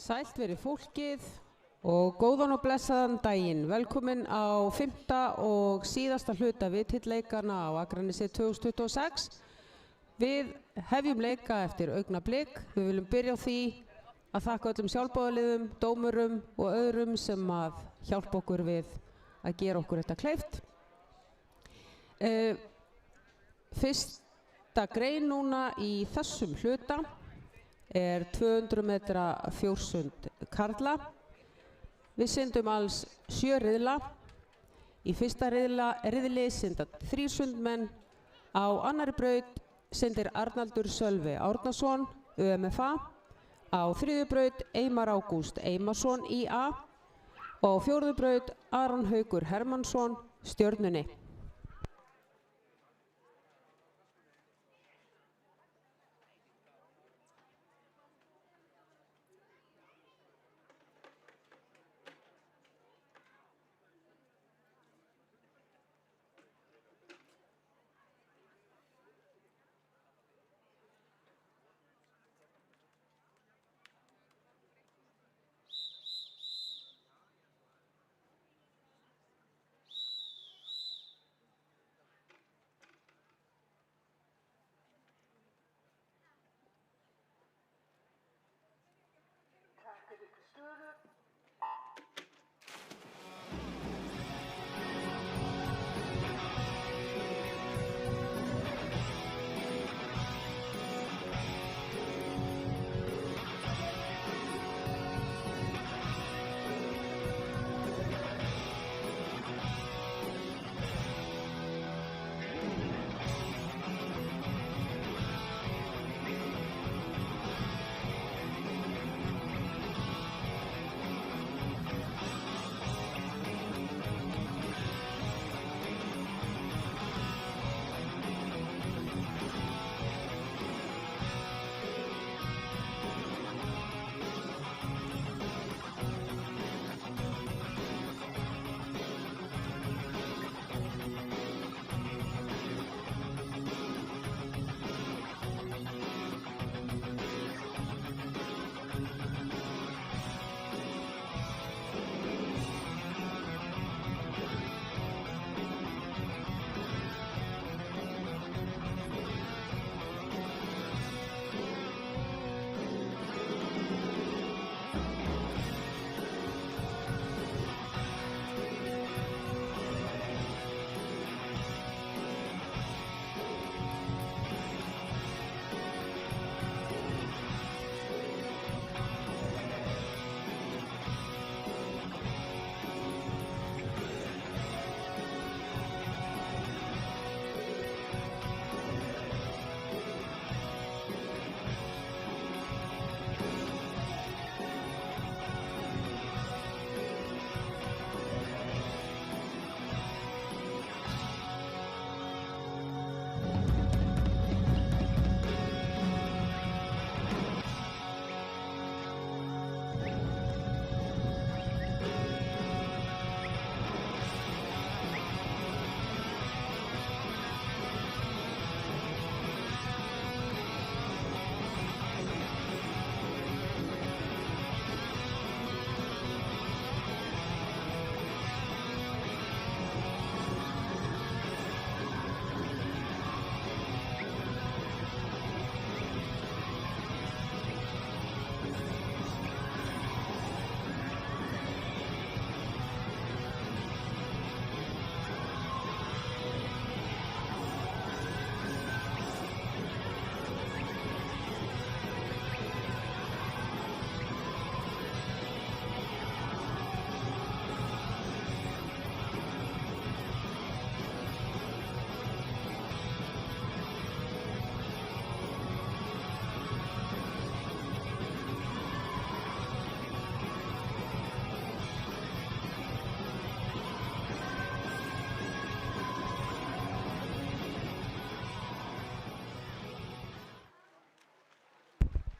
Sælt verið fólkið og góðan og blessaðan daginn. Velkomin á 5. og síðasta hluta viðtilleikana á Akranesi 2026. Við hefjum leika eftir augnablik. Við viljum byrja á því að þakka öllum sjálfboðaliðum, dómurum og öðrum sem að hjálpa okkur við að gera okkur þetta kleift. Fyrsta grein núna í þessum hluta er 200 metra fjórsund karla. Við syndum alls 7 riðla. Í fyrsta riðli synda 3 sundmenn. Á annarri braut syndir Arnaldur Sölvi Árnason, UMFA. Á þriðju braut Eimar Ágúst Eimarsson, IA. Og á fjórðu braut Aron Haukur Hermannsson, Stjörnunni.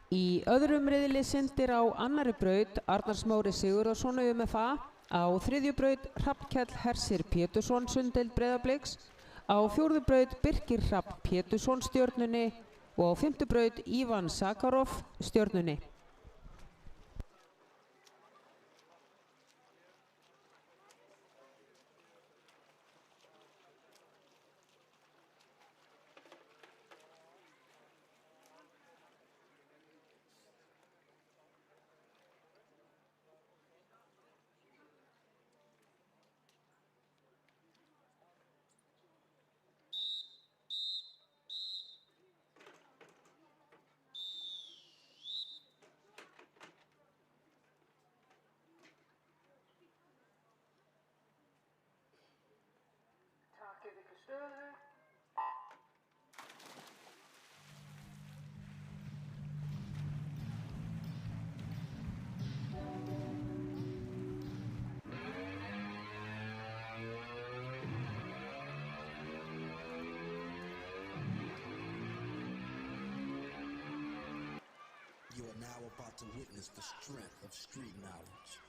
Í öðrum riðli syndir á annarri braut Arnar Smári Sigurðarsson, UMFA. Á þriðju braut Hrafnkell Hersir Pétursson, Sunddeild Breiðabliks. Á fjórðu braut Birkir Hrafn Pétursson, Stjörnunni. Og á 5. braut Ívan Sakarov, Stjörnunni. You are now about to witness the strength of street knowledge.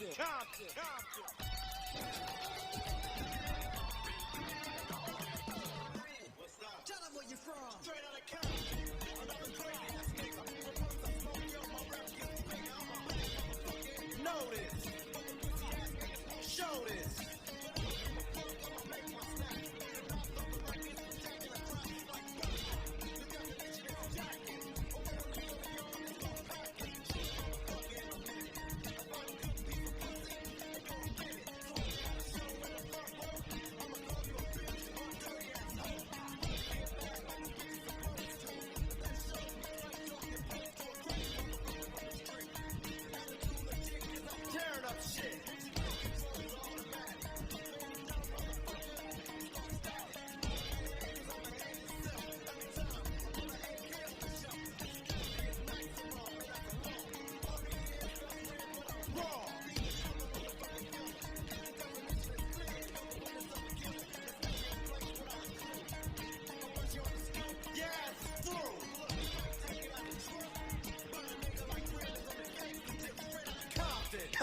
Compton. What's up? Tell them where you're from. Straight out of Compton. Another crazy ass nigga. Know this. Show this.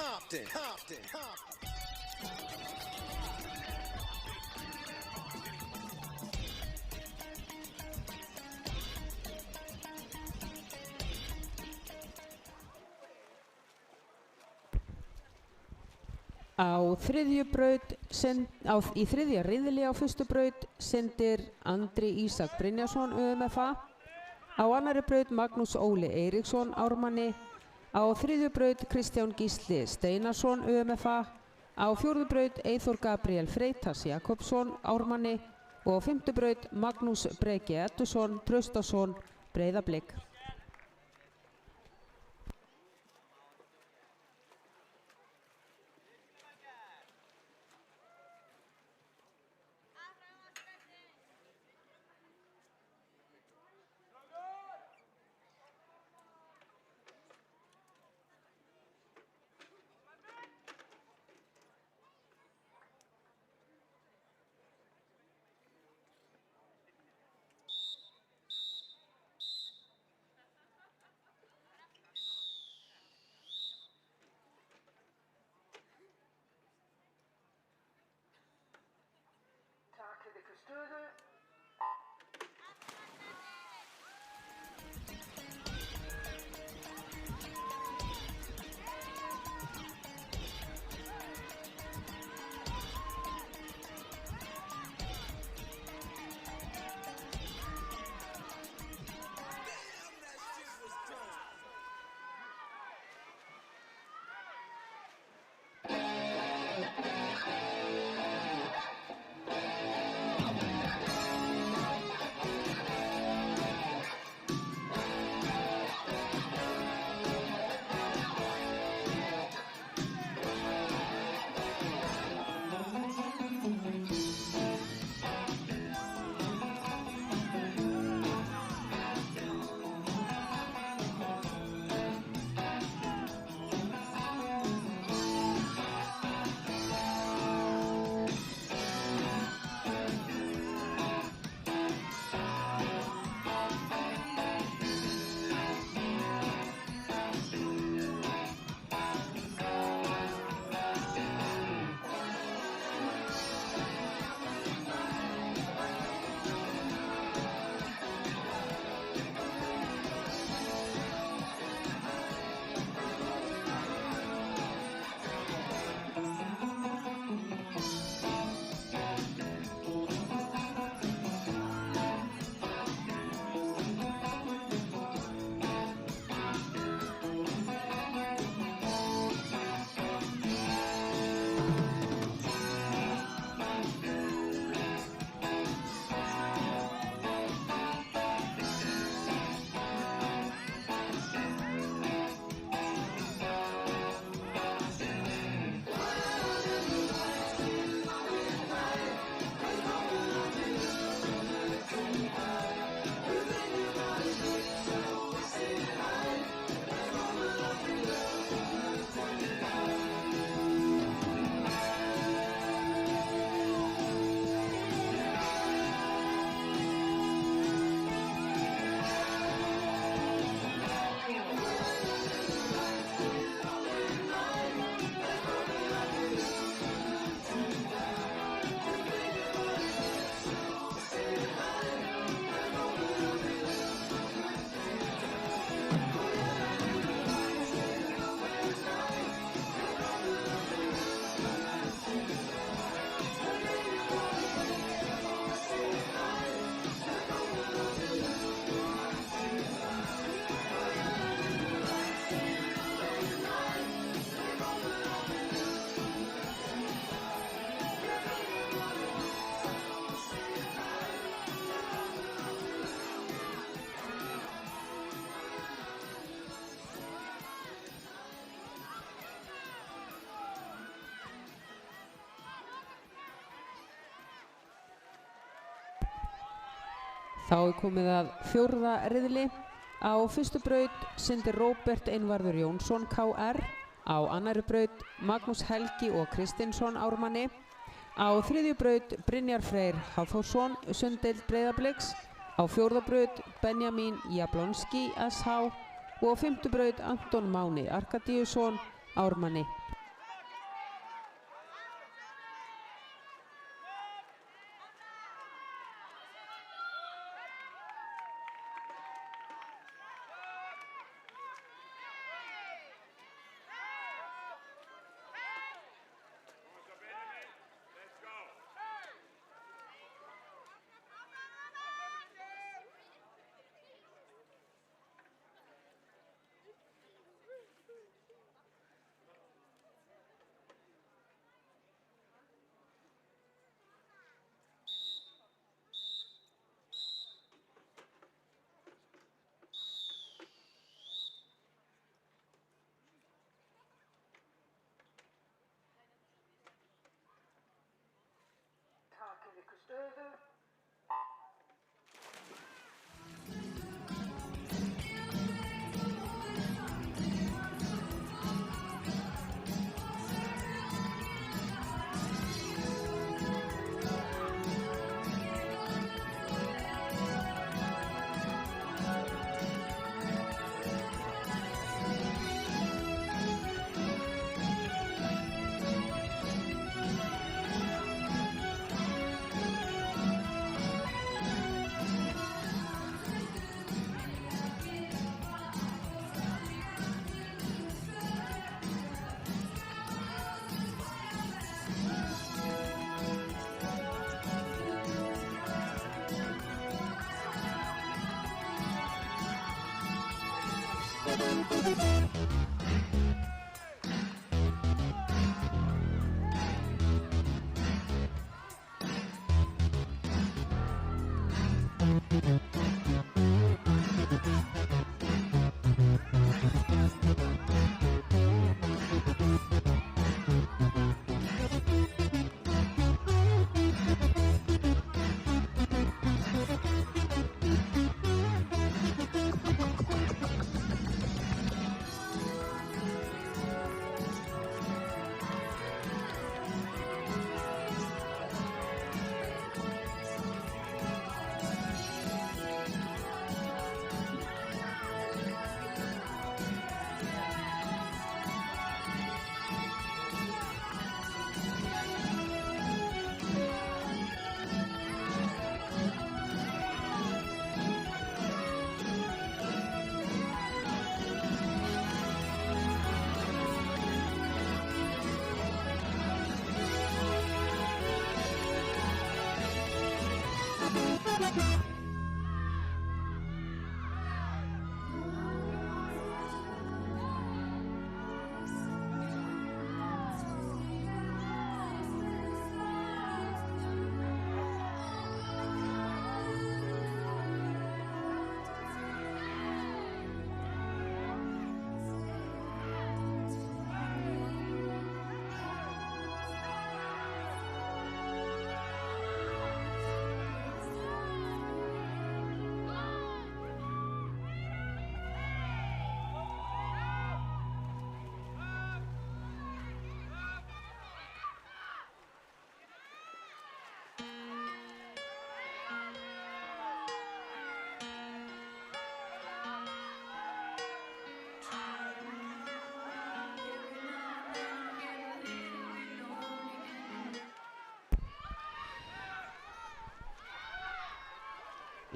Compton. Í þriðja riðli á fyrstu braut syndir Andri Ísak Brynjarsson ÖMFA, á annarri braut Magnús Óli Eiríksson Ármanni, á þriðju braut Kristján Gísli Steinarsson ÖMFA, á fjórðu braut Eyþór Gabriel Freitas Jakobsson Ármanni og á fimmtu braut Magnús Breki Eddursson Traustason Breiðablik. Þá er komið að 4. riðli. Á fyrstu braut syndir Róbert Einvarður Jónsson KR. Á annarri braut Magnús Helgi og Kristinsson Ármanni. Á þriðju braut Brynjar Freyr Hafþórsson Sundeild Breiðabliks. Á 4. braut Benjamín Jablonski SH og á 5. braut Anton Máni Arkadíusson Ármanni. Takið ykkur stöðu.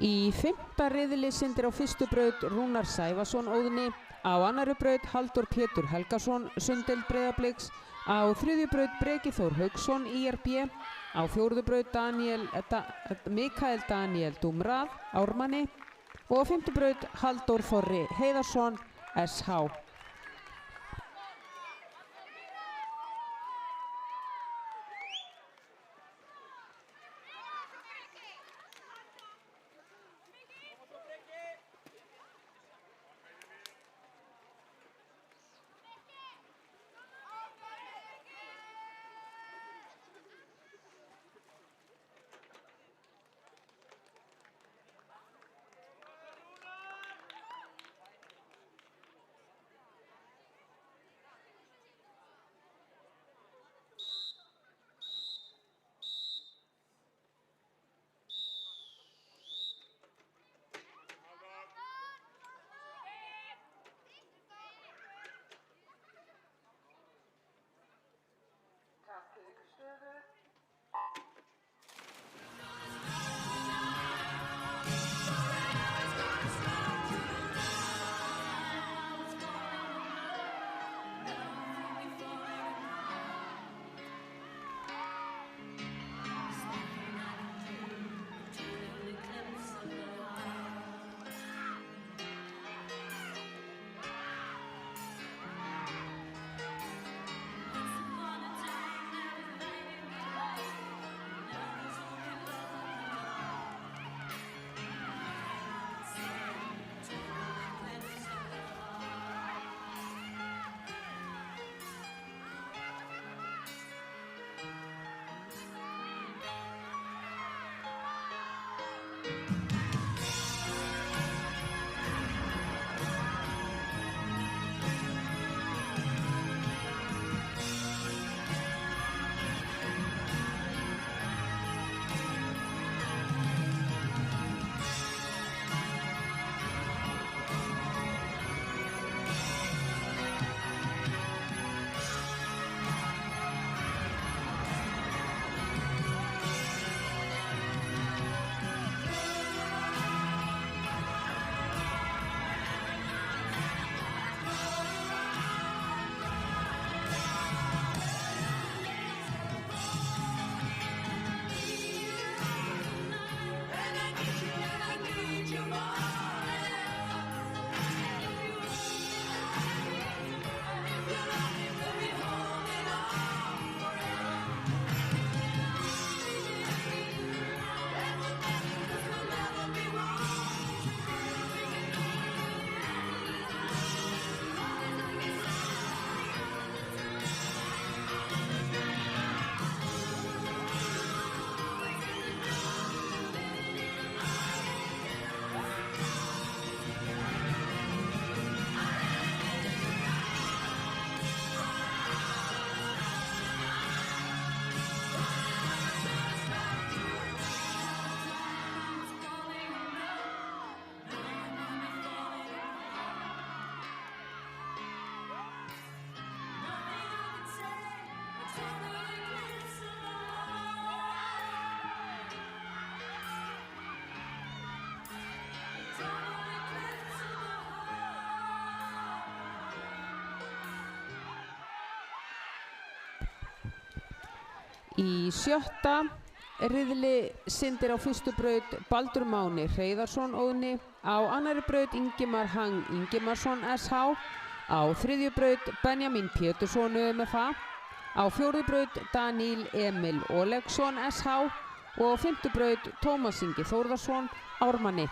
Í 5. riðli syndir á fyrstu braut Rúnar Sævarsson Óðni, á annarri braut Halldór Pétur Helgason Sundeild Breiðabliks, á 3. braut Breki Þór Hauksson IRB, á 4. braut Mikael Daniel Dumrað Ármanni og á 5. braut Halldór Þorri Heiðarsson SH. Í 7. riðli syndir á fyrstu braut Baldur Máni Hreiðarsson Óðni, á annarri braut Ingimar Hang Ingimarsson SH, á 3. braut Benjamin Pétursson UMFA, á 4. braut Daníl Emil Olegsson SH og á 5. braut Tómas Ingi Þórðarsson Ármanni.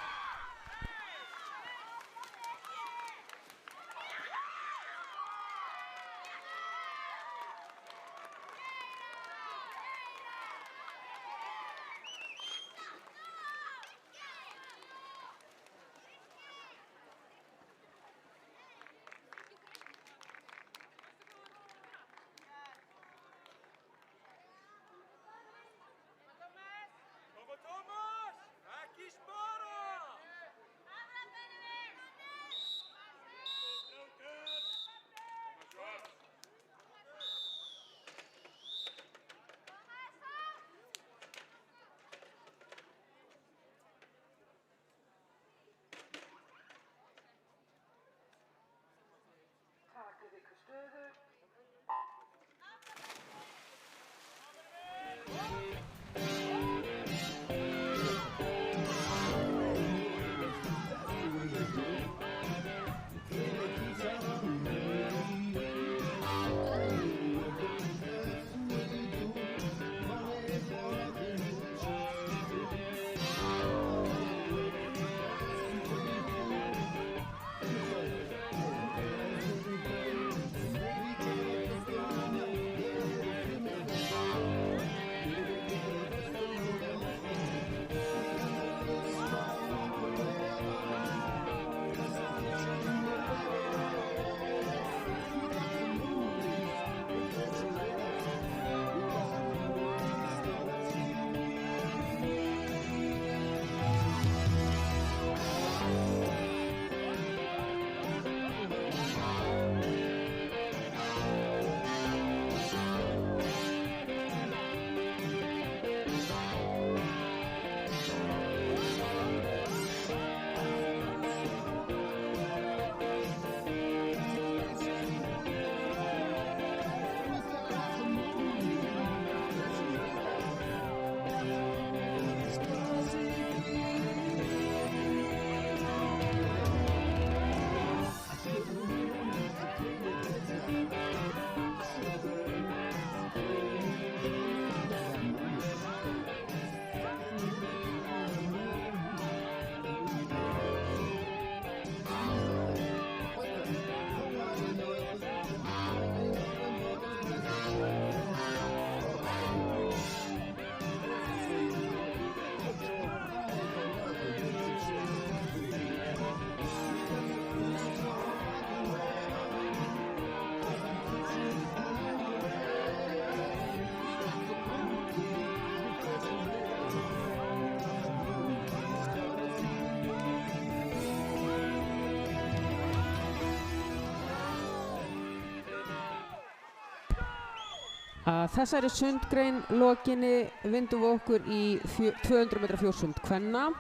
Að þessari sundgrein lokinni vindum við okkur í 200 metra fjórsund kvenna,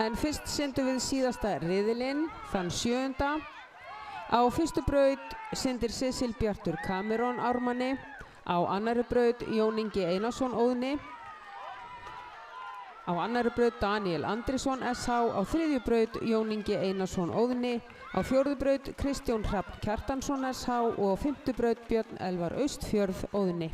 en fyrst syndum við síðasta riðilinn, þann 7. Á fyrstu braut syndir Cecil Bjartur Cameron Ármanni, á annarri braut Jón Ingi Einarsson Óðni, á annarri braut Daniel Andrisson SH, á 3. braut Jón Ingi Einarsson Óðni, á 4. braut Kristján Hrafn Kjartansson SH og á 5. braut Björn Elvar Austfjörð Óðni.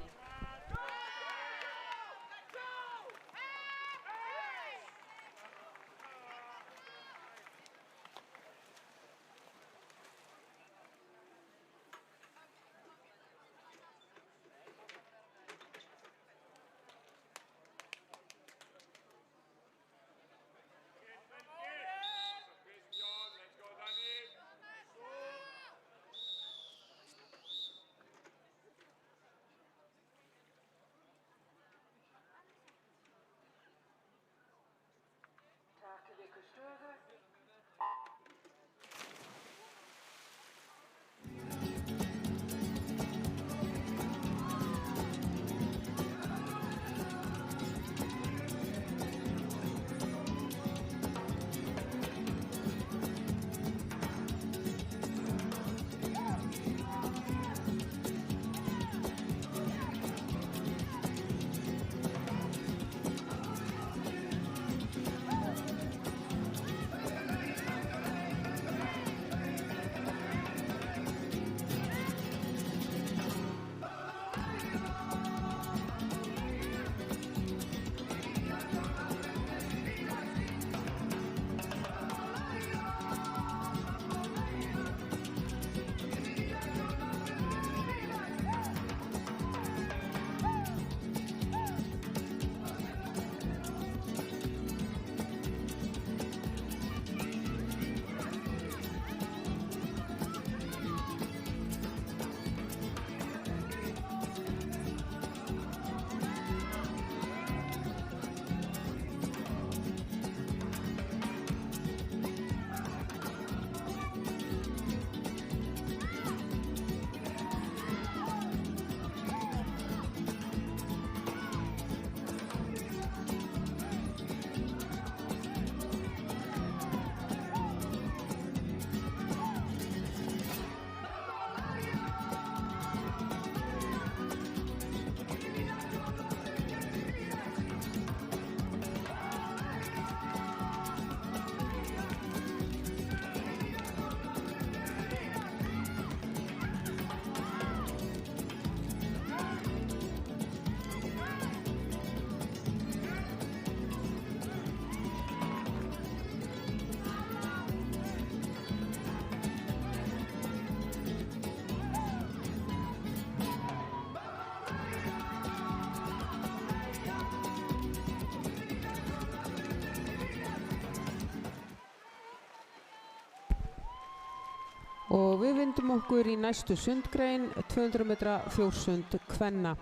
Og við vindum okkur í næstu sundgrein 200 metra fjórsund kvenna.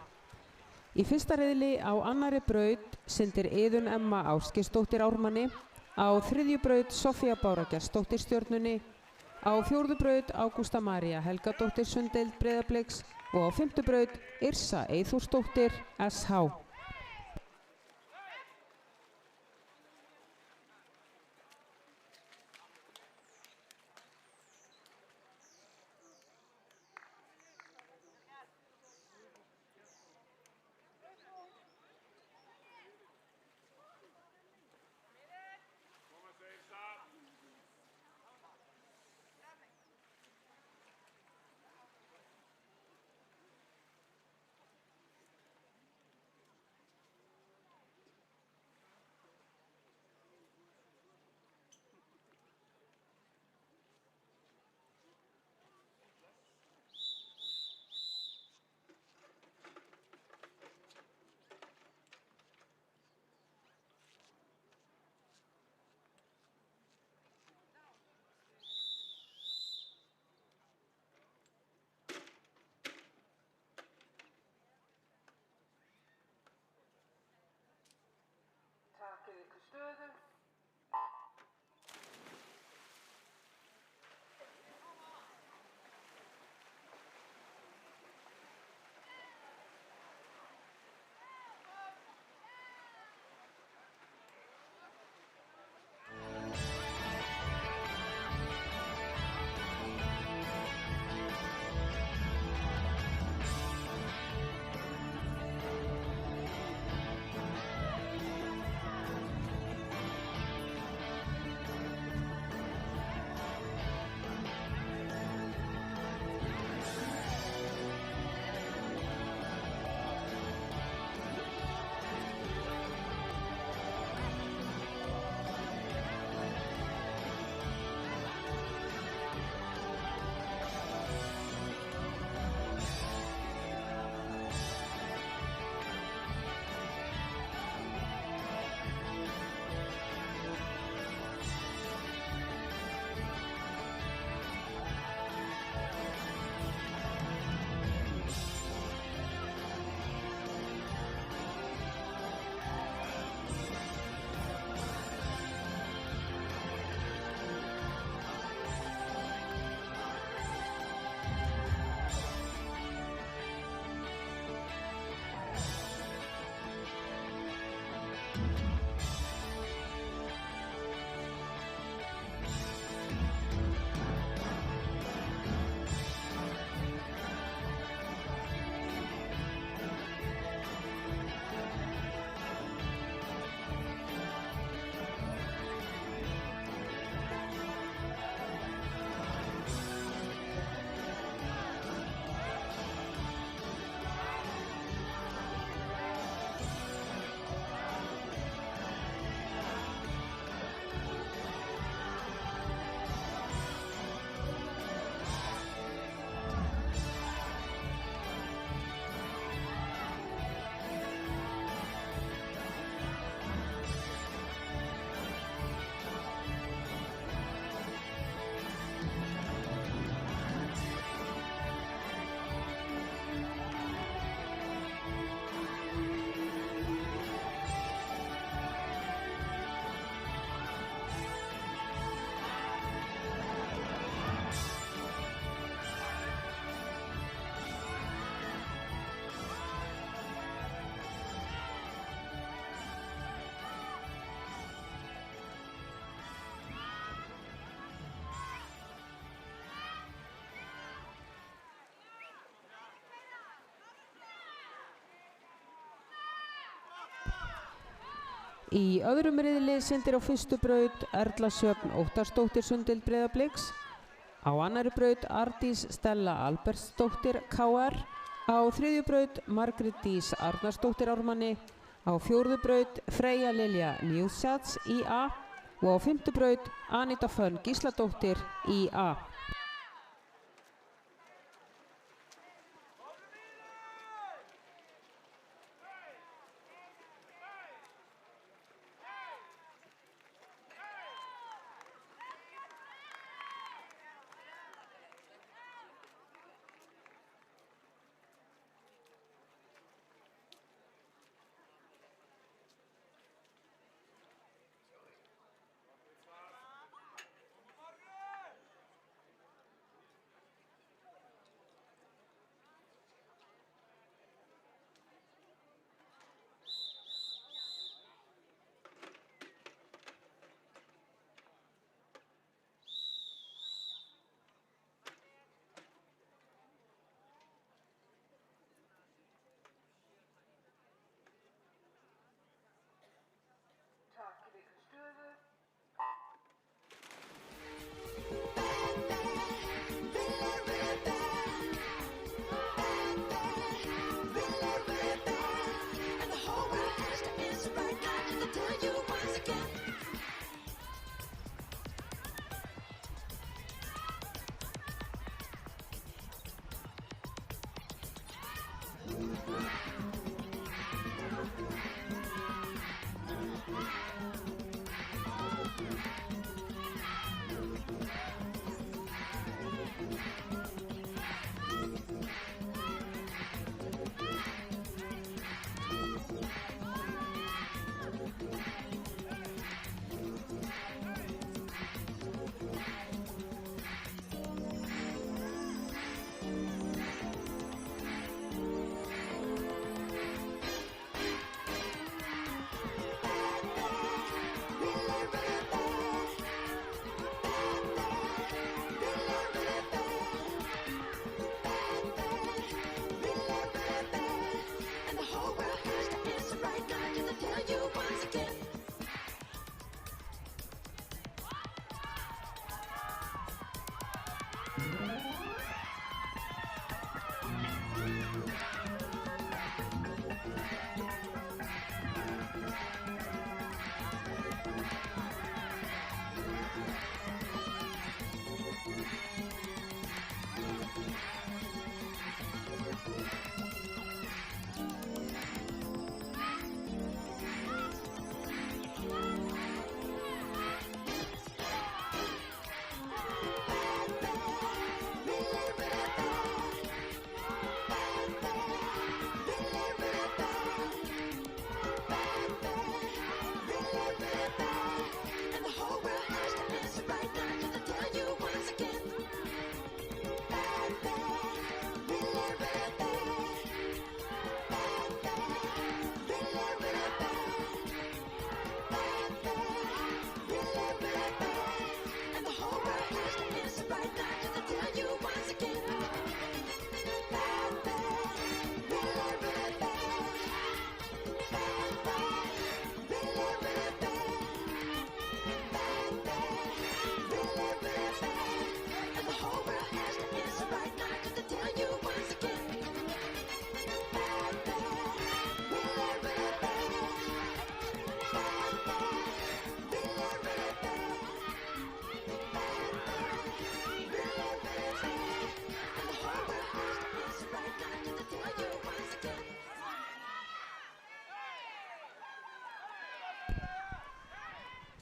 Í fyrsta riðli á annarri braut syndir Iðunn Emma Ásgeirsdóttir Ármanni, á þriðju braut Soffía Bára Gestsdóttir Stjörnunni, á fjórðu braut Ágústa María Helgadóttir Sunddeild Breiðabliks og á fimmtu braut Yrsa Eyþórsdóttir SH. Takið ykkur stöðu. Í öðrum riðli syndir á fyrstu braut Erla Sjöfn Óttarsdóttir Sunddeild Breiðabliks, á annarri braut Ardís Stella Albertsdóttir KR, á þriðju braut Margrét Dís Arnarsdóttir Ármanni, á fjórðu braut Freyja Lilja Newsats IA og á fimmtu braut Anita Fönn Gísladóttir IA.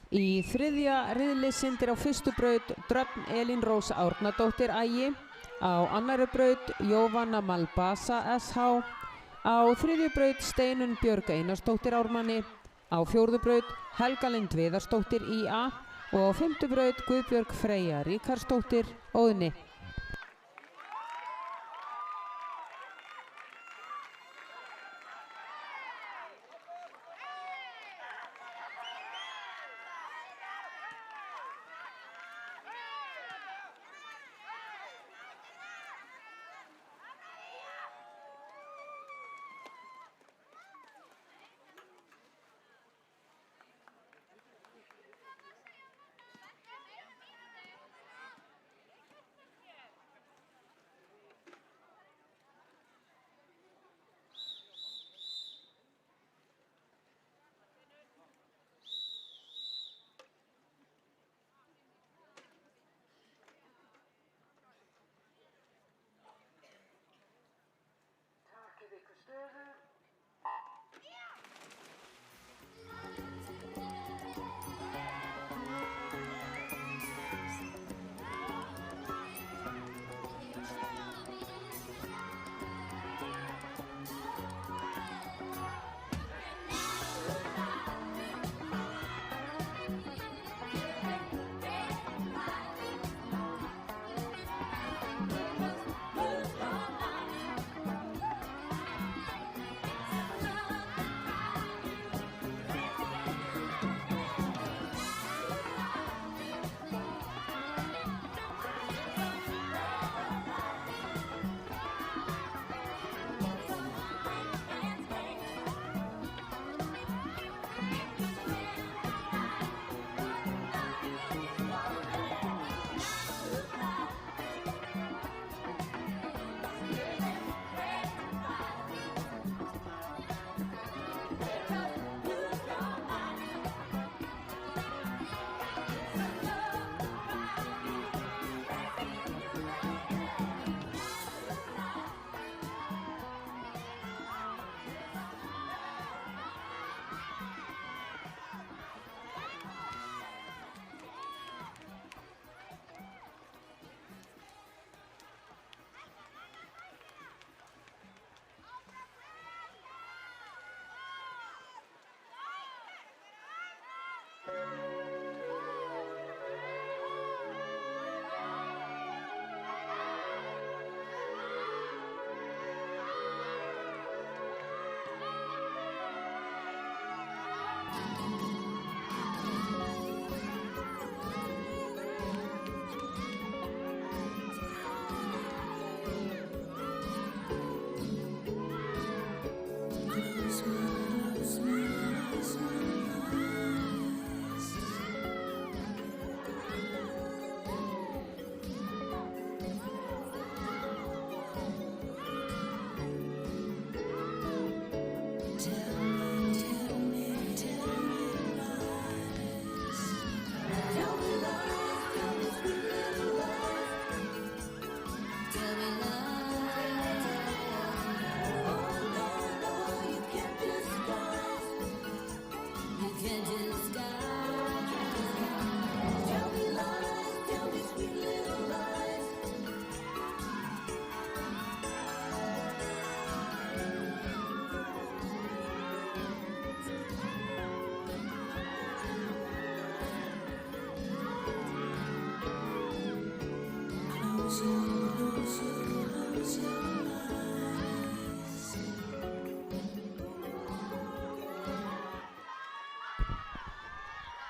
Í þriðja riðli syndir á fyrstu braut Dröfn Elín Rós Árnadóttir Ægi, á annarri braut Jóvanna Malbasa SH, á þriðju braut Steinunn Björg Einarsdóttir Ármanni, á fjórðu braut Helga Lind Viðarsdóttir IA og á fimmtu braut Guðbjörg Freyja Ríkarsdóttir Óðni.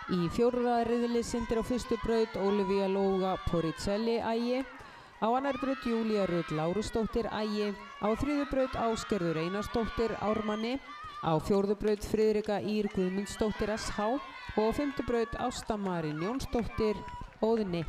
Í fjórða riðli syndir á fyrstu braut Ólafía Lóga Poricelli Ægi, á annarri braut Júlía Rut Lárusdóttir Ægi, á þriðju braut Ásgerður Einarsdóttir Ármanni, á fjórðu braut Friðrika Ír Guðmundsdóttir SH og á fimmtu braut Ásta Marín Jónsdóttir Óðni.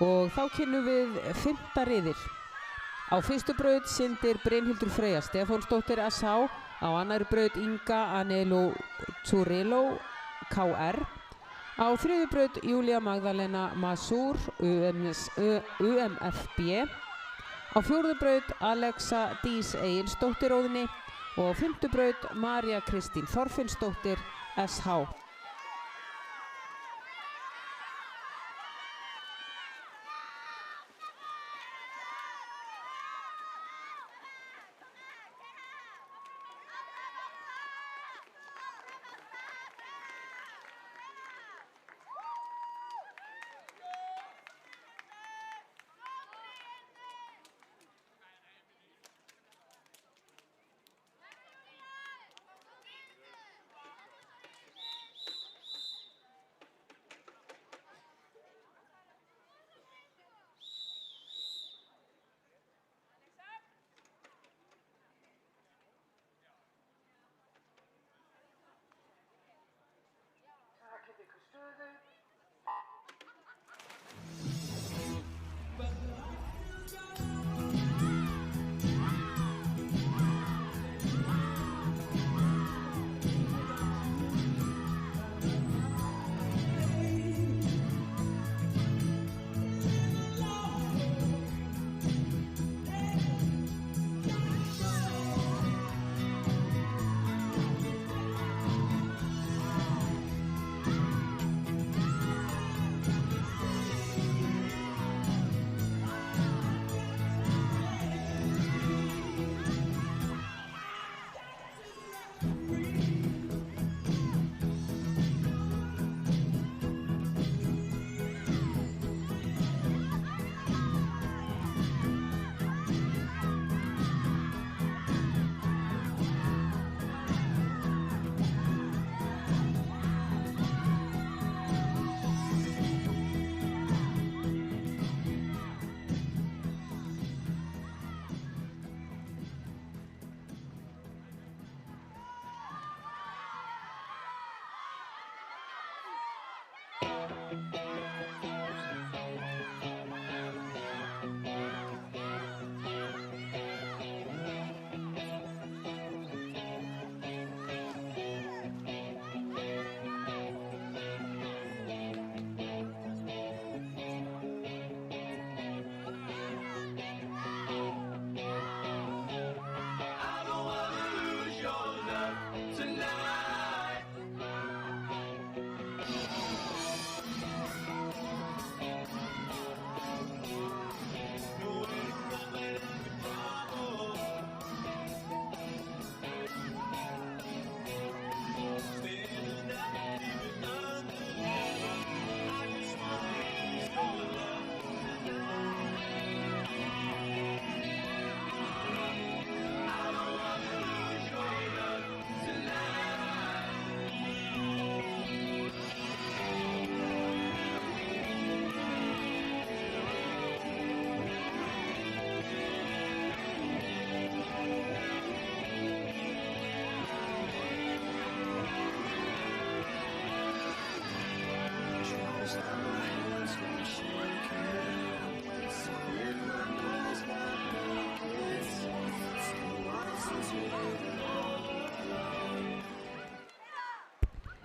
Og þá kynnum við 5. riðil. Á fyrstu braut syndir Brynhildur Freyja Stefánsdóttir SH, á annarri braut Inga Anelo Zurello KR, á þriðju braut Júlia Magdalena Masur UMFB, á fjórðu braut Alexa Dís Egilsdóttir Óðni og á 5. braut María Kristín Þorfinnsdóttir SH.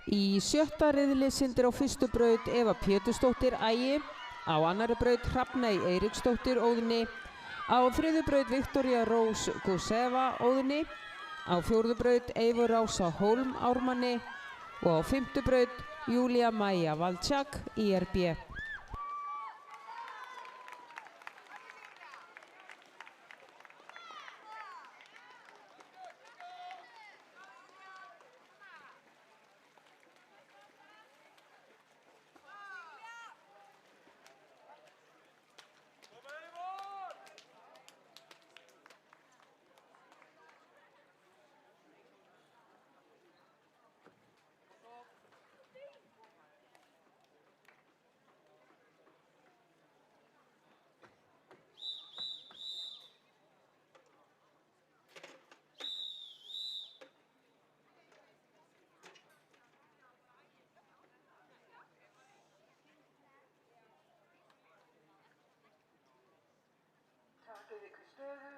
Í 7. riðli syndir á fyrstu braut Eva Pétursdóttir Ægi, á annarri braut Hrafney Eiríksdóttir Óðni, á 3. braut Viktoría Rós Guseva Óðni, á 4. braut Eivur Ása Hólm Ármanni og á 5. braut Júlía Maja Valčák IRB. Takið ykkur stöðu.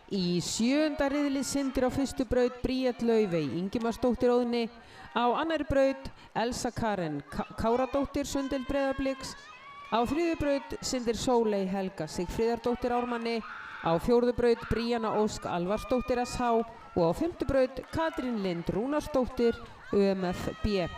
Í 7. riðli syndir á fyrstu braut Bríet Laufey Ingimarsdóttir Óðni, á annarri braut Elsa Karen Káradóttir Sundeld Breiðabliks, á 3. braut syndir Sóley Helga Sigfríðardóttir Ármanni, á 4. braut Bríanna Ósk Alvarsdóttir SH og á 5. braut Katrín Lind Rúnarsdóttir UMFB.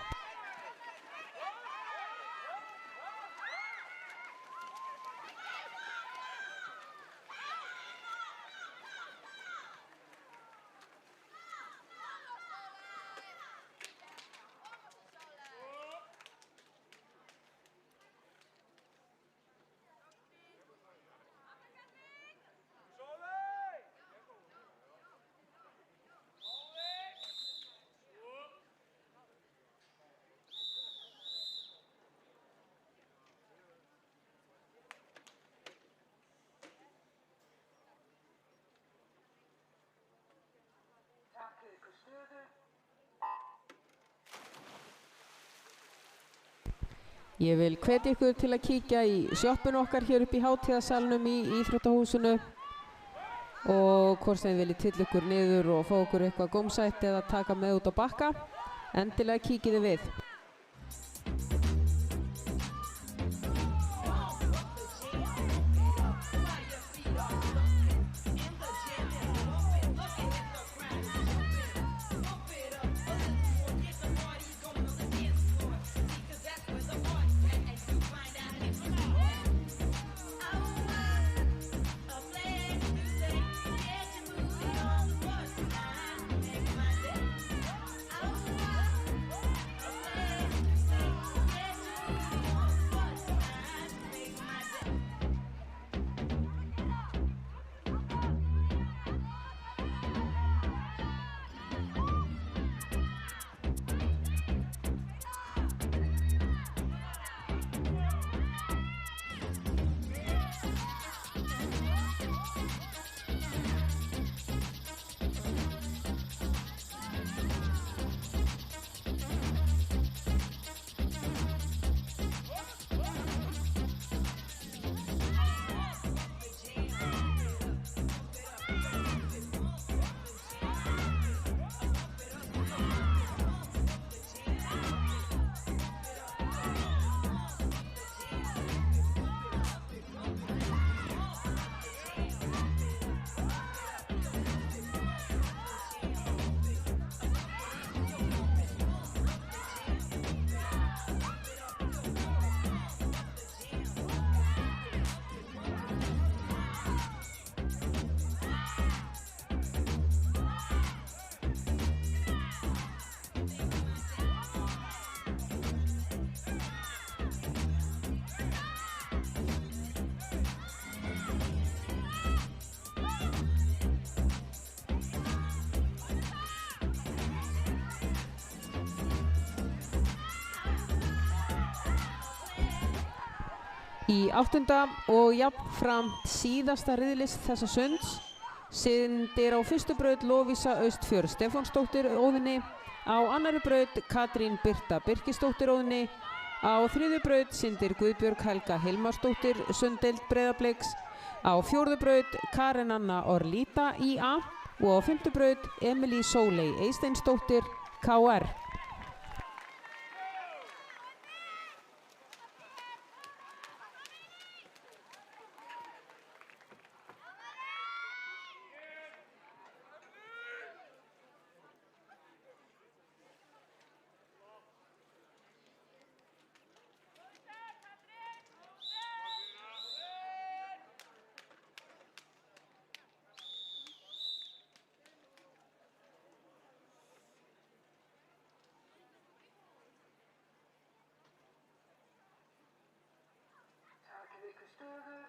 Takið ykkur stöðu. Ég vil hvetja ykkur til að kíkja í sjoppun okkar hér upp í hátíðarsalnum í Íþróttahúsinu. og hvort sem þið viljið tylla ykkur niður og fá ykkur eitthvað gómsætt eða taka með út á bakka, endilega kíkið þið við. Í 8. og jafnframt síðasta riðlis þessa sunds syndir á fyrstu braut Lovísa Austfjörð Stefánsdóttir Óðinni, á annarri braut Katrín Birta Birkisdóttir Óðinni, á þriðju braut syndir Guðbjörg Helga Hilmarsdóttir Sunddeild Breiðabliks, á fjórðu braut Karen Anna Orlíta IA og á 5. braut Emilí Sóley Eysteinsdóttir KR. Takið ykkur stöðu.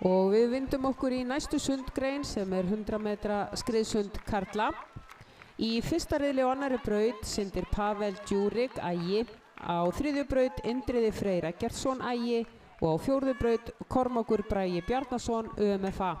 Og við vindum okkur í næstu sundgrein sem 100 metra skriðsund karla. Í fyrsta riðli og annarri braut syndir Pavel Djúrik Ægi, á þriðju braut Indriði Freyr Eggertsson Ægi og á fjórðu braut Kormákur Bragi Bjarnason UMFA.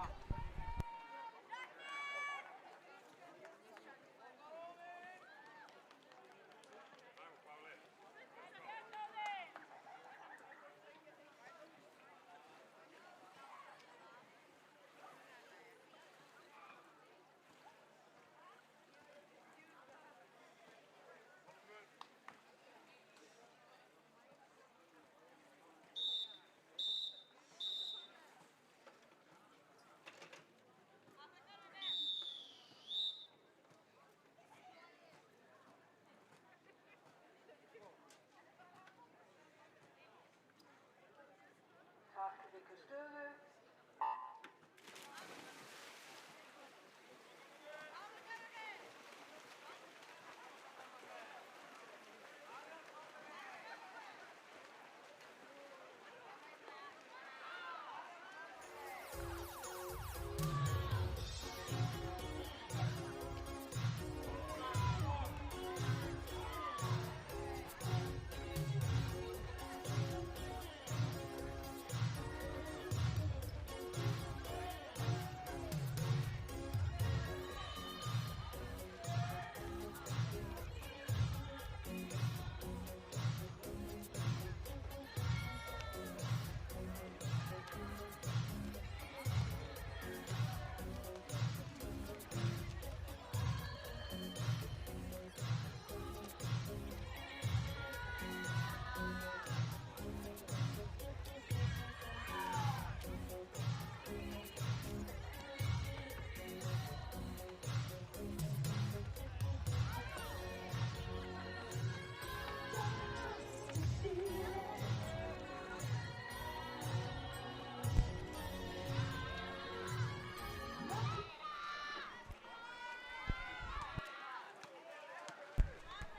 Takk ykkur stöðu.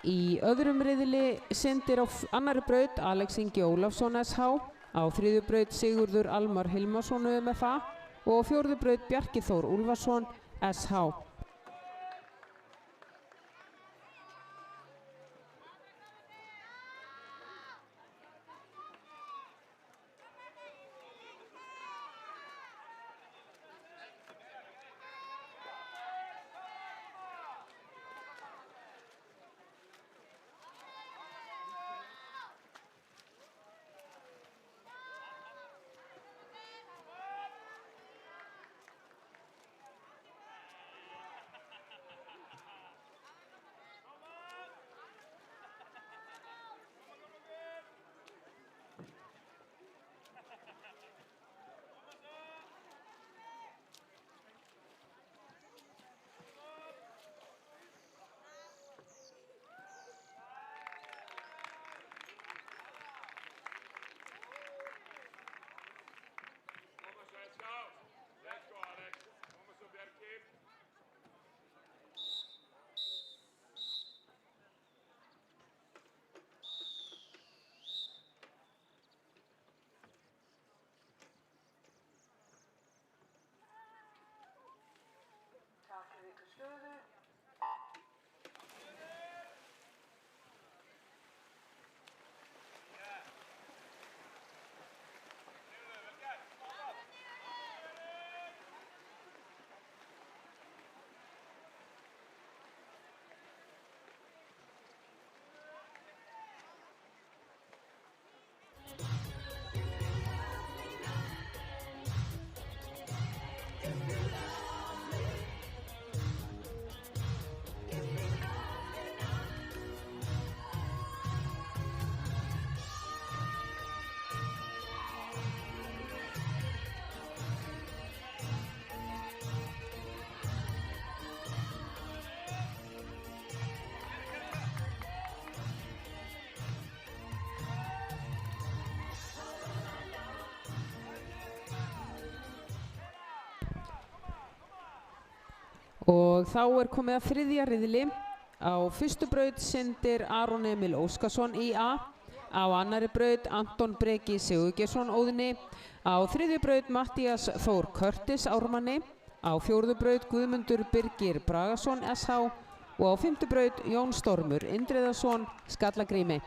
Í öðrum riðli syndir á annarri braut Alex Ingi Ólafsson SH, á þriðju braut Sigurður Almar Hilmarsson UMFA og á fjórðu braut Bjarki Þór Úlfarsson SH. Takk ykkur stöðu. Og þá komið að þriðja riðli. Á fyrstu braut syndir Aron Emil Óskarsson IA, Á annarri braut Anton Breki Sigurgeirsson Óðni. Á þriðju braut Matthías Þór Körtis Ármanni. Á fjórðu braut Guðmundur Birgir Bragason SH og á fimmtu braut Jón Stormur Indriðason Skallagrími.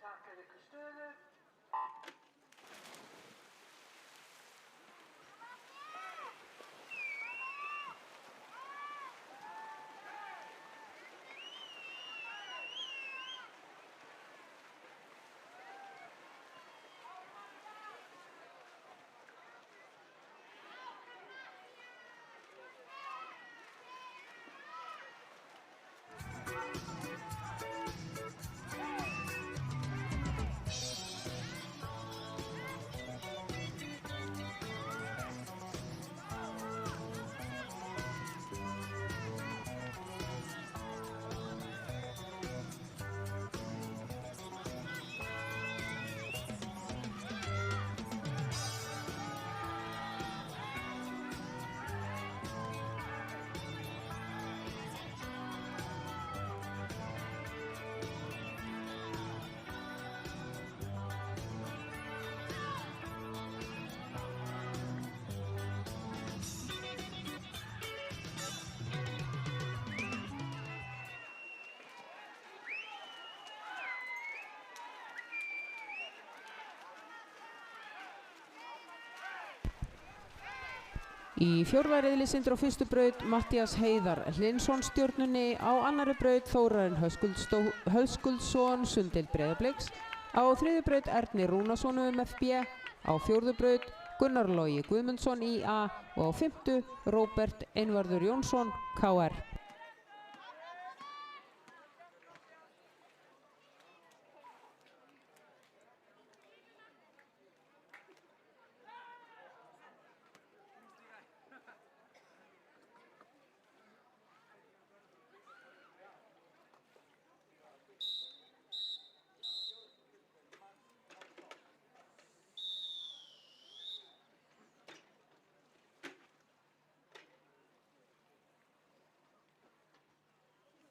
Taka ykkur stöðu. Í fjórða riðli syndir á fyrstu braut Matthías Heiðar Hlynsson Stjörnunni. Á annarri braut Þórarinn Höskuldsson Sundeild Breiðabliks. Á þriðju braut Erni Rúnarsson UMFB. Á fjórðu braut Gunnar Logi Guðmundsson IA og á fimmtu Róbert Einvarður Jónsson KR.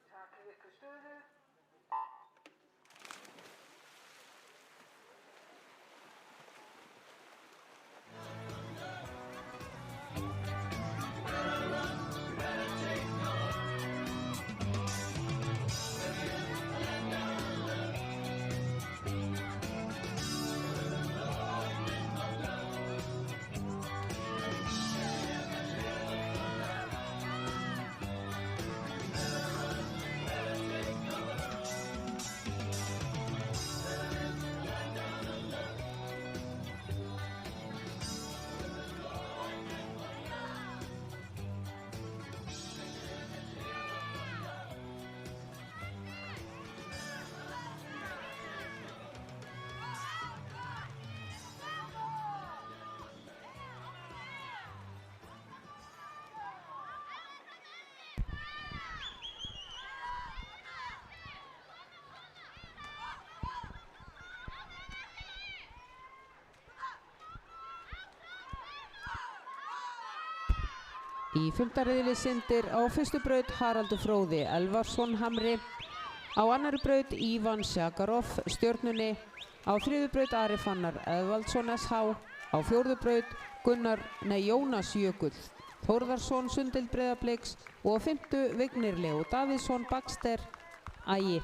Taka ykkur stöðu. Í fimmta riðli syndir á fyrstu braut Haraldur Fróði Elvarsson Hamri. Á annarri braut Ívan Sjakarov Stjörnunni. Á þriðju braut Ari Fannar Eðvaldsson SH. Á fjórðu braut Jónas Jökull Þórðarsson Sundeild Breiðabliks og á fimmtu Vignir Leó Davíðsson Baxter Ægi.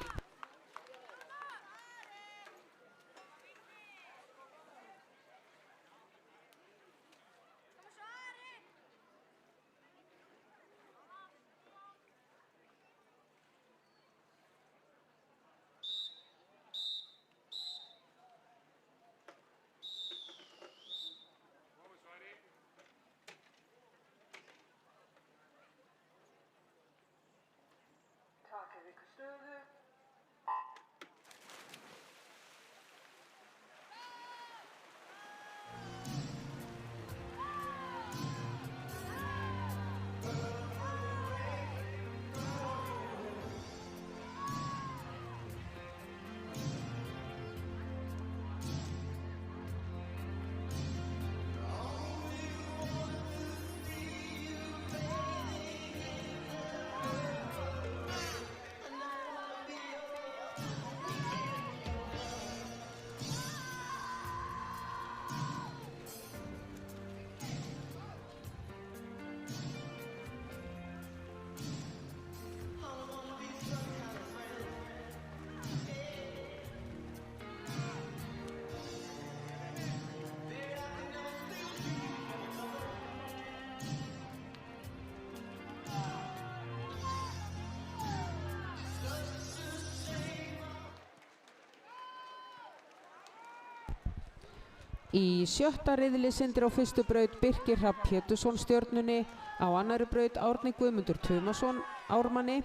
Í 7. riðli syndir á fyrstu braut Birkir Hrafn Pétursson Stjörnunni, á annarri braut Árni Guðmundur Tumason Ármanni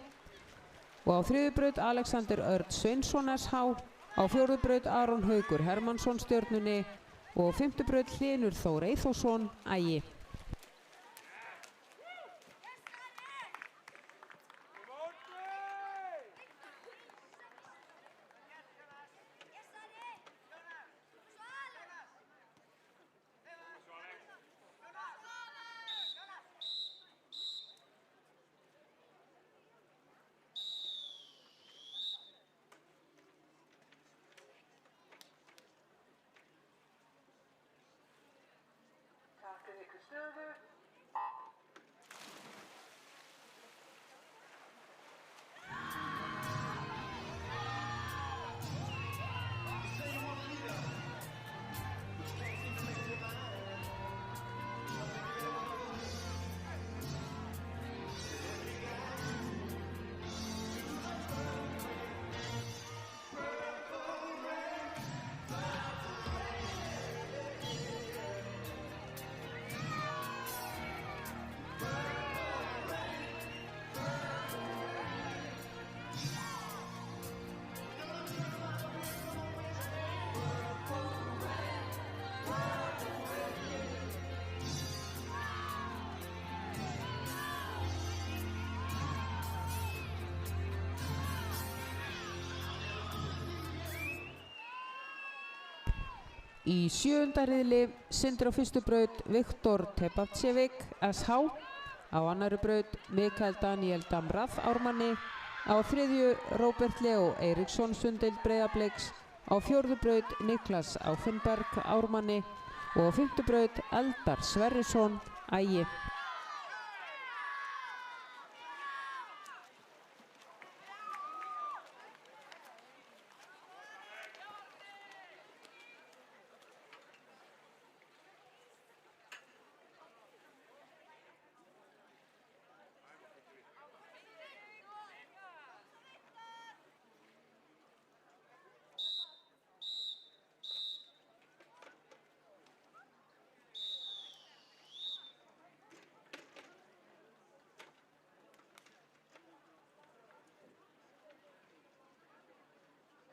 og á 3. braut Alexander Örn Sveinsson SH, á 4. braut Aron Haukur Hermannsson Stjörnunni og á 5. braut Hlynur Þór Eyþórsson Ægi. Takið ykkur stöðu. Í 7. riðli syndir á fyrstu braut Viktor Tepavcevic SH, á annarri braut Mikael Daniel Damrað Ármanni, á 3. Róbert Leó Eiríksson Sundeild Breiðabliks, á 4. braut Niklas Auffenberg Ármanni og á 5. braut Eldar Sverrisson Ægi.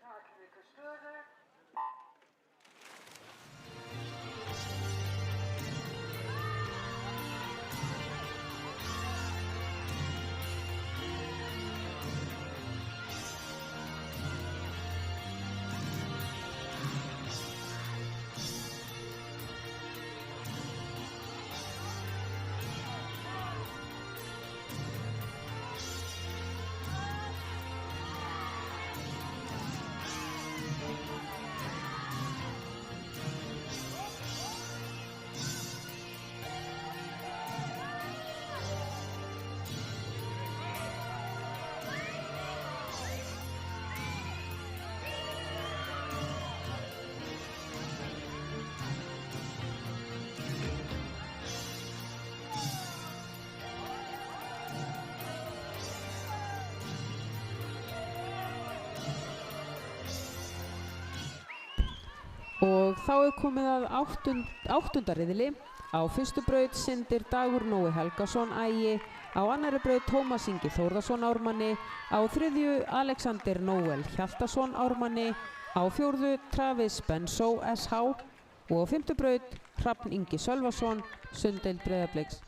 Takið ykkur stöðu. Og þá er komið að 8. riðli. Á fyrstu braut syndir Dagur Nói Helgason Ægi, Á annarri braut Tómas Ingi Þórðarson ármanni, á þriðju Alexander Nóel Hjaltason ármanni, á fjórðu Travis Benso SH og á fimmtu braut Hrafn Ingi Sölvason, Sunddeild Breiðabliks.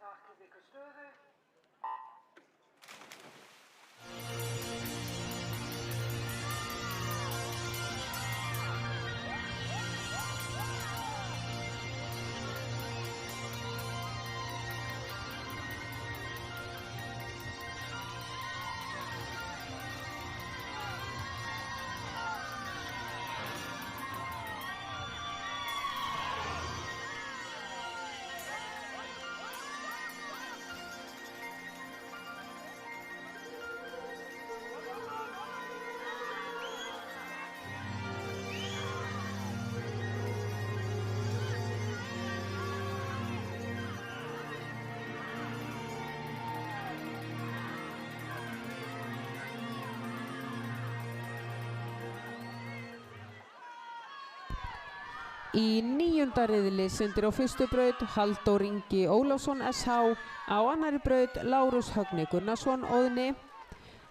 Takk ykkur stöðu. Í 9. riðli syndir á fyrstu braut Halldór Ingi Ólafsson SH, á annarri braut Lárus Högni Gunnarsson Óðni,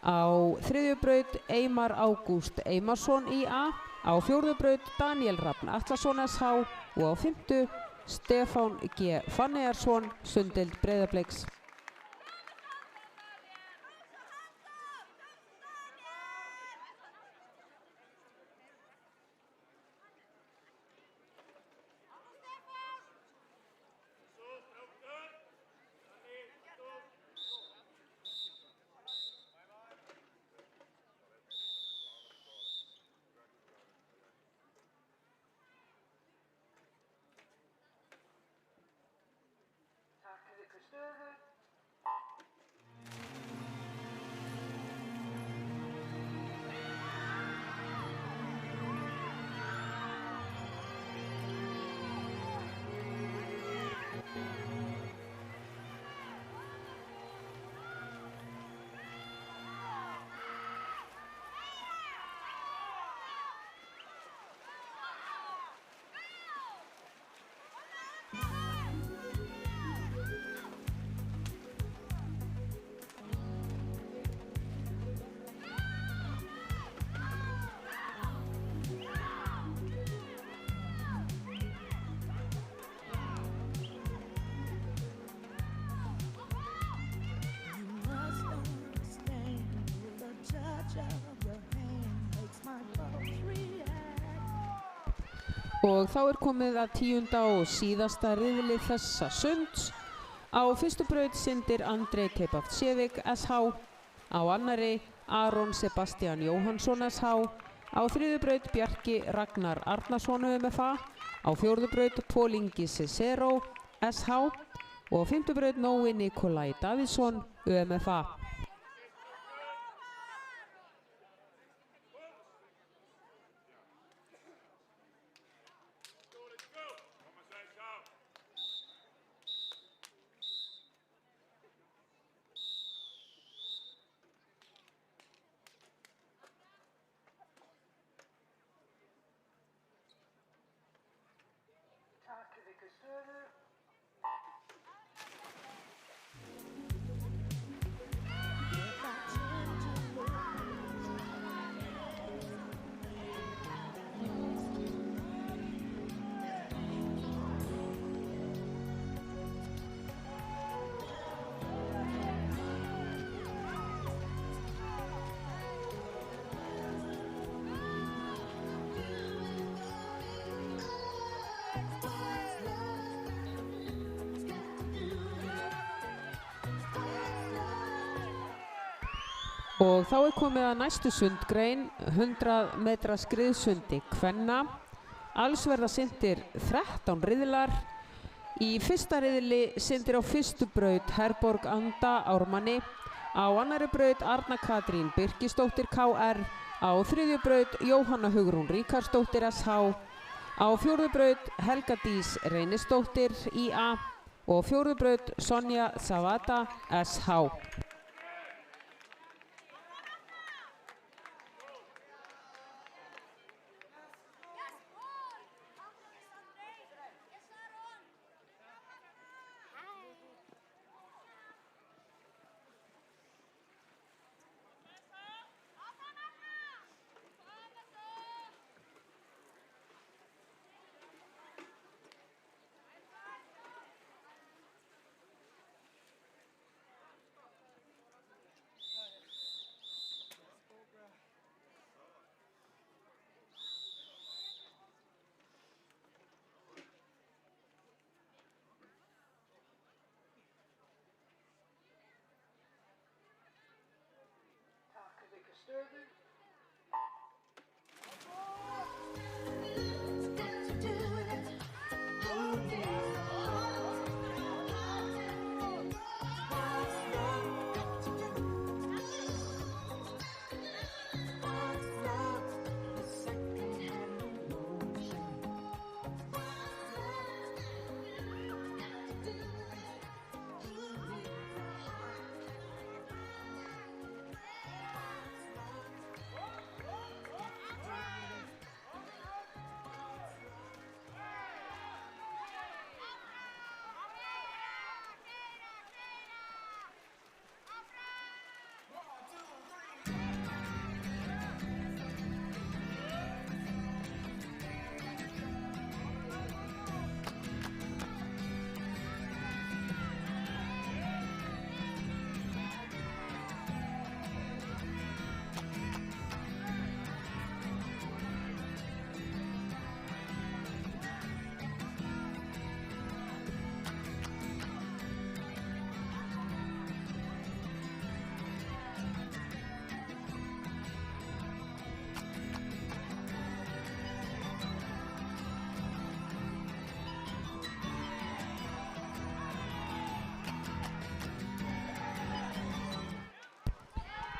á þriðju braut Eymar Ágúst Eymarsson IA, á fjórðu braut Daniel Rafn Atlason SH og á fimmtu Stefán G. Fannejarsson, Sunddeild Breiðabliks. Takk ykkur stöðu. Og þá er komið að 10. og síðasta riðli þessa sunds. Á fyrstu braut syndir Andrei Kepavtsevik SH, á annarri Aron Sebastian Jóhannsson SH, á þriðju braut Bjarki Ragnar Arnarsson UMFA, á fjórðu braut Pól Ingi Cicero SH og á fimmtu braut Nói Nikolai Davíðsson UMFA. Takk ykkur stöðu. Og þá er komið að næstu sundgrein, 100 metra skriðsundi kvenna. Alls verða syndir 13 riðlar. Í fyrsta riðli syndir á fyrstu braut Herborg Anda Ármanni, Á annarri braut Arna Katrín Birkisdóttir KR. Á þriðju braut Jóhanna Hugrún Ríkarsdóttir SH. Á fjórðu braut Helga Dís Reynisdóttir IA og fjórðu braut Sonja Savata SH. Taka þig stöðu.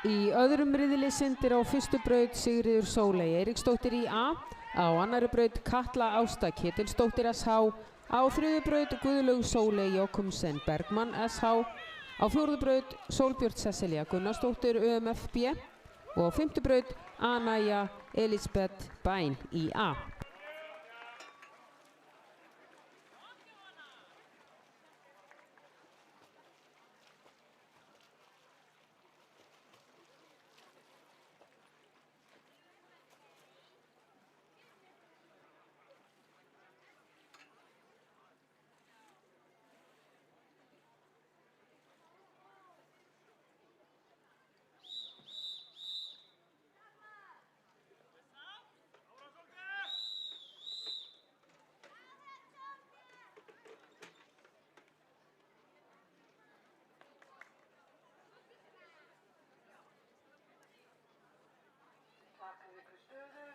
Í öðrum riðli syndir á fyrstu braut Sigríður Sóley Eiríksdóttir IA. Á annarri braut Katla Ásta Ketilsdóttir SH. Á þriðju braut Guðlaug Sóley Jokumsen Bergmann SH. Á fjórðu braut Sólbjört Sesselja Gunnarsdóttir ÖMFB. Og á fimmtu braut Anæja Elisabeth Bæn IA. Taka þig stöðu.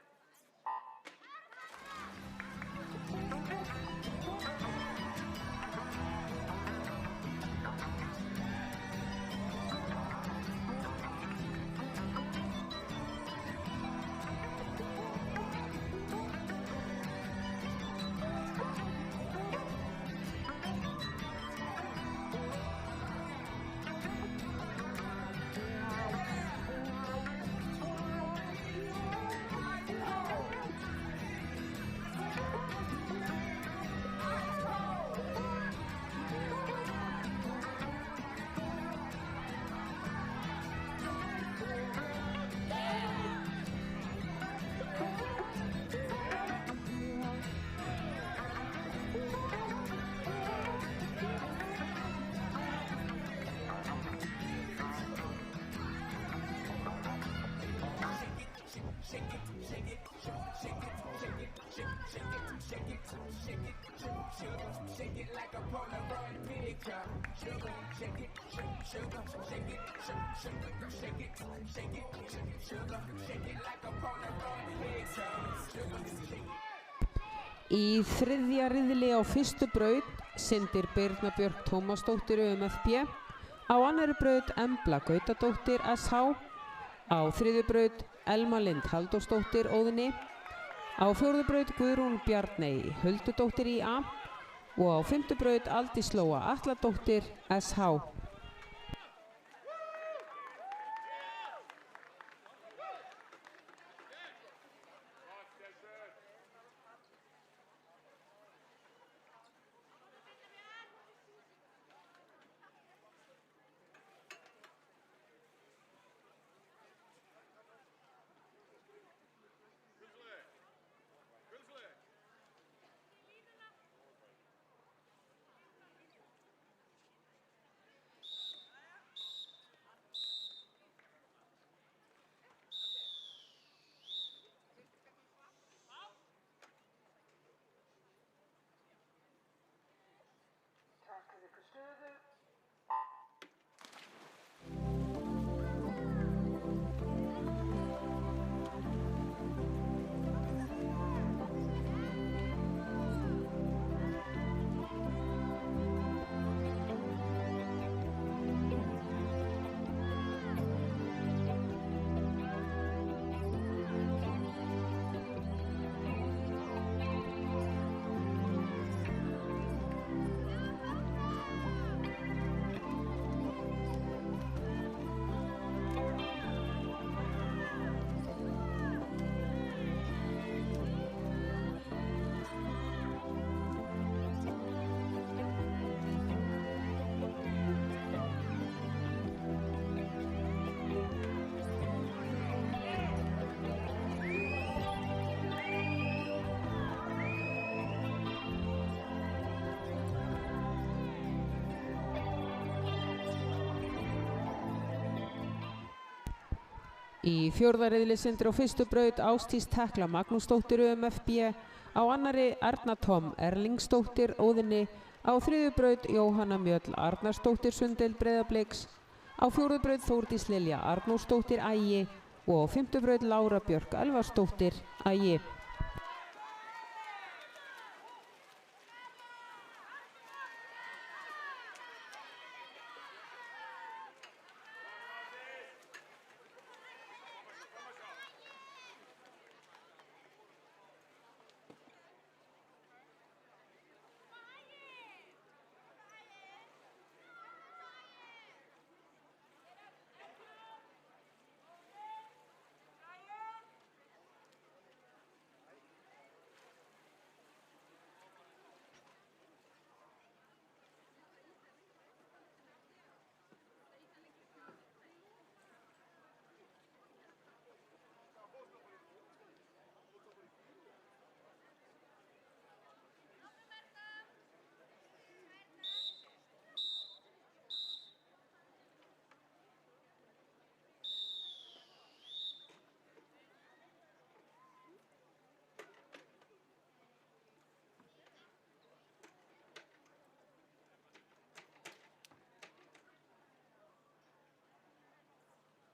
Í þriðja riðli á fyrstu braut syndir Birna Björk Tómasdóttir ÖMFB Á annarri braut Embla Gautadóttir SH. Á þriðju braut Elma Lind Halldórsdóttir Óðni. Á fjórðu braut Guðrún Bjarney Huldudóttir IA og á fimmtu braut Aldís Lóa Atladóttir SH. Taka ykkur stöðu. Í fjórða riðli syndir á fyrstu braut Ásdís Tekla Magnúsdóttir UMFB, á annarri Erna Tom Erlingsdóttir Óðinni, á þriðju braut Jóhanna Mjöll Arnarsdóttir Sundel Breiðabliks, á fjórðu braut Þórdís Lilja Arnórsdóttir Ægi og á fimmtu braut Lára Björk Elvarsdóttir Ægi.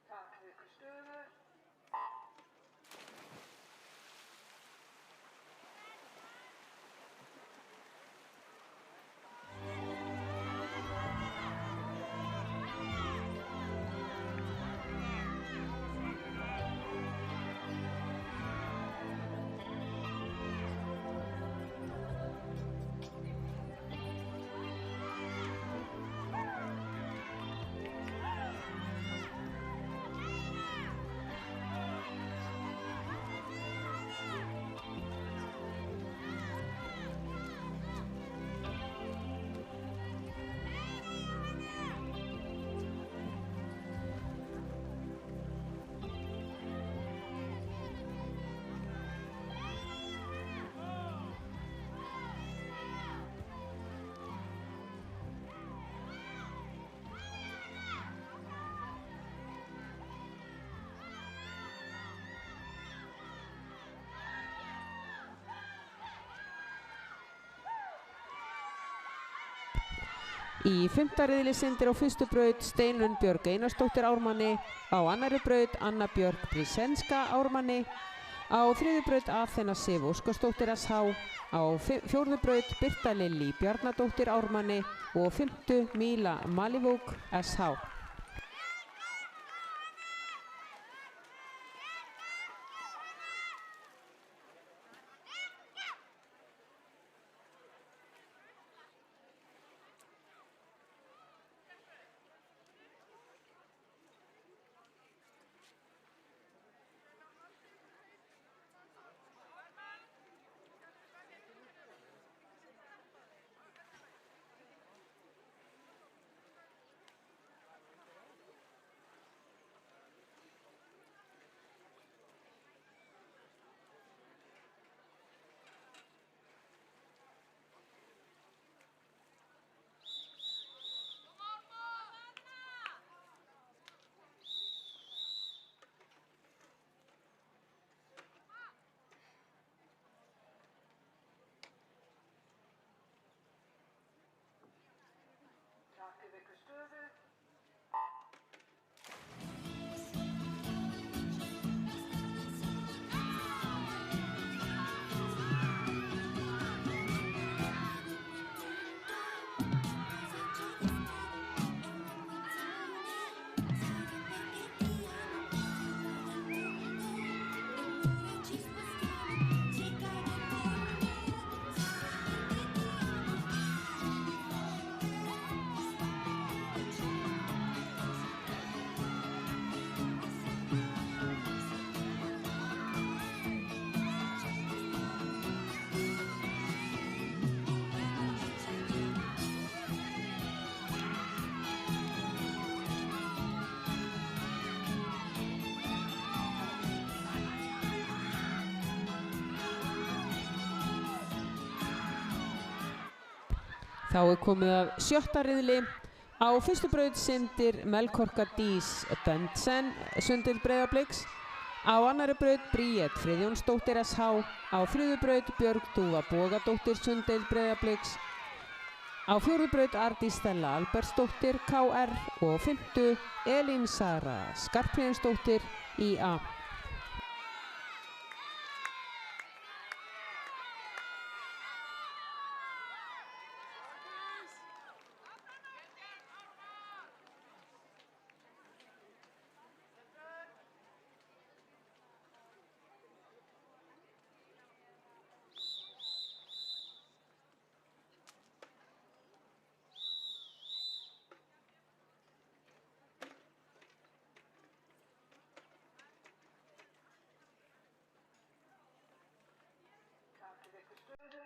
Taka ykkur stöðu. Í fimmta riðli syndir á fyrstu braut Steinunn Björg Einarsdóttir Ármanni, á annarri braut Anna Björk Brisenska Ármanni, Á þriðju braut Aþena Sif Óskarsdóttir SH, á fjórðu braut Birta Lillý Bjarnadóttir Ármanni og fimmtu Míla Malivók SH. Takk ykkur stöðu. Þá er komið að sjötta riðli. Á fyrstu braut syndir Melkorka Dís Bentsen sundil Breiðabliks. Á annari braut Bríet Friðjónsdóttir SH. Á þriðju braut Björg Dúfa Bogadóttir sundil Breiðabliks. Á fjórðu braut Ardís Stella Albertsdóttir KR og fimmtu Elín Sara Skarphéðinsdóttir IA. Takk ykkur stöðu.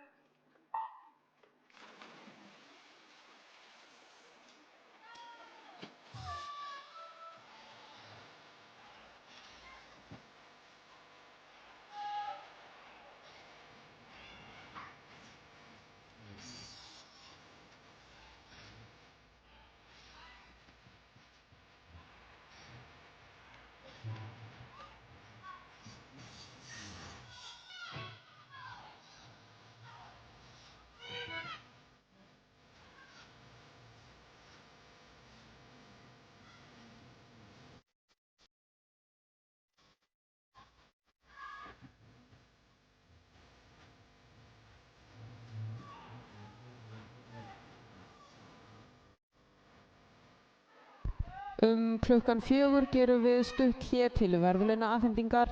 Klukkan 4 gerum við stutt hlé til verðlaunaafhendingar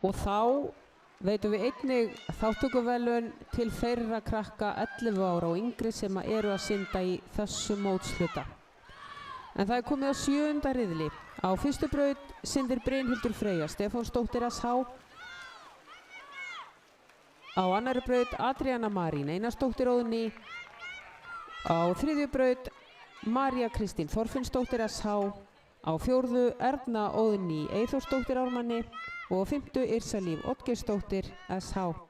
og þá veitum við einnig þátttökuverðlaun til þeirra krakka 11 ára og yngri sem eru að synda í þessum mótshluta. En það er komið á 7. riðli. Á fyrstu braut syndir Brynhildur Freyja Stefánsdóttir SH. Á annari braut Adríana Marín Einarsdóttir Óðni. Á þriðju braut María Kristín Þorfinnsdóttir SH. Á fjórðu Erna Óðni Eyþórsdóttir Ármanni og fimmtu Yrsalíf Oddgeirsdóttir SH.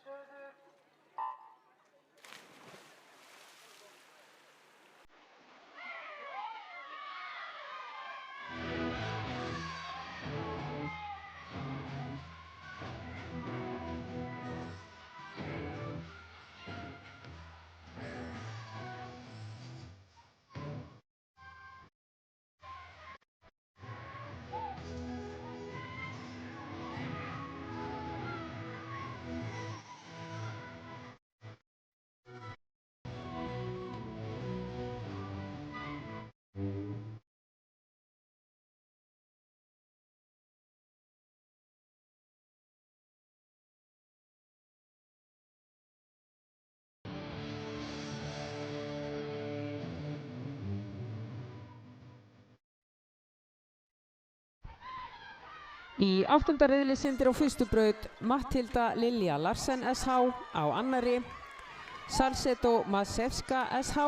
stöðu. Í 8. riðli syndir á fyrstu braut Matthilda Lilja Larsen SH, á annarri Salcedo Masewska SH,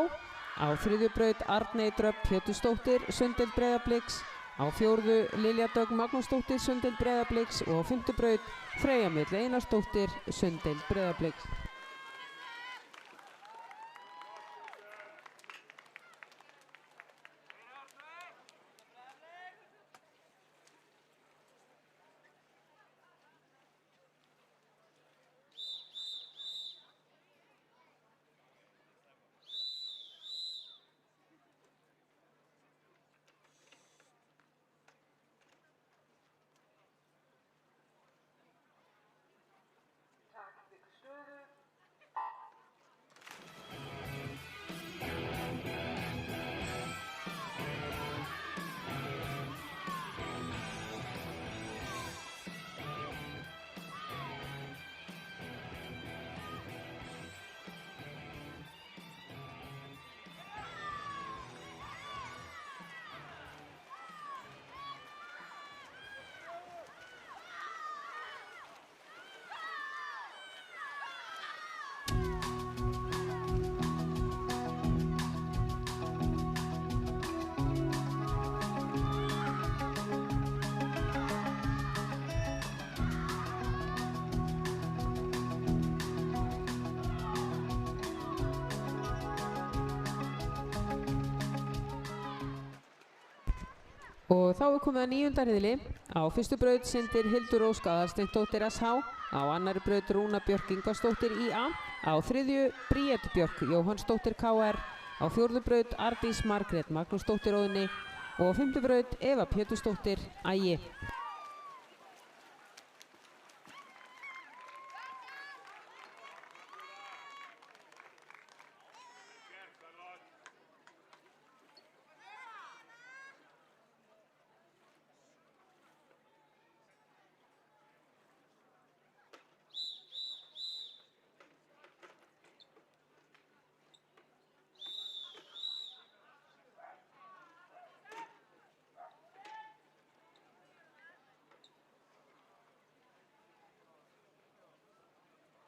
á þriðju braut Arney Dröfn Pétursdóttir Sundeild Breiðabliks, á fjórðu Lilja Dögg Magnúsdóttir Sundeild Breiðabliks og á fimmtu braut Freyja Mjöll Einarsdóttir Sundeild Breiðabliks. Takk ykkur stöðu. Og þá er komið að 9. riðli. Á fyrstu braut syndir Hildur Ósk Aðalsteinsdóttir SH, á annarri braut Rúna Björk Ingvarsdóttir IA, á þriðju Bríet Björk Jóhannsdóttir KR, á fjórðu braut Ardís Margrét Magnúsdóttir Óðni og á fimmtu braut Eva Pétursdóttir AG.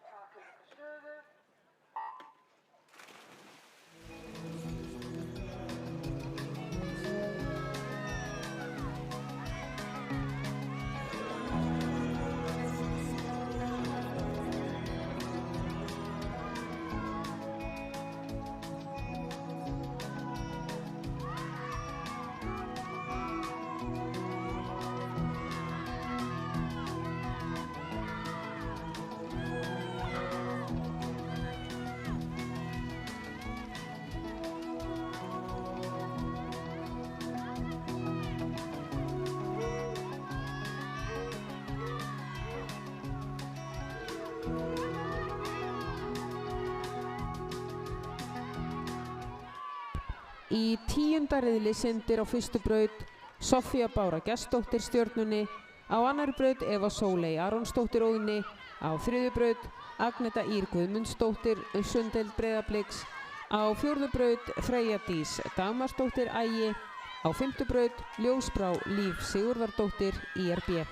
Takk ykkur stöðu. Í 10. riðli syndir á fyrstu braut Sofía Bára Gestsdóttir Stjörnunni, á annarri braut Eva Sóley Aronsdóttir Óðni, á þriðju braut Agneta Ýr Guðmundsdóttir Sundeild Breiðabliks, á fjórðu braut Freyja Dís Dagmarsdóttir AG, á fimmtu braut Ljósbrá Líf Sigurðardóttir IRB.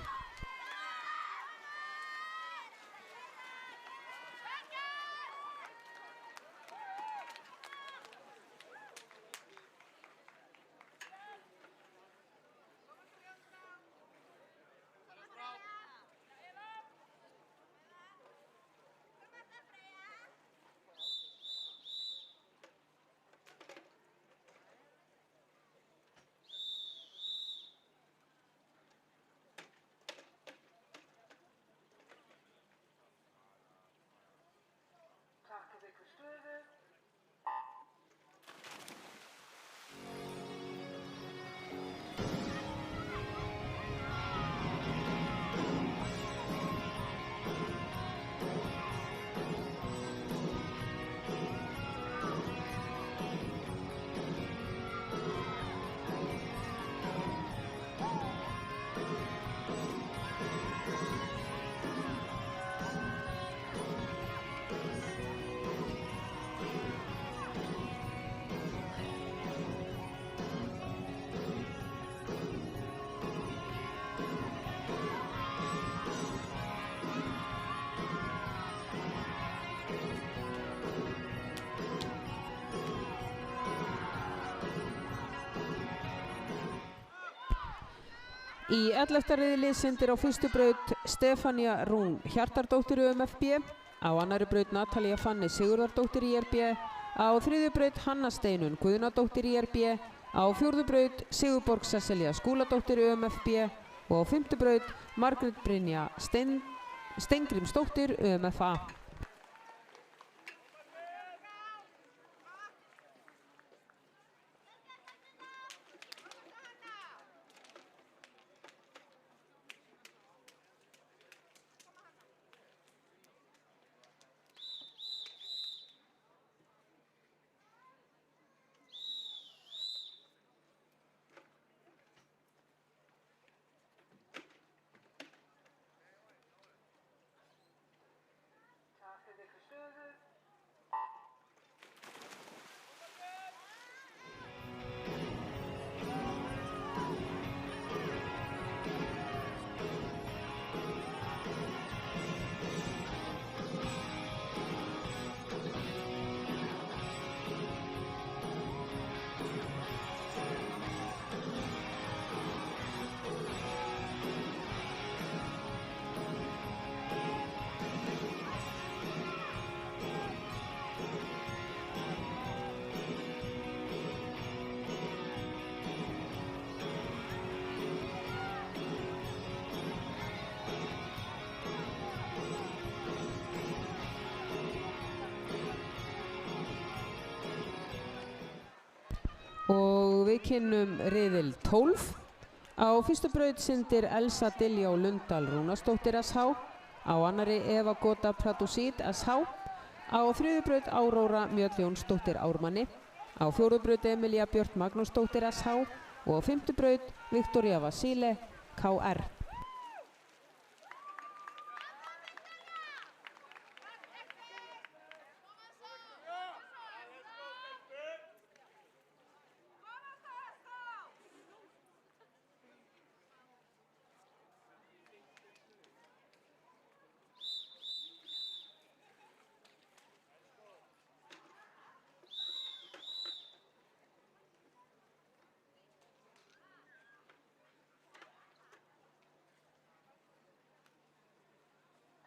Í 11. riðli syndir á fyrstu braut Stefania Rún Hjartardóttir UMFB, á annarri braut Natalía Fanny Sigurðardóttir IRB, á þriðju braut Hanna Steinunn Guðnadóttir IRB, á fjórðu braut Sigurborg Sesselja Skúladóttir UMFB og á fimmtu braut Margrét Brynja Steingrímsdóttir UMFA. Takið ykkur stöðu. Og við kynnum riðil 12. Á fyrstu braut syndir Elsa Diljá Lundal Rúnarsdóttir SH, á annarri Eva Gota Pradusít SH, á þriðju braut Áróra Mjöll Jónsdóttir Ármanni, á fjórðu braut Emilía Björt Magnúsdóttir SH og á fimmtu braut Viktoría Vasile KR.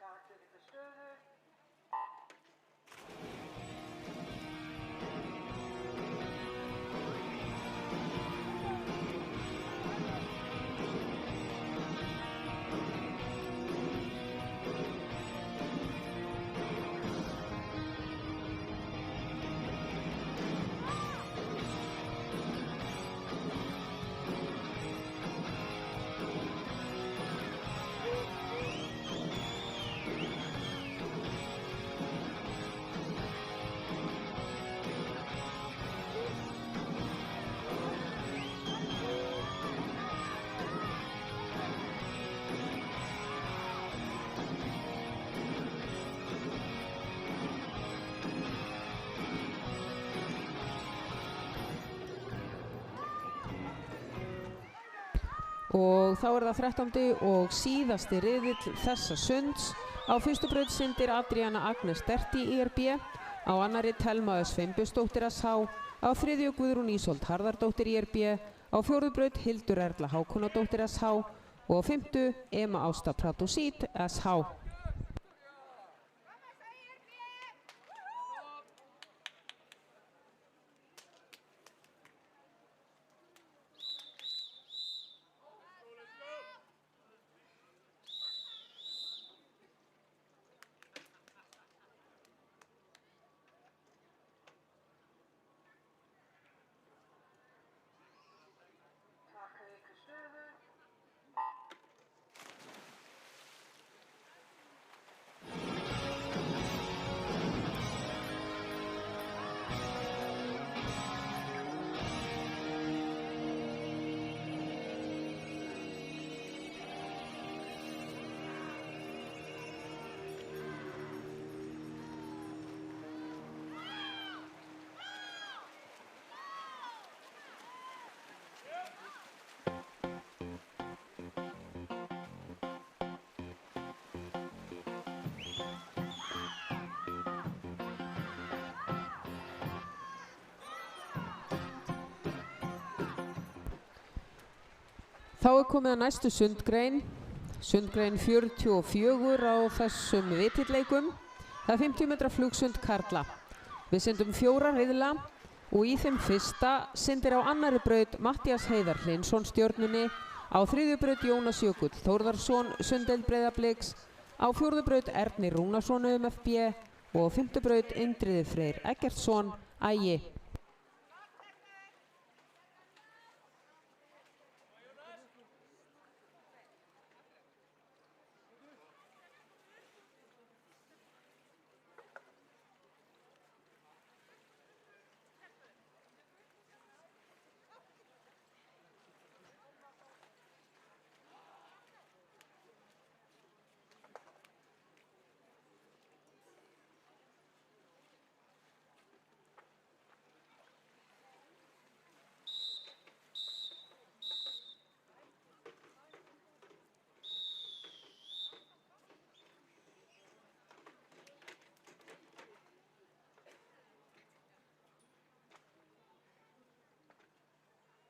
Takið ykkur stöðu. Og þá er það 13. og síðasti riðill þessa sunds. Á fyrstu braut syndir Adriana Agnes Derti IRB, á annarri Telma Sveinbjörnsdóttir SH, á þriðju Guðrún Ísold Harðardóttir IRB, á fjórðu braut Hildur Erla Hákonadóttir SH og á fimmtu Ema Ásta Pradusít SH. Takið ykkur stöðu. Þá er komið að næstu sundgrein. Sundgrein 44 á þessum vitilleikum. Það er 50 metra flugsund karla. Við syndum 4 riðla og í þeim fyrsta syndir á annarri braut Matthías Heiðar Hlynsson Stjörnunni, á þriðju braut Jónas Jökull Þórðarsson Sundeild Breiðabliks, á fjórðu braut Erni Rúnarsson UMFB og á fimmtu braut Indriði Freyr Eggertsson Ægi.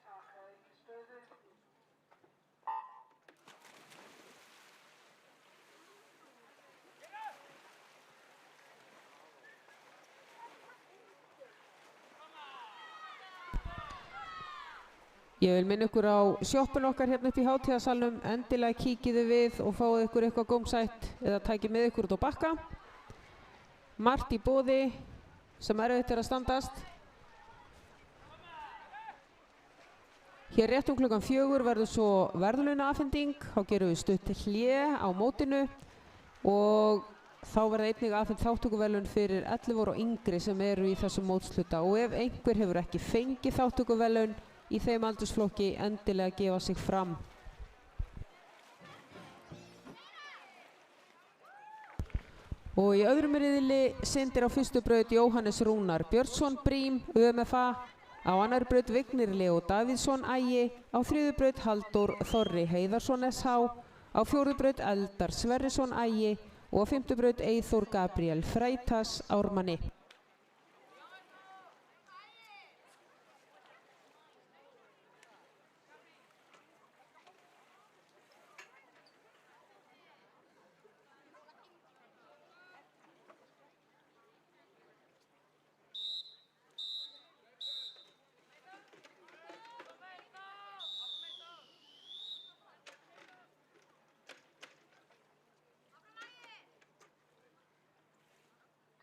Taka ekki stöðu. Ég vil minna ykkur á sjoppun okkar hérna upp í hátíðarsalnum. Endilega kíkiðu við og fáið ykkur eitthvað gómsætt eða tækið með ykkur út á bakka. Margt í boði sem erfitt er að standast. Hér rétt klukkan 4 verður svo verðlaunaafhending. Þá gerum við stutt hlé á mótinu og þá verða einnig afhent þátttökuverðlaun fyrir 11 ára og yngri sem eru í þessum mótsluta. Og ef einhver hefur ekki fengið þátttökuverðlaun í þeim aldursflokki, endilega gefa sig fram. Og í öðrum riðli syndir á fyrstu braut Jóhannes Rúnar Björnsson Brím UMFA, á annarri braut Vignir Leó Davíðsson Ægi, á þriðju braut Halldór Þorri Heiðarsson SH, á fjórðu braut Eldar Sverrisson Ægi og á fimmtu braut Eyþór Gabriel Freitas Ármanni.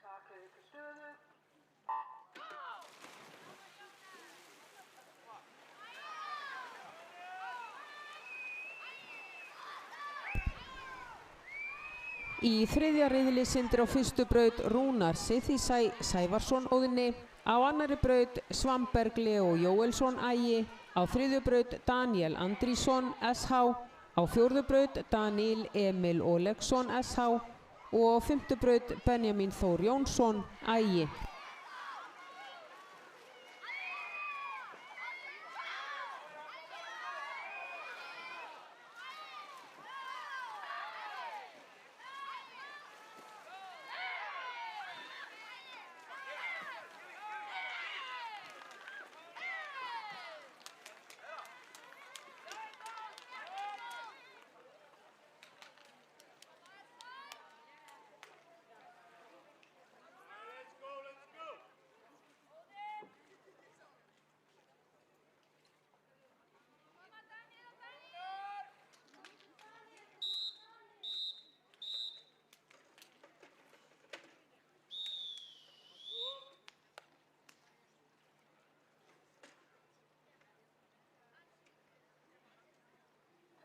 Taka ekki stöðu. Í þriðja riðli syndir á fyrstu braut Rúnar Seyþi Sævarsson Óðni, á annarri braut Svamberg Leó Jóelsson Ægi, á þriðju braut Daniel Andrísson SH, á fjórðu braut Daniel Emil Olegsson SH og á fimmtu braut Benjamin Þór Jónsson Ægi.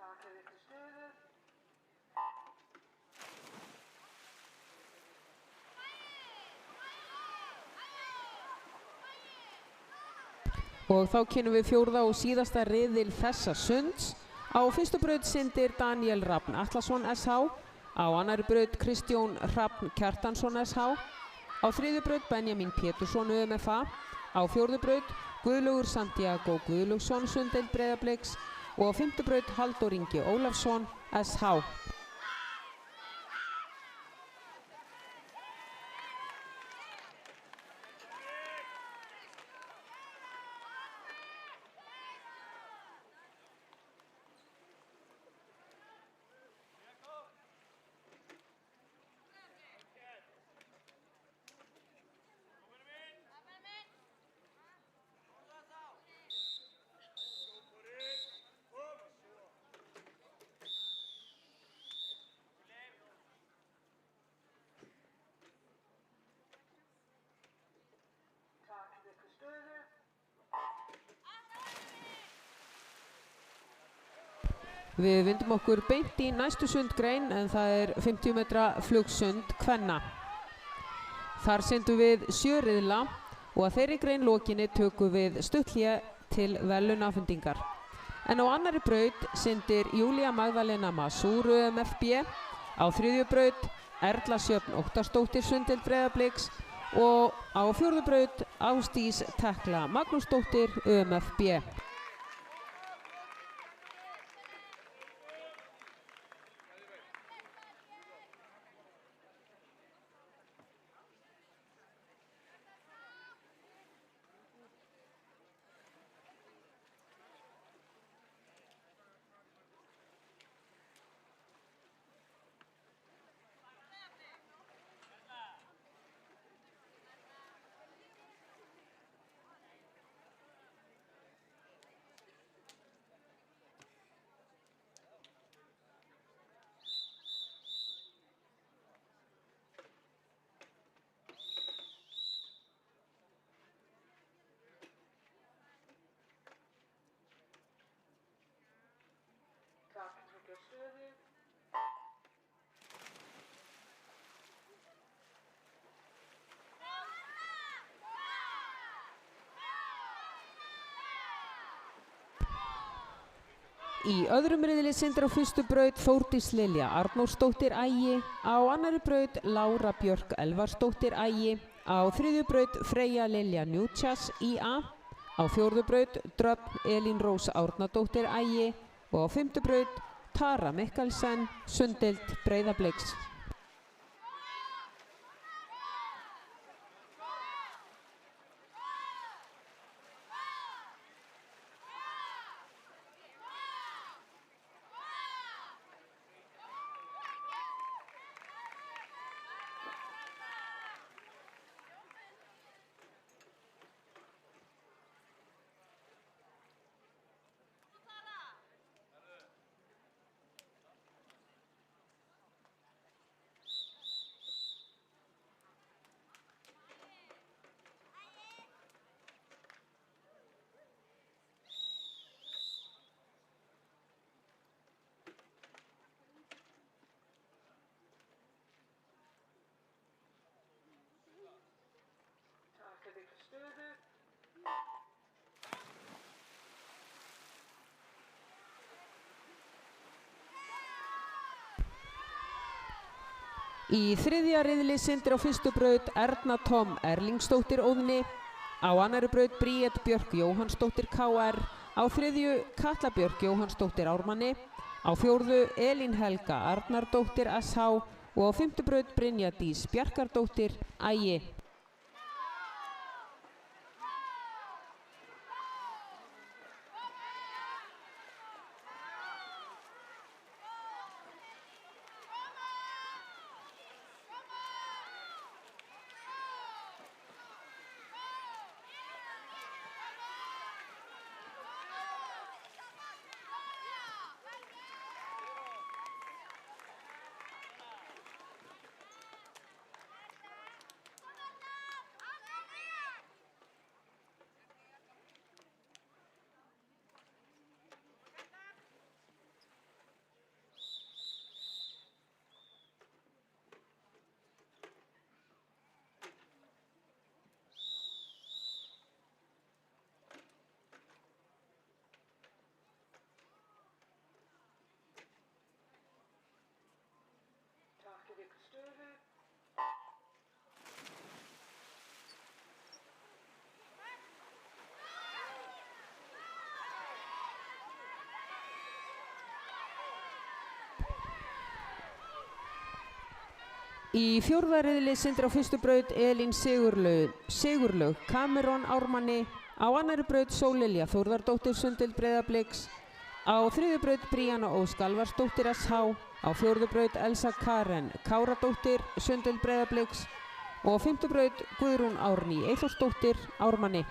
Taka ekki stöðu. Og þá kynnum við fjórða og síðasta riðil þessa sunds. Á fyrstu braut syndir Daniel Rafn Atlason SH, á annarri braut Kristjón Hrafn Kjartansson SH, á þriðju braut Benjamin Pétursson UMFA, á fjórðu braut Guðlaugur Santiago Guðlaugsson Sundeild Breiðabliks og á fimmtu braut Halldór Ingi Ólafsson SH. Við vindum okkur beint í næstu sundgrein en það er 50 metra flugsund kvenna. Þar syndum við 7 riðla og að þeirri grein lokinni tökum við stutthlé til verðlaunafhendingar. En á annarri braut syndir Júlía Magdalena Masúr UMFB, á þriðju braut Erla Sjöfn Óttarsdóttir Sundheild Breiðabliks og á fjórðu braut Ásdís Tekla Magnúsdóttir UMFB. Takk tryggja stöðu. Í öðrum riðli syndir á fyrstu braut Þórdís Lilja Arnórsdóttir Ægi, á annarri braut Lára Björk Elvarsdóttir Ægi, á þriðju braut Freyja Lilja Njútsjas IA, á fjórðu braut Dröfn Elín Rós Árnadóttir Ægi og á fimmtu braut Tara Mikkelsen Sundheild Breiðabliks. Takk tryggja stöðu. Í þriðja riðli syndir á fyrstu braut Erna Tom Erlingsdóttir Óðni, á annarri braut Bríet Björk Jóhannsdóttir KR, á þriðju Katla Björk Jóhannsdóttir Ármanni, á fjórðu Elín Helga Arnardóttir SH og á fimmtu braut Brynja Dís Bjarkardóttir Ægi. Takk tryggja stöðu. Í fjórða riðli syndir á fyrstu braut Elín Sigurlaug Cameron Ármanni, á annarri braut Sóllilja Þórðardóttir Sundheild Breiðabliks, á þriðju braut Bríanna Ósk Alvarsdóttir SH, á fjórðu braut Elsa Karen Káradóttir Sundheild Breiðabliks og á fimmtu braut Guðrún Árný Eyþórsdóttir Ármanni.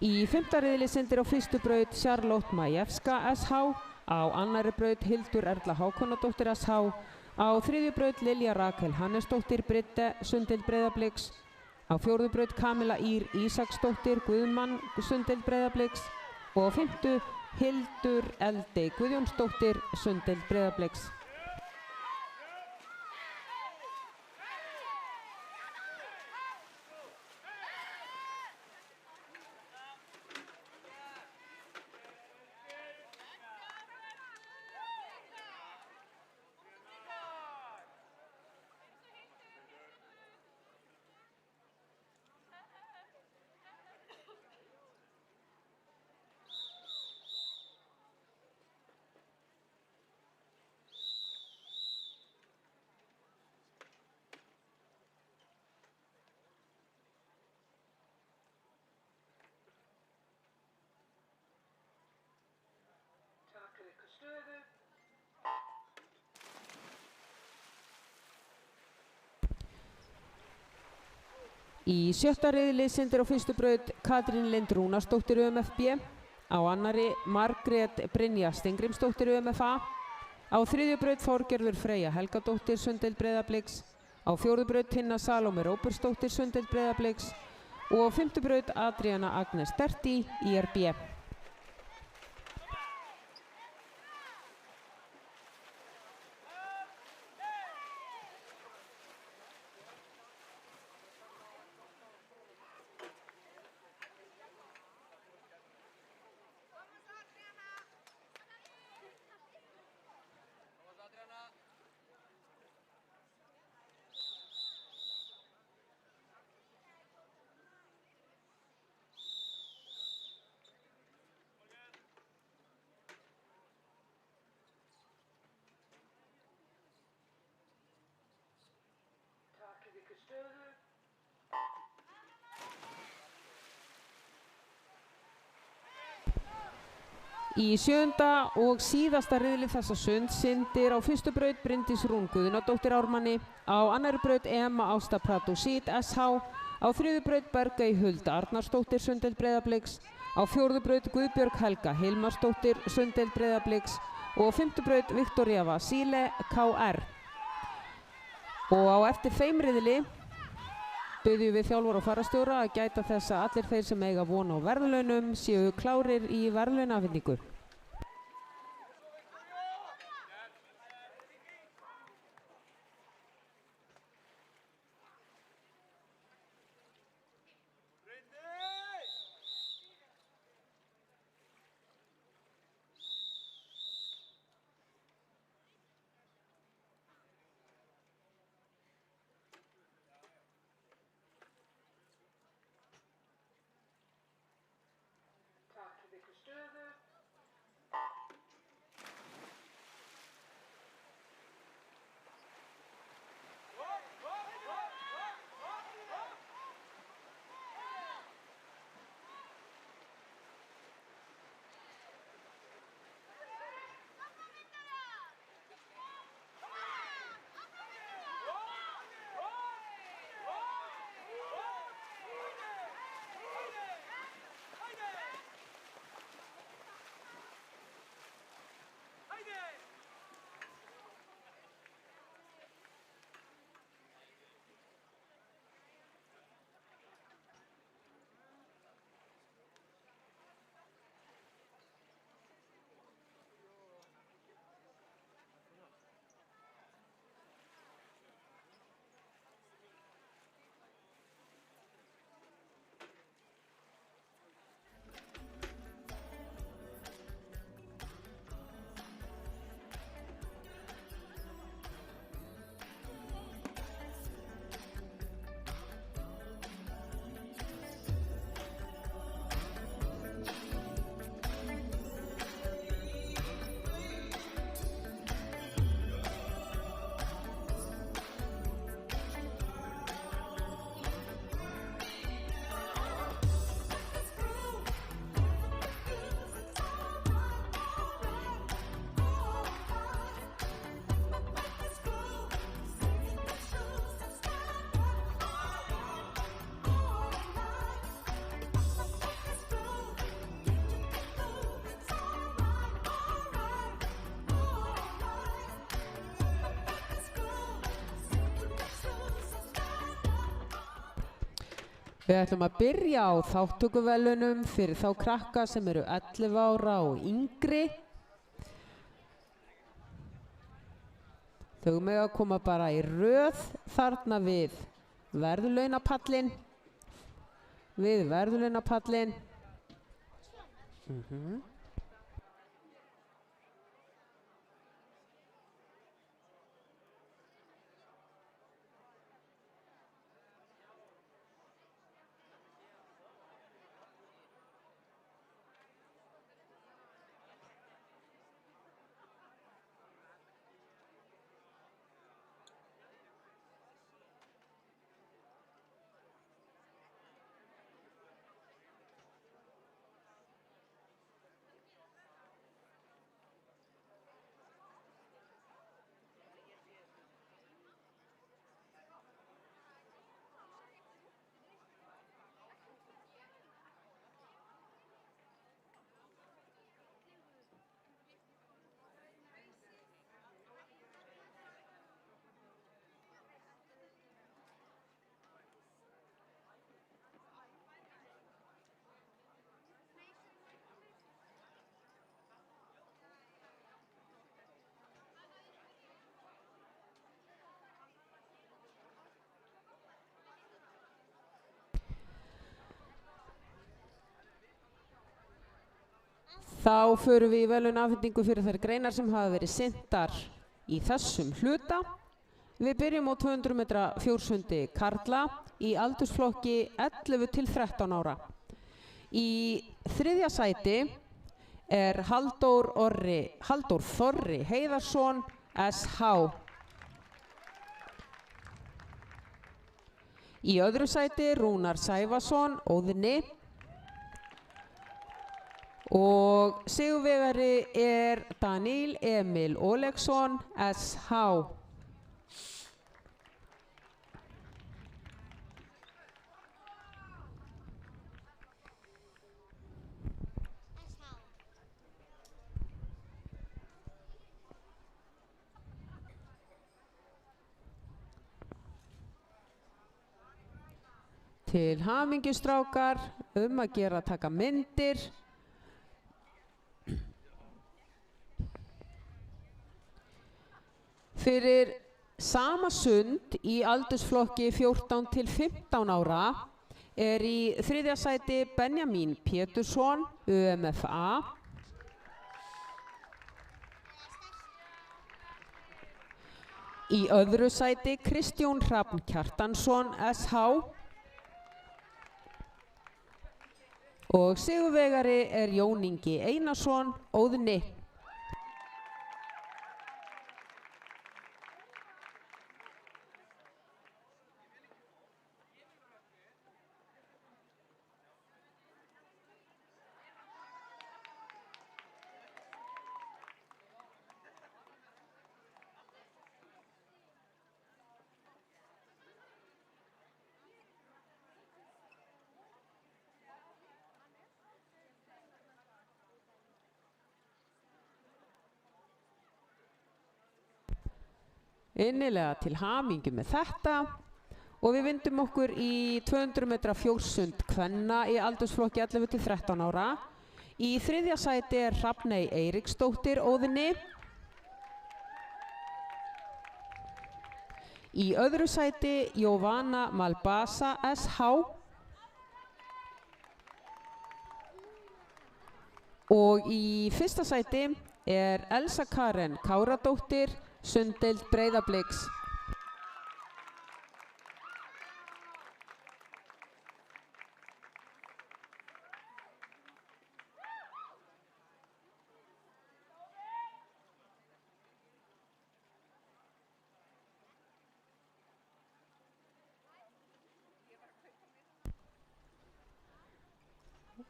Í 5. riðli syndir á fyrstu braut Charlotte Majewska SH, á annarri braut Hildur Erla Hákonardóttir SH, á 3. braut Lilja Rakel Hannesdóttir Bridde Sundheild Breiðabliks, á 4. braut Kamila Ír Ísaksdóttir Guðmann Sundheild Breiðabliks og á 5. Hildur Eldey Guðjónsdóttir Sundheild Breiðabliks. Taka ykkur stöðu. Í 7. riðli syndir á fyrstu braut Katrín Lind Rúnarsdóttir UMFB, á annarri Margrét Brynja Steingrímsdóttir UMFA, á 3. braut Þorgerður Freyja Helgadóttir Sundheild Breiðabliks, á 4. braut Tinna Salóme Róbertsdóttir Sundheild Breiðabliks og á 5. braut Adríana Agnes Derti IRB. Taka ykkur stöðu. Í 7. og síðasta riðli þessa sunds syndir á fyrstu braut Bryndís Rún Guðnadóttir Ármanni, á annarri braut Emma Ásta Pradosít SH, á 3. braut Bergey Huld Arnarsdóttir Sundheild Breiðabliks, á 4. braut Guðbjörg Helga Hilmarsdóttir Sundheild Breiðabliks og á 5. braut Viktoría Vasile KR. Og á eftir þeim riðli biðjum við þjálfara og farastjóra að gæta þess að allir þeir sem eiga von á verðlaunum séu klárir í verðlaunaafhendingu. Taka ykkur stöðu. Við ætlum að byrja á þátttökuverðlaunum fyrir þá krakka sem eru 11 ára og yngri. Þau mega koma bara í röð þarna við verðlaunapallinn. Þá förum við í verðlaunaafhendingu fyrir þær greinar sem hafa verið syntar í þessum hluta. Við byrjum á 200 metra fjórsundi karla í aldursflokki 11 til 13 ára. Í þriðja sæti er Halldór Þorri Heiðarsson, SH. Í öðru sæti Rúnar Sævason, Óðni. Og sigurvegari er Daníel Emil Oleksson, SH. Til hamingju strákar, að gera að taka myndir. Fyrir sama sund í aldursflokki 14 til 15 ára er í þriðja sæti Benjamín Pétursson, UMFA. Í öðru sæti Kristjón Hrafn Kjartansson, SH. Og sigurvegari er Jón Ingi Einarsson, Óðni. Innilega til hamingju með þetta og við vindum okkur í 200 metra fjórsund kvenna í aldursflokki 11 til 13 ára. Í þriðja sæti er Hrafney Eiríksdóttir, Óðni. Í öðru sæti Jovana Malbasa, SH. Og í fyrsta sæti er Elsa Karen Káradóttir, Sunddeild Breiðabliks.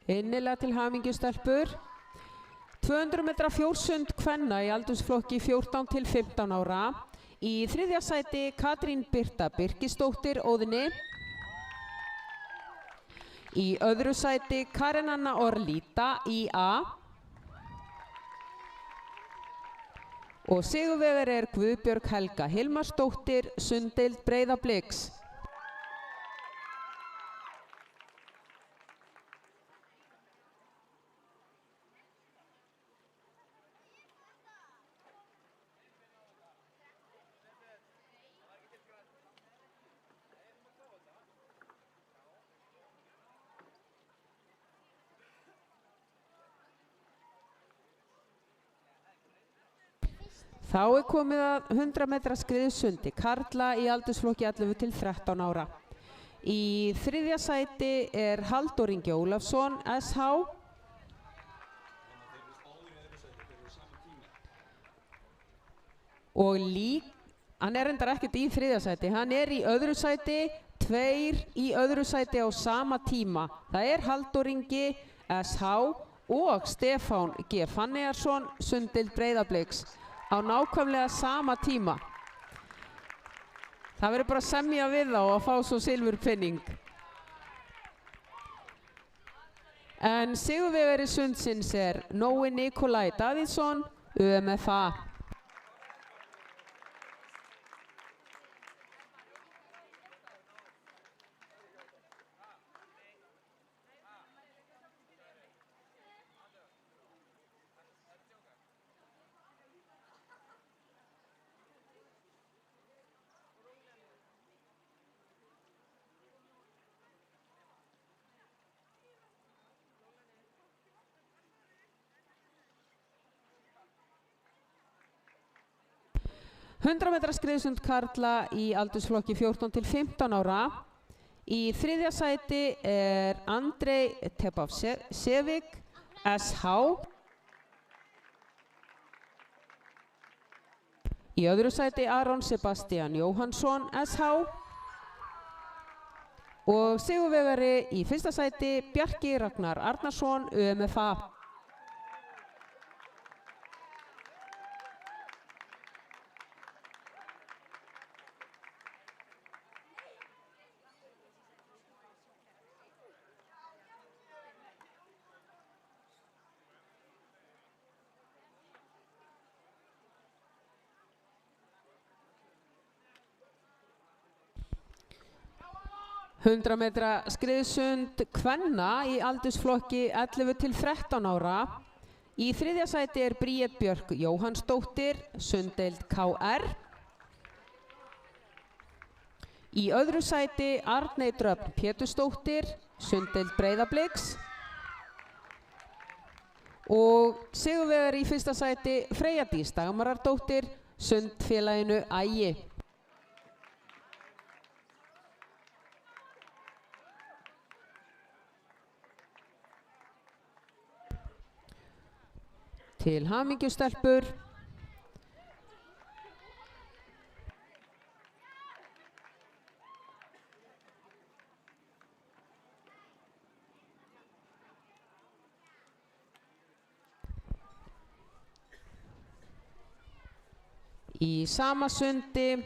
Innilega til hamingju stelpur. 200 metra fjórsund kvenna í aldursflokki 14 til 15 ára. Í þriðja sæti Katrín Birta Birkisdóttir, Óðni. Í öðru sæti Karen Anna Orlíta, IA. Og sigurvegari er Guðbjörg Helga Hilmarsdóttir, Sunddeild Breiðabliks. Þá er komið að 100 metra skriðsundi karla í aldursflokki 11 til 13 ára. Í þriðja sæti er Halldór Ingi Ólafsson, SH. Og hann er reyndar ekkert í þriðja sæti, hann er í öðru sæti, 2 í öðru sæti á sama tíma. Það er Halldór Ingi, SH og Stefán G. Fanniarsson, Sunddeild Breiðabliks á nákvæmlega sama tíma. Það verður bara að semja við þá og fá svo silfurpinning. En sigurvegari sundsins er Nói Nikolai Davíðsson, UMFA. Hundra metra skriðsund karla í aldursflokki 14 til 15 ára. Í þriðja sæti er Andrei Tepavsevic, SH. Í öðru sæti Aron Sebastian Jóhannsson, SH. Og sigurvegari í fyrsta sæti Bjarki Ragnar Arnarsson, UMFA. Hundra metra skriðsund kvenna í aldursflokki 11 til 13 ára. Í þriðja sæti er Bríet Björk Jóhannsdóttir, Sunddeild KR. Í öðru sæti Arney Dröfn Pétursdóttir, Sunddeild Breiðabliks. Og sigurvegari í fyrsta sæti Freyja Dís Dagmarardóttir, Sundfélaginu Ægi. Til hamingju stelpur. Í sama sundi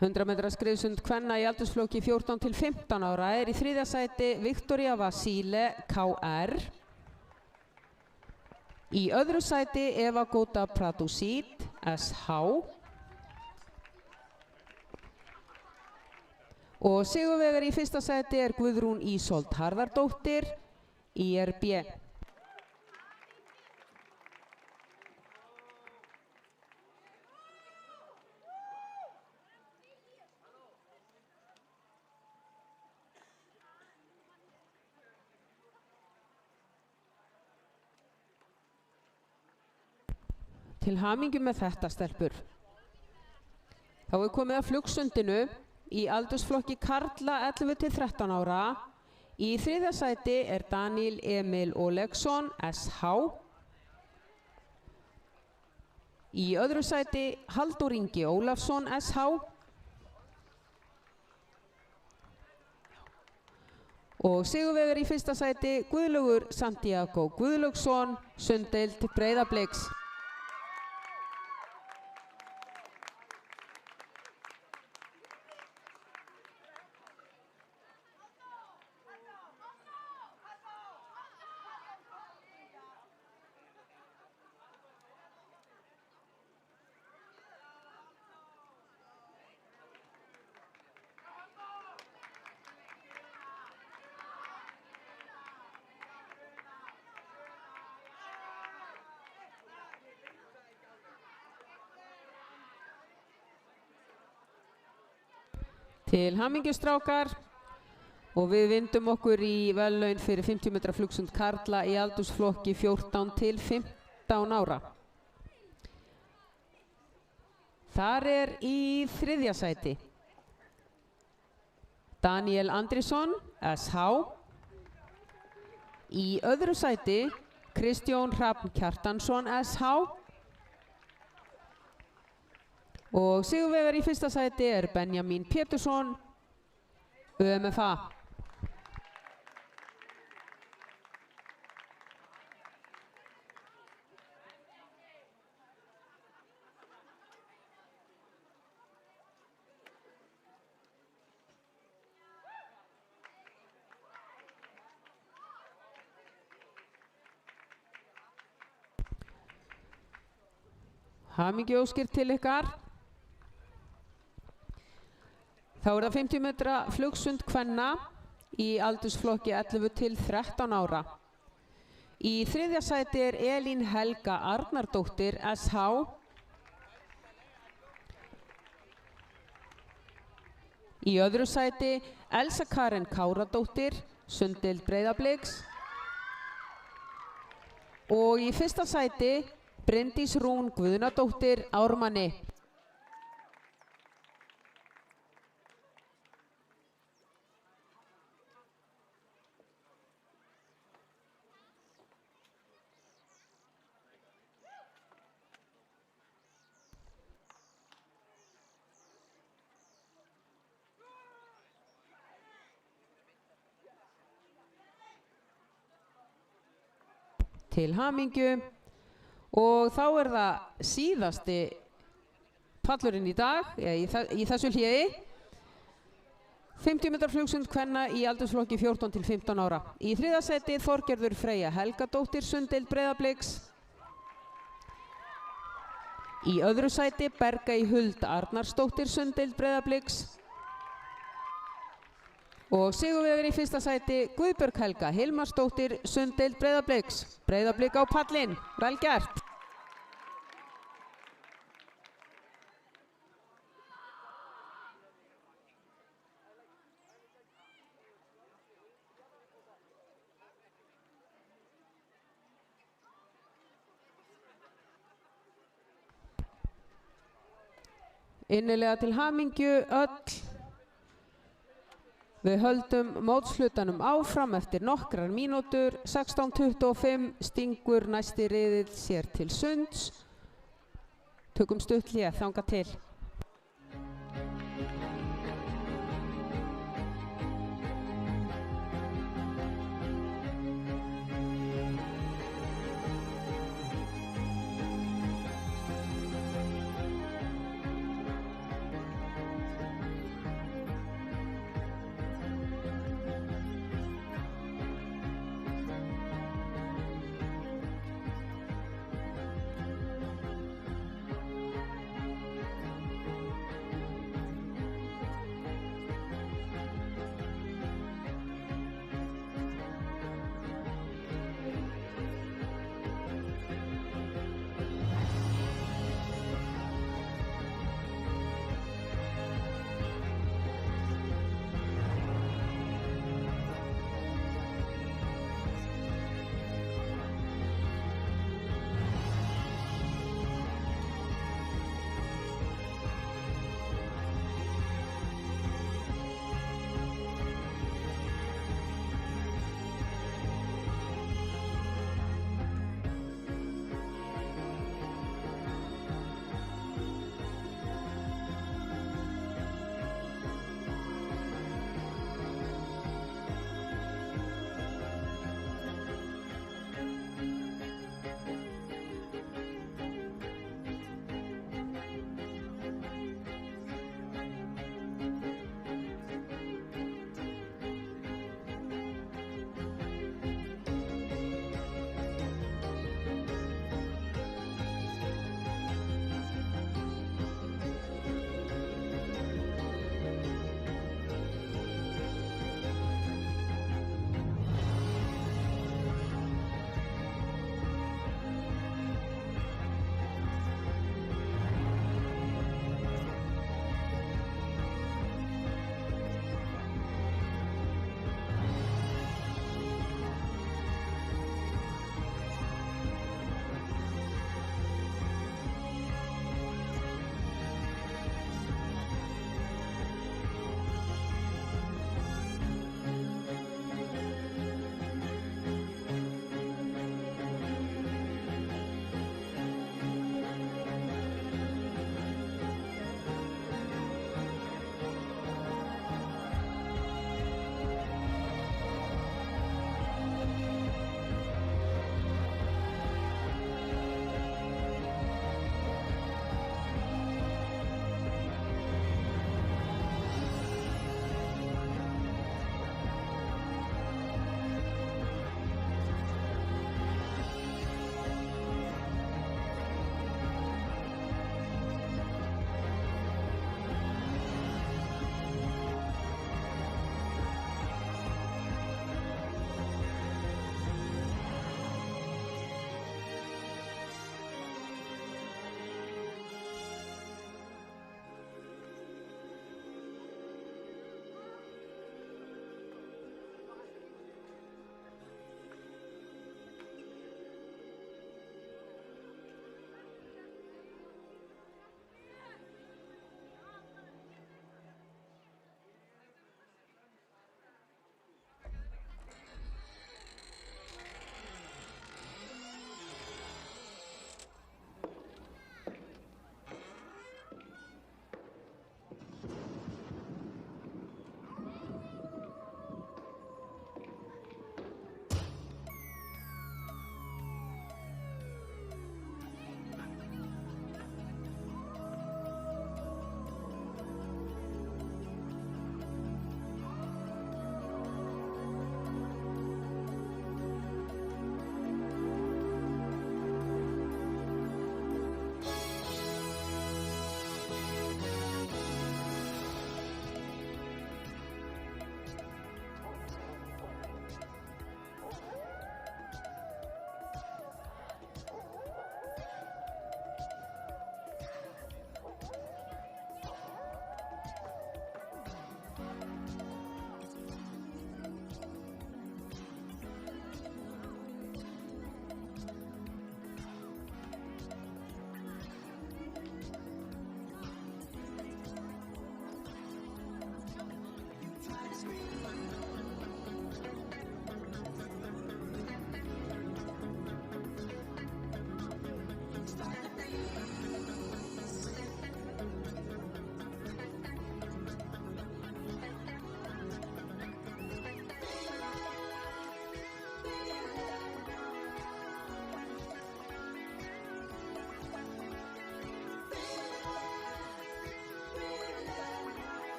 100 metra skriðsund kvenna í aldursflokki 14 til 15 ára er í þriðja sæti Viktoria Vasile, KR. Í öðru sæti Eva Góta Pradusít, SH. Og sigurvegari í fyrsta sæti er Guðrún Ísold Harðardóttir, IRB. Til hamingju með þetta stelpur. Þá er komið að flugsundinu í aldursflokki karla 11 til 13 ára. Í þriðja sæti er Daniel Emil Olegsson, SH. Í öðru sæti Halldór Ingi Ólafsson, SH. Og sigurvegari í fyrsta sæti Guðlaugur Santiago Guðlaugsson, Sunddeild Breiðabliks. Til hamingju strákar og við vindum okkur í verðlaun fyrir 50 metra flugsund karla í aldursflokki 14 til 15 ára. Þar er í 3. sæti Daniel Andrisson, SH. Í 2. sæti Kristjón Hrafn Kjartansson, SH. Og sigurvegari í 1. sæti er Benjamin Pétursson, ÖMFA. Hamingjuóskir til ykkar. Þá er það 50 metra flugsund kvenna í aldursflokki 11 til 13 ára. Í 3. sæti er Elín Helga Arnardóttir, SH. Í 2. sæti Elsa Karen Káradóttir, sunddeild Breiðabliks. Og í 1. sæti Bryndís Rún Guðnadóttir, Ármanni. Til hamingju. Og þá er það síðasti pallurinn í dag, í þessu hléi. 50 metra flugsund kvenna í aldursflokki 14 til 15 ára. Í 3. sæti Þorgerður Freyja Helgadóttir, sunddeild Breiðabliks. Í 2. sæti Bergey Huld Arnarsdóttir, sunddeild Breiðabliks. Og sigurvegari í 1. sæti Guðbjörg Helga Hilmarsdóttir, sunddeild Breiðabliks. Breiðablik á pallinn, vel gert. Innilega til hamingju öll. Við höldum mótshlutanum áfram eftir nokkrar mínútur. 16:25 stingur næsti riðill sér til sunds. Tökum stutt hlé þangað til.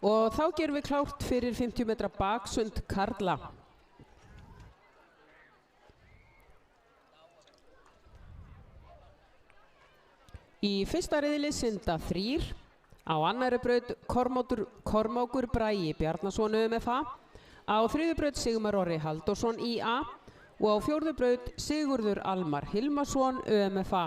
Og þá gerum við klárt fyrir 50 metra baksund karla. Í fyrsta riðli synda 3, á annarri braut Kormákur Bragi Bjarnason UMFA, á þriðju braut Sigmar Orri Halldórsson IA og á fjórðu braut Sigurður Almar Hilmarsson UMFA.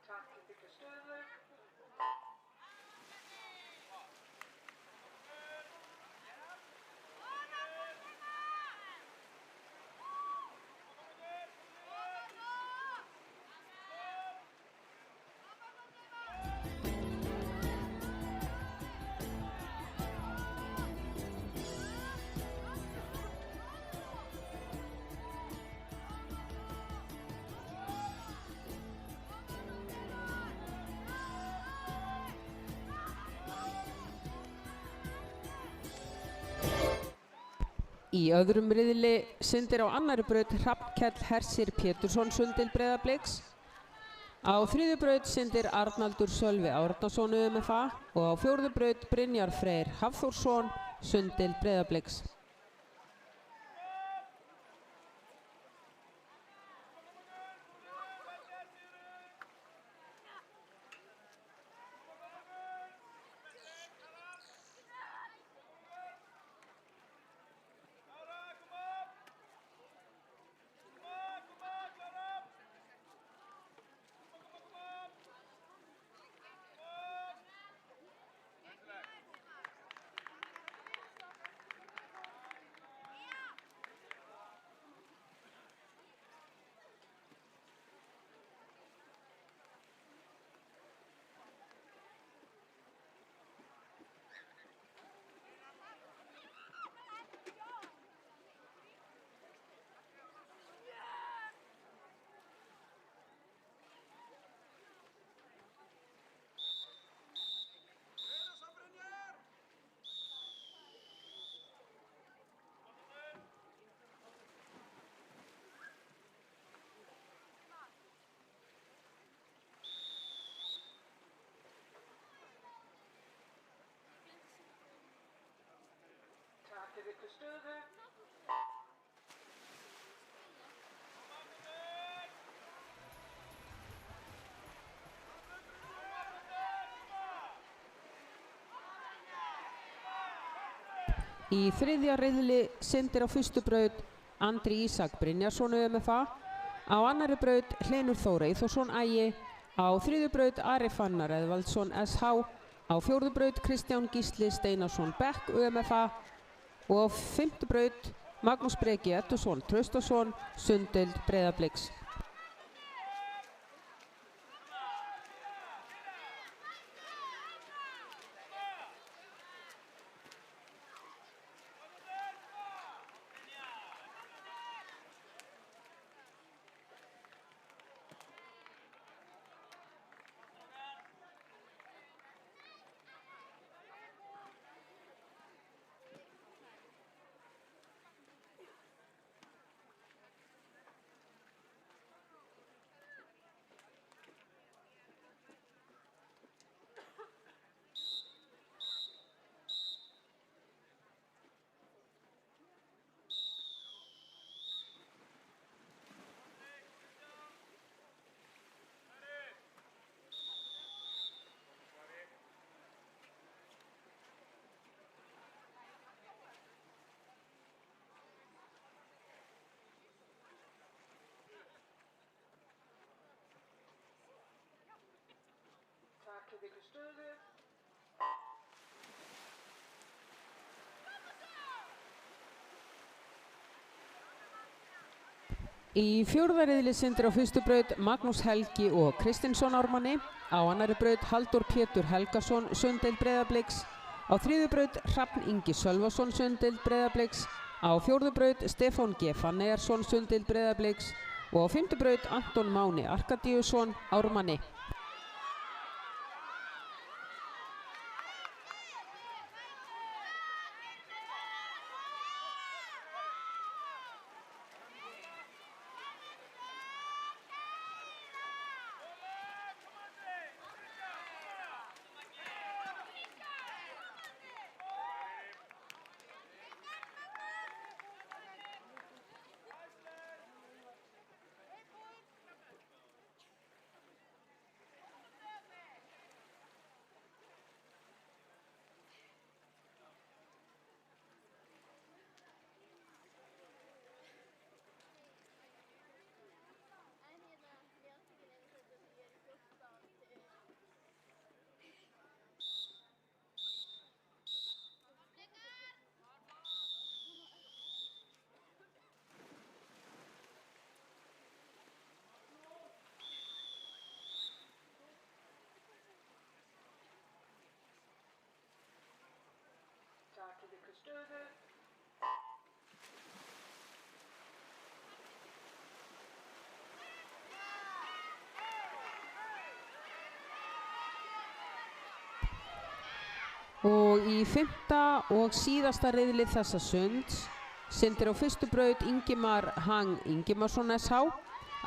Takk í bygga stöðu. Í öðrum riðli syndir á annarri braut Hrafnkell Hersir Pétursson Sundil Breiðabliks. Á þriðju braut syndir Arnaldur Sölvi Árnason UMFA og á fjórðu braut Brynjar Freyr Hafþórsson Sundil Breiðabliks. Takk í bygga stöðu. Í þriðja riðli syndir á fyrstu braut Andri Ísak Brynjarsson UMFA, á annarri braut Hlynur Þór Eyþórsson Ægi, á þriðju braut Ari Fannar Eðvaldsson SH, á fjórðu braut Kristján Gísli Steinarsson Beck UMFA og á fimmtu braut Magnús Breki Eddursson Traustason Sundil Breiðabliks. Í fjórða riðli syndir á fyrstu braut Magnús Helgi og Kristinsson ármanni. Á annarri braut Halldór Pétur Helgason, sunddeild Breiðabliks. Á þriðju braut Hrafn Ingi Sölvason, sunddeild Breiðabliks. Á fjórðu braut Stefán G. Fannejarsson, sunddeild Breiðabliks. Og á fimmtu braut Anton Máni Arkadíusson, ármanni. Takk til ykkur stöðu. Og í fimmta og síðasta riðli þessa sunds syndir á fyrstu braut Ingimar Hang Ingimarsson SH.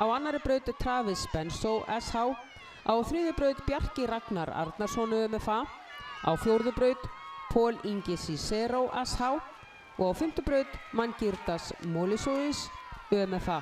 Á annarri braut Travis Benso SH. Á þriðju braut Bjarki Ragnar Arnarsson ÖMFA. Á fjórðu braut Pól Ingi Cicero SH. Og á fimmtu braut Mangirdas Molisóis ÖMFA.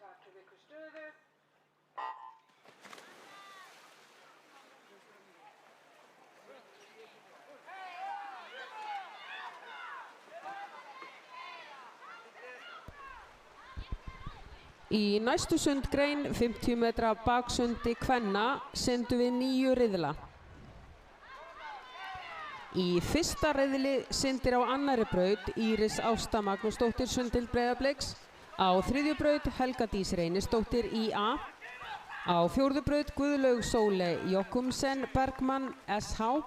Takk til ykkur stöðu. Í næstu sundgrein 50 metra baksundi kvenna syndum við 9 riðla. Í fyrsta riðli syndir á annarri braut Íris Ásta Magnúsdóttir, sunddeild Breiðabliks. Á þriðju braut Helga Dís Reynisdóttir IA. Á fjórðu braut Guðlaug Sóley Jokumsen Bergmann SH.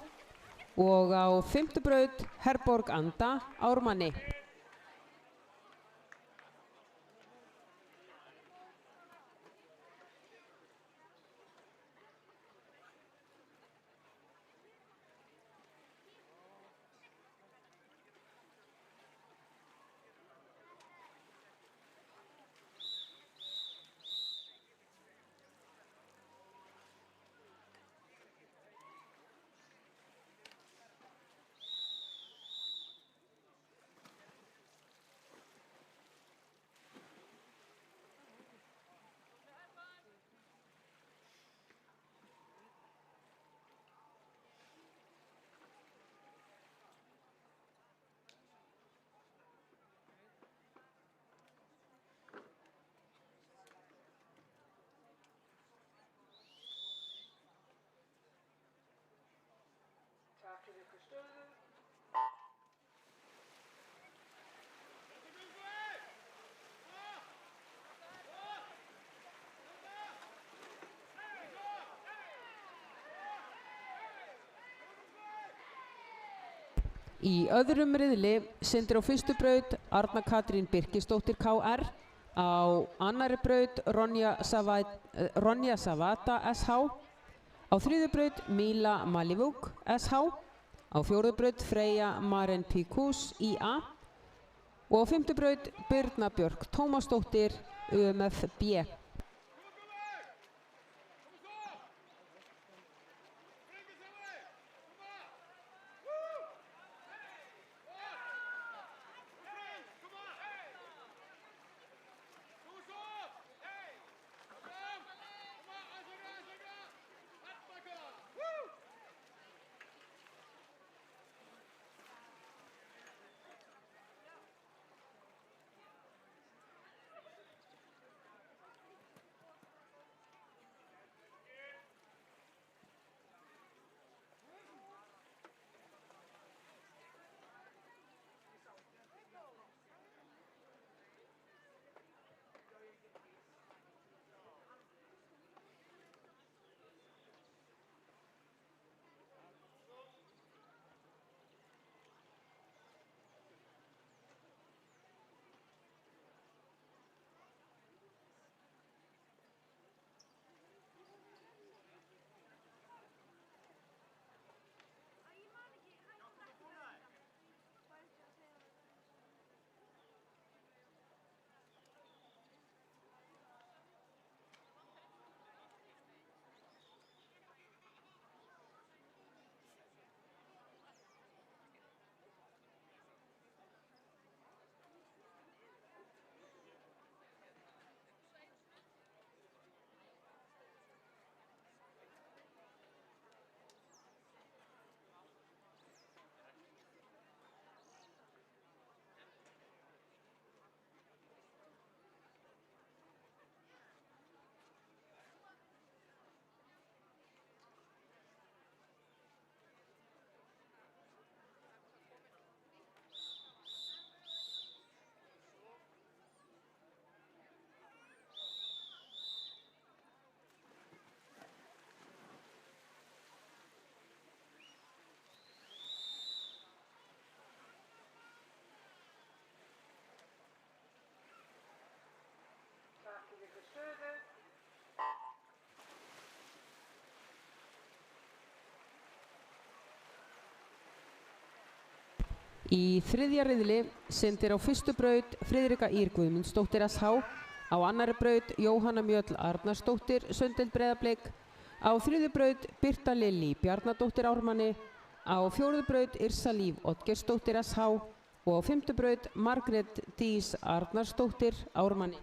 Og á fimmtu braut Herborg Anda ármanni. Takk til ykkur stöðu. Í öðrum riðli syndir á fyrstu braut Arna Katrín Birkisdóttir KR. Á annarri braut Ronja Savata SH. Á þriðju braut Míla Malivuk SH. Á fjórðu braut Freyja Maren Píkús IA. Og á fimmtu braut Birna Björk Tómasdóttir UMF B. Takk í ykkur stöðu. Í þriðja riðli syndir á fyrstu braut Friðrika Ýr Guðmundsdóttir SH. Á annarri braut Jóhanna Mjöll Arnarsdóttir Sundeld Breiðablik. Á þriðju braut Birta Lillý Bjarnadóttir Ármanni. Á fjórðu braut Yrsa Líf Oddgeirsdóttir SH. Og á fimmtu braut Margrét Dís Arnarsdóttir Ármanni.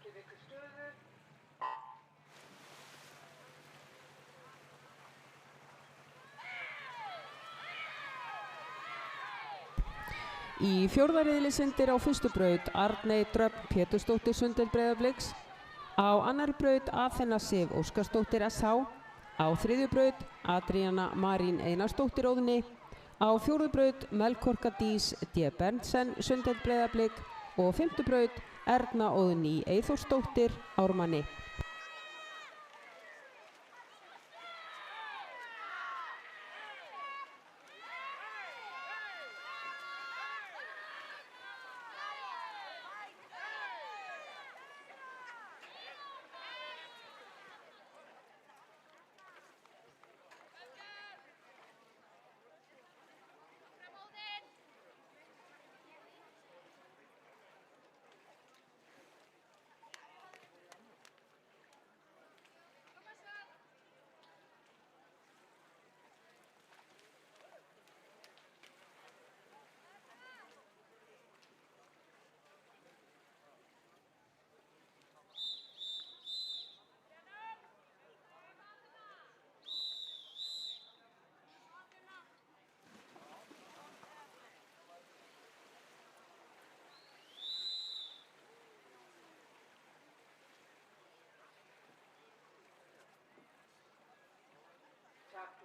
Takk í ykkur stöðu. Í fjórða riðli syndir á fyrstu braut Arney Dröfn Pétursdóttir Sundeld Breiðabliks. Á annarri braut Aþena Sif Óskarsdóttir SH. Á þriðju braut Adríana Marín Einarsdóttir Óðni. Á fjórðu braut Melkorka Dís D. Berntsen Sundeld Breiðablik. Og á fimmtu braut Erna Óðný Eyþórsdóttir Ármanni.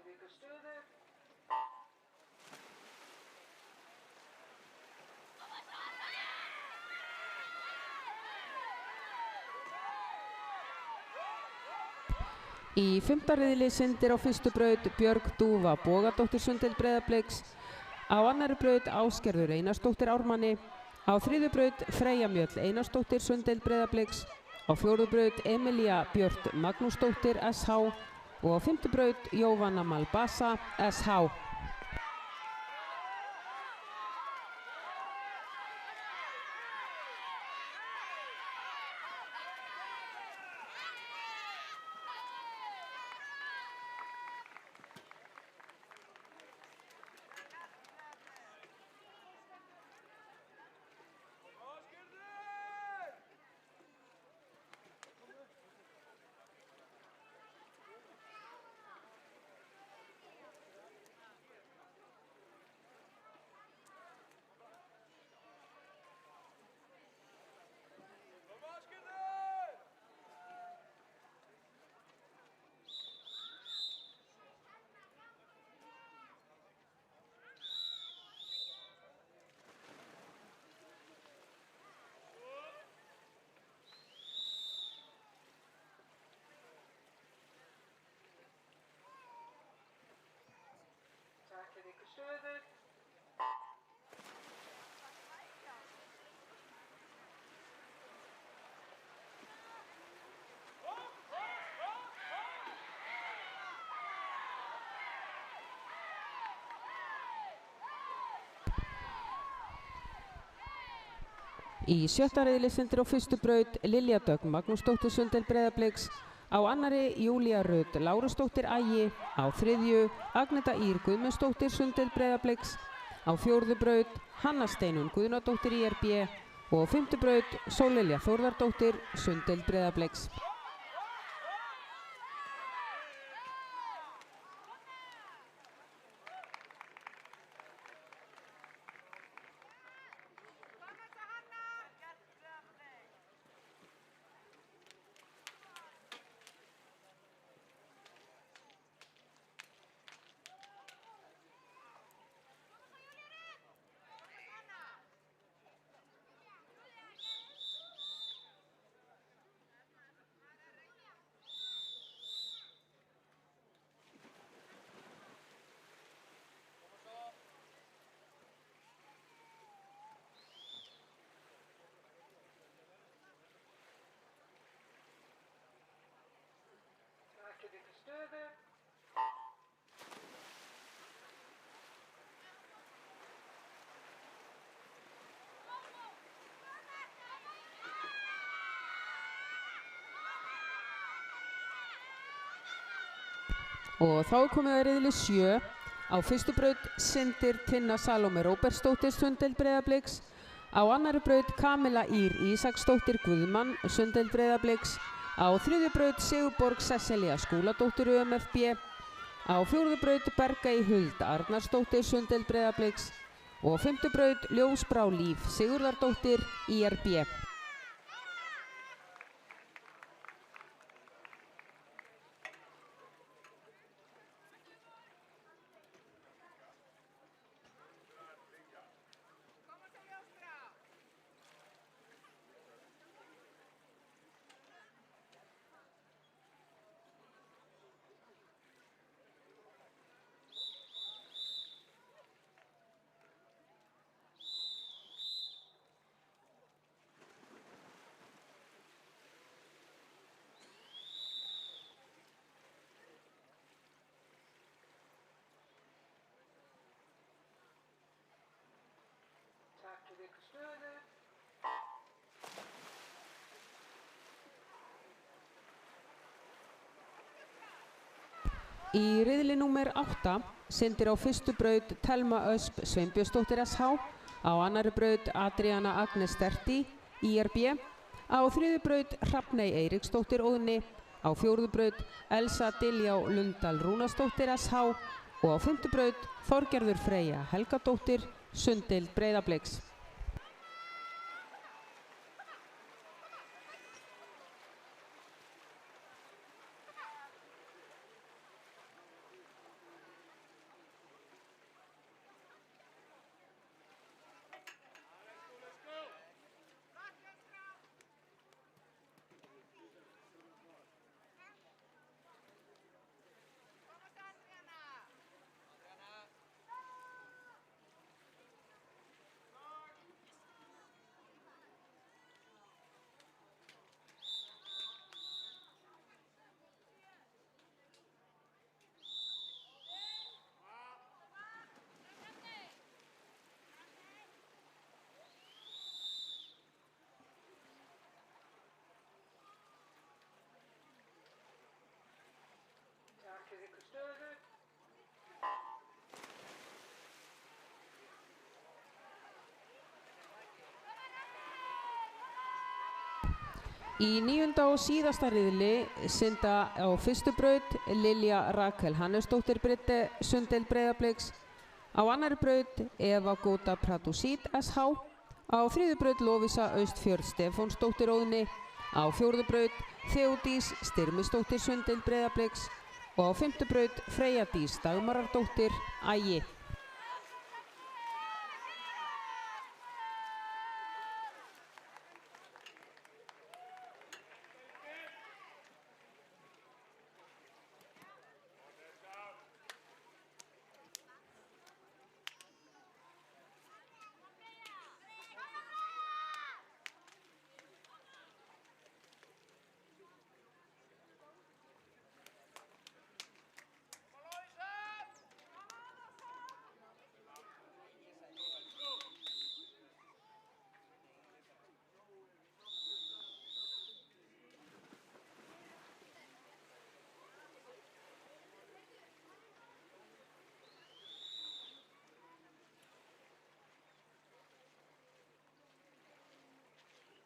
vikur stöðu. Í 5. riðli syndir á fyrstu braut Björg Dúfa Bogadóttir Sundheild Breiðabliks, á annarri braut Ásgerður Einarsdóttir Ármanni, á 3. braut Freyja Mjöll Einarsdóttir Sundheild Breiðabliks, á 4. braut Emilía Björt Magnúsdóttir SH og á 5. braut Jóvanna Malbasa SH. Takk fyrir vikur stöðu. Í 7. riðli syndir á fyrstu braut Lilja Dögg Magnúsdóttir Sundheild Breiðabliks, á annarri Júlía Rut Lárusdóttir Ægi, á 3. Agneta Ýr Guðmundsdóttir Sundheild Breiðabliks, á 4. braut Hanna Steinunn Guðnadóttir IRB og á 5. braut Sóllilja Þórðardóttir Sundheild Breiðabliks. Takk fyrir vikur stöðu. Og þá er komið að riðli 7. Á fyrstu braut syndir Tinna Salóme Róbertsdóttir Sundheild Breiðabliks, á annarri braut Kamilla Ýr Ísaksdóttir Guðmann Sundheild Breiðabliks, á 3. braut Sigurborg Sesselja Skúladóttir UMFB, á 4. braut Bergey Huld Arnarsdóttir Sundheild Breiðabliks og á 5. braut Ljósbrá Líf Sigurðardóttir IRB. Takk fyrir vikur stöðu. Í riðli númer 8 syndir á fyrstu braut Telma Ösp Sveinbjörnsdóttir SH, á annarri braut Adriana Agnes Sterti IRB, á 3. braut Hrafney Eiríksdóttir Óðni, á 4. braut Elsa Diljá Lundal Rúnarsdóttir SH og á 5. braut Þorgerður Freyja Helgadóttir Sundheild Breiðabliks. Í 9. og síðasta riðli synda á fyrstu braut Lilja Rakel Hannesdóttir Sunddeild Breiðabliks, á annarri braut Eva Góta Pratúsít SH, á þriðju braut Lovísa Austfjörð Stefánsdóttir Óðni, á fjórðu braut Theódís Styrmisdóttir Sunddeild Breiðabliks og á fimmtu braut Freyja Dís Dagmarardóttir Ægi.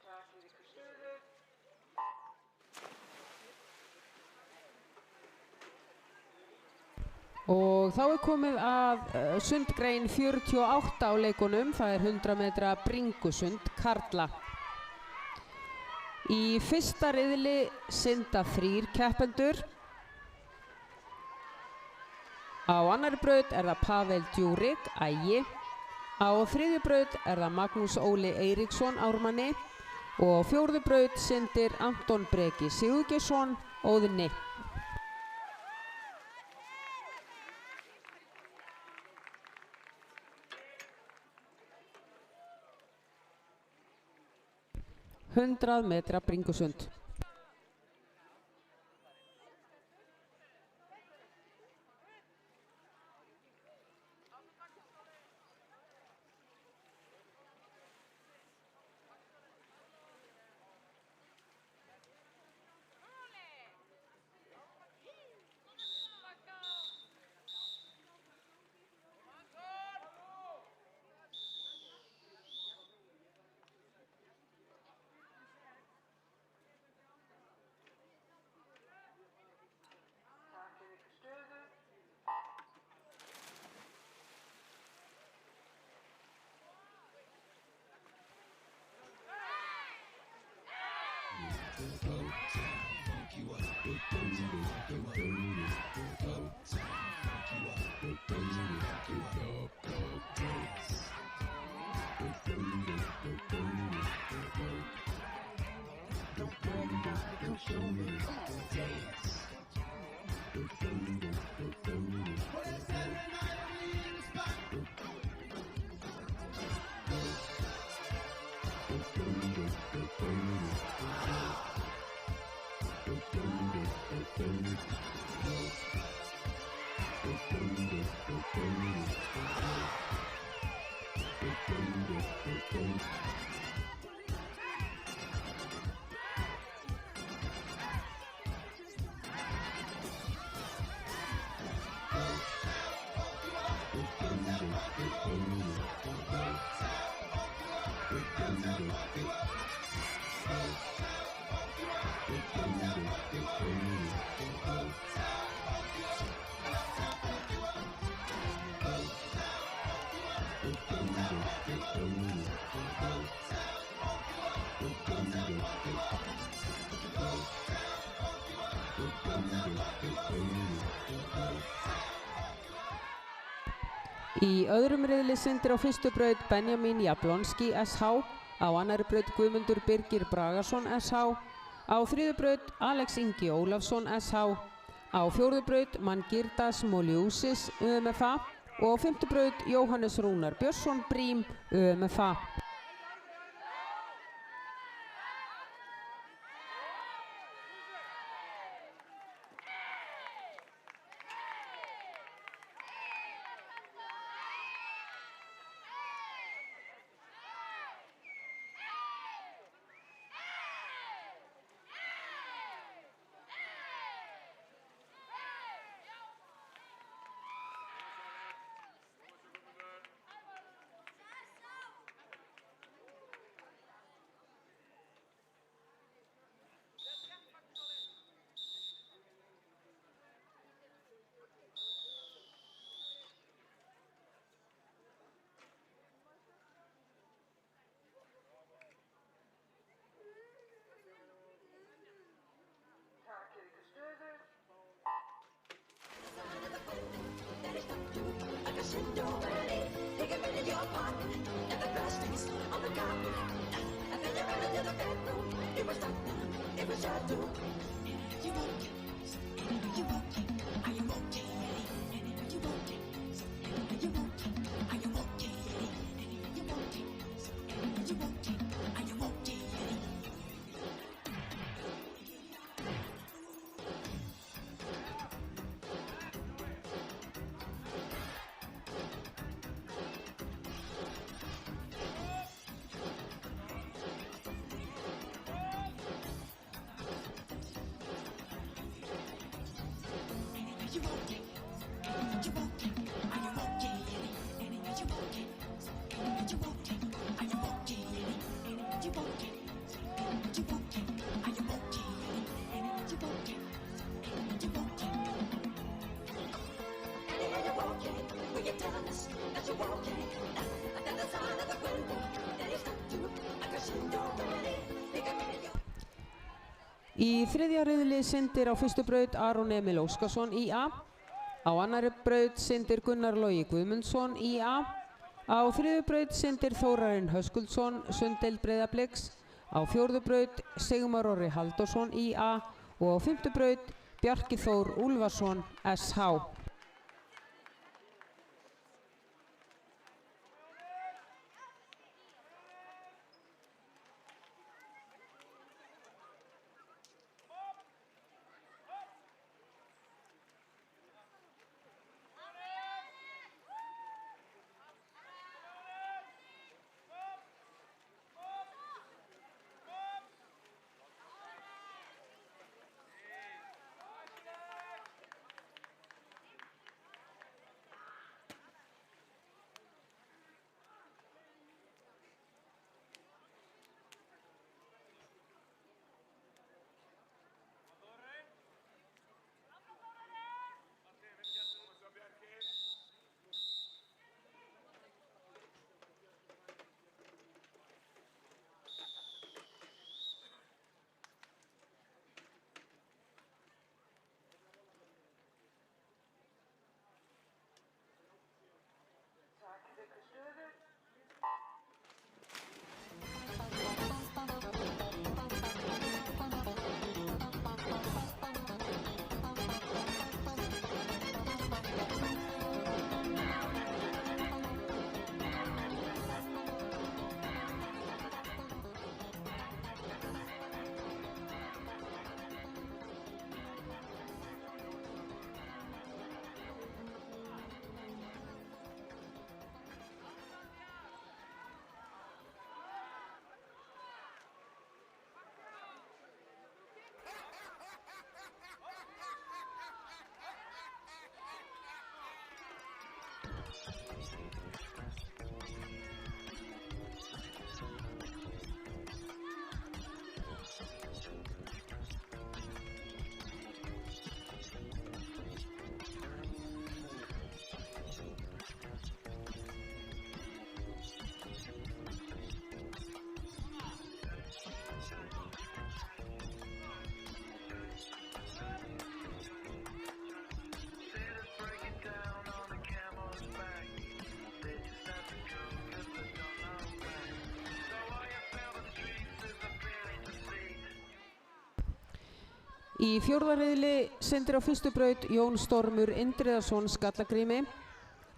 Takk fyrir ykkur stöðu. Og þá er komið að sundgrein 48 á leikunum, það er 100 metra bringusund karla. Í fyrsta riðli synda 3 keppendur. Á annarri braut er það Pavel Djúrik Ægi, á þriðju braut er það Magnús Óli Eiríksson Ármanni og á fjórðu braut syndir Anton Breki Sigurgeirsson Óðni. Hundrað metra bringusund. Takk fyrir ykkur stöðu. Í öðrum riðli syndir á fyrstu braut Benjamin Jablonski SH, á annarri braut Guðmundur Birgir Bragason SH, á þriðju braut Alex Ingi Ólafsson SH, á fjórðu braut Mangirdas Moliusis ÖMFA og á fimmtu braut Jóhannes Rúnar Björnsson Brím ÖMFA. Í þriðja riðli syndir á fyrstu braut Aron Emil Óskarsson IA. Á annarri braut syndir Gunnar Logi Guðmundsson IA. Á þriðju braut syndir Þórarinn Höskuldsson Sunddeild Breiðabliks. Á fjórðu braut Sigmar Orri Halldórsson IA og á fimmtu braut Bjarki Þór Úlfarsson SH. Takið ykkur stöðu. Í fjórða riðli syndir á fyrstu braut Jón Stormur Indriðason Skallagrími.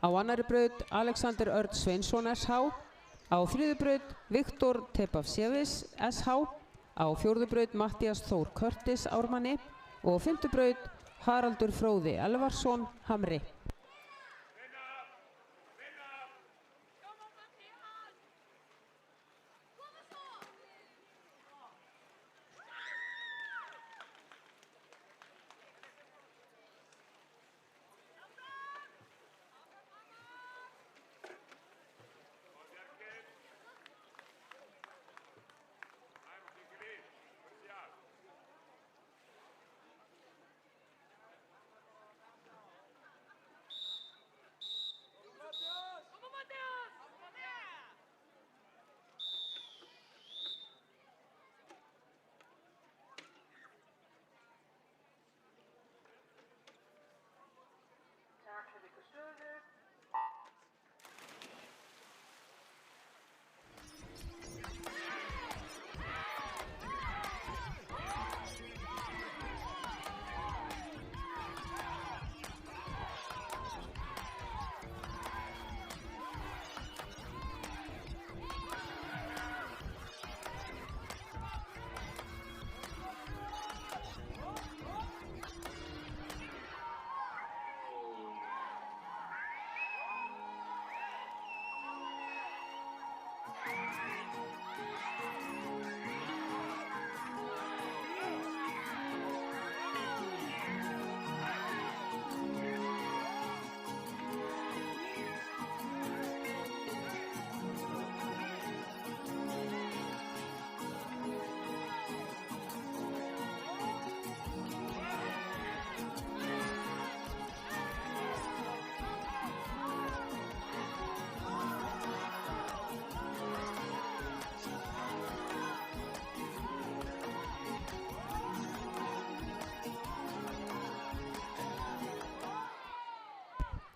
Á annarri braut Alexander Örn Sveinsson SH. Á þriðju braut Viktor Tepavsjević SH. Á fjórðu braut Matthías Þór Körtis Ármanni og á fimmtu braut Haraldur Fróði Elvarsson Hamri.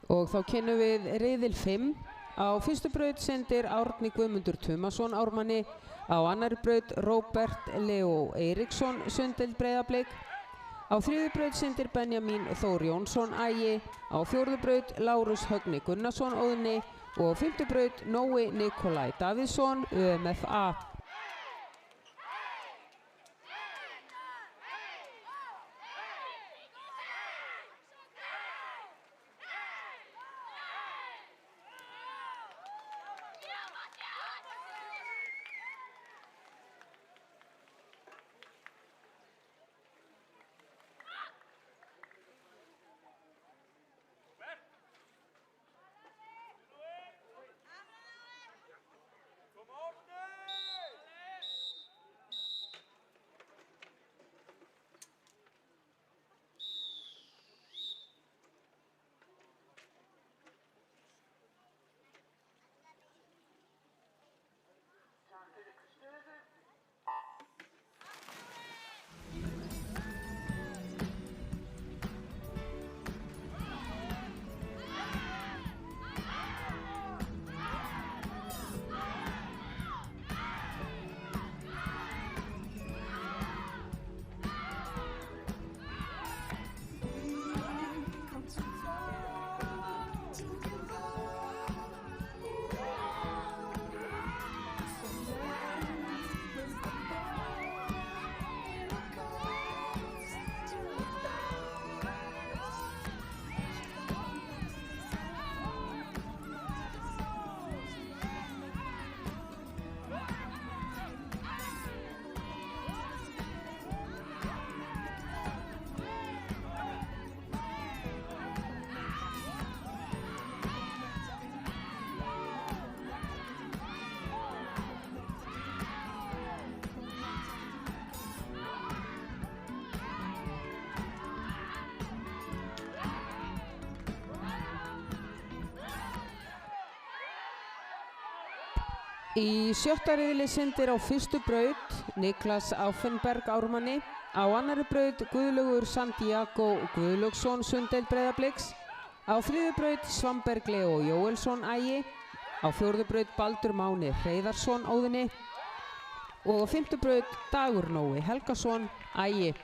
Og þá kynnum við riðil 5. Á fyrstu braut syndir Árni Guðmundur Tumason ármanni. Á annarri braut Róbert Leó Eiríksson Sundeild Breiðablik. Á þriðju braut syndir Benjamín Þór Jónsson Ægi. Á fjórðu braut Lárus Högni Gunnarsson Óðni. Og á fimmtu braut Nói Nikolai Davíðsson ÖMFA. Takk fyrir ykkur stöðu. Í sjötta riðli syndir á fyrstu braut Niklas Auffenberg ármanni. Á annarri braut Guðlaugur Santiago Guðlaugsson Sundeild Breiðabliks. Á þriðju braut Svamberg Leó Jóelsson Ægi. Á fjórðu braut Baldur Máni Hreiðarsson Óðni. Og á fimmtu braut Dagur Nói Helgason Ægi.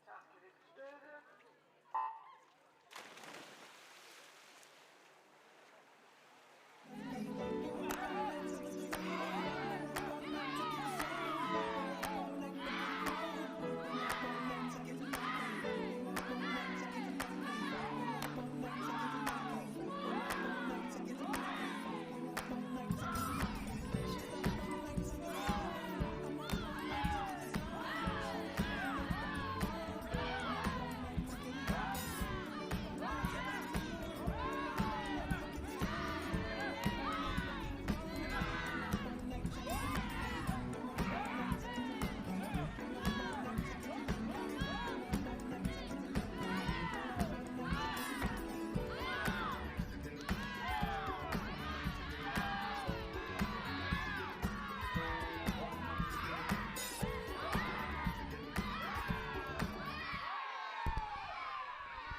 Takk fyrir ykkur stöðu.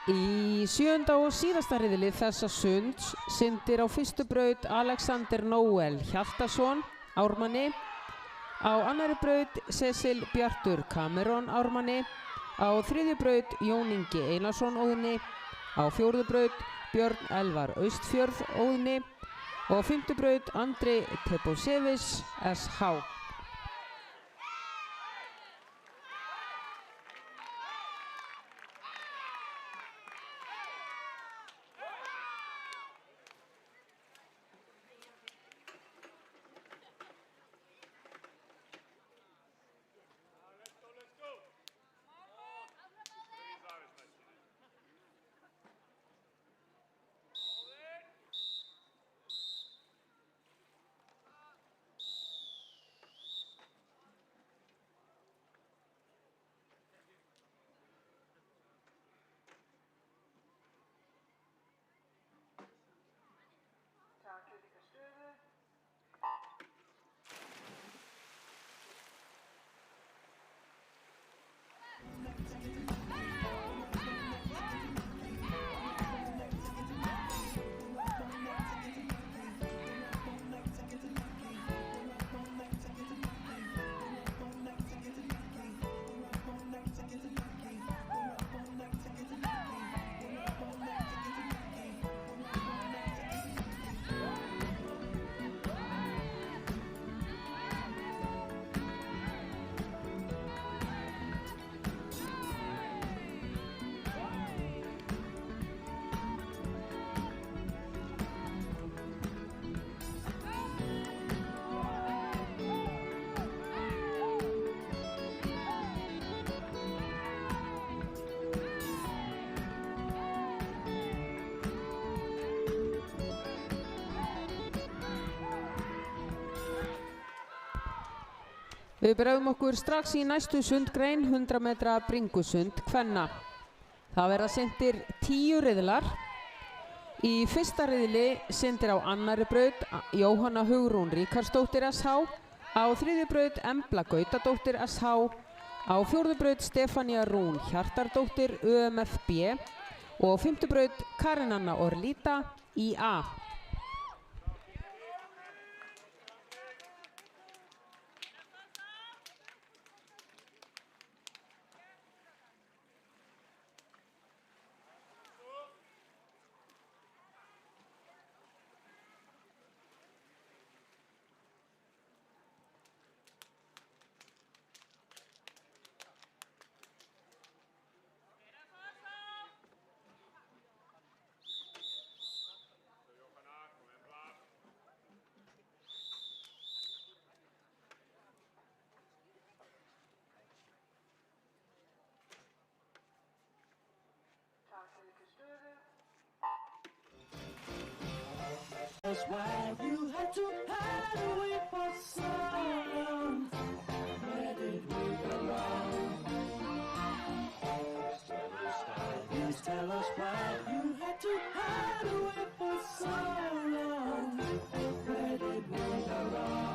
Í sjöunda og síðasta riðli þessa sunds syndir á fyrstu braut Alexander Nóel Hjaltason ármanni. Á annarri braut Cecil Bjartur Cameron ármanni. Á þriðju braut Jón Ingi Einarsson Óðni. Á fjórðu braut Björn Elvar Austfjörð Óðni. Og á fimmtu braut Andri Tebosevic SH. Við bregðum okkur strax í næstu sundgrein, 100 metra bringusund kvenna. Það verða syndir 10 riðlar. Í fyrsta riðli syndir á annarri braut Jóhanna Hugrún Ríkharðsdóttir SH, á þriðju braut Embla Gautadóttir SH, á fjórðu braut Stefania Rún Hjartardóttir ÖMFB og á fimmtu braut Karin Anna Orlíta IA. Takk stöðu. That's why you had to hide away for so long. Where did we go wrong? Please tell us why you had to hide away for so long. Where did we go wrong?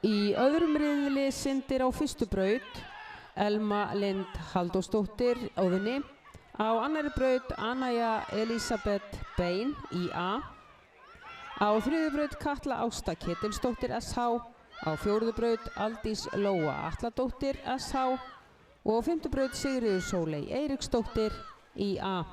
Í öðrum riðli syndir á fyrstu braut Elma Lind Halldórsdóttir Óðinni, á annarri braut Anaja Elisabeth Bein IA, á þriðju braut Katla Ásta Ketilsdóttir SH, á fjórðu braut Aldís Lóa Atladóttir SH og á fimmtu braut Sigríður Sóley Eiríksdóttir IA.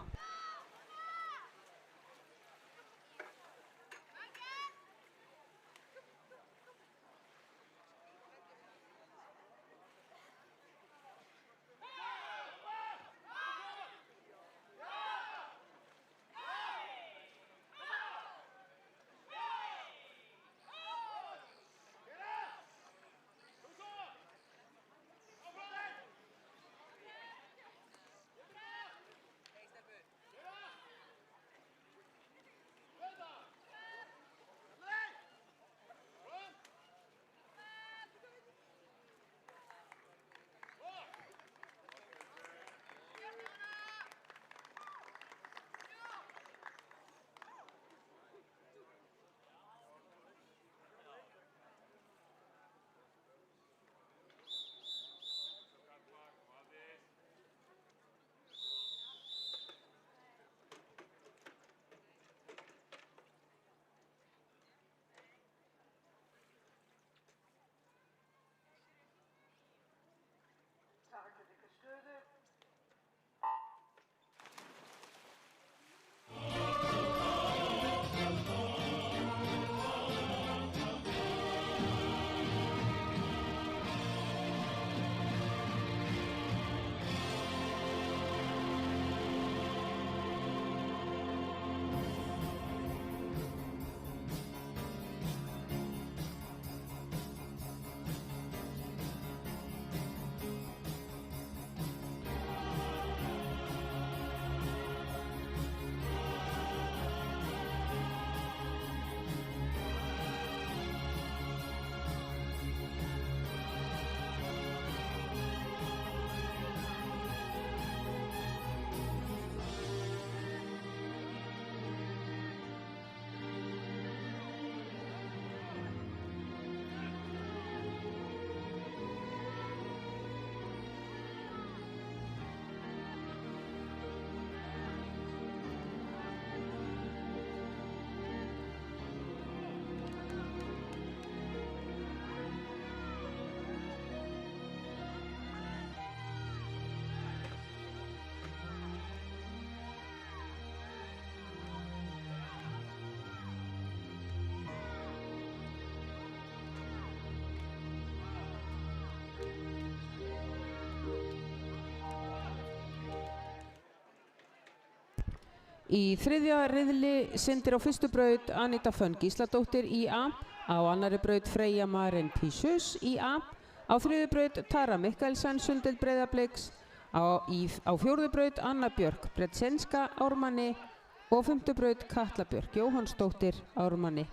Í þriðja riðli syndir á fyrstu braut Anita Fönn Gísladóttir IA, á annarri braut Freyja Maren Písus IA, á þriðju braut Tara Mikkelsen Sundeld Breiðabliks, á fjórðu braut Anna Björk Bretsenska Ármanni og fimmtu braut Katla Björk Jóhannsdóttir Ármanni.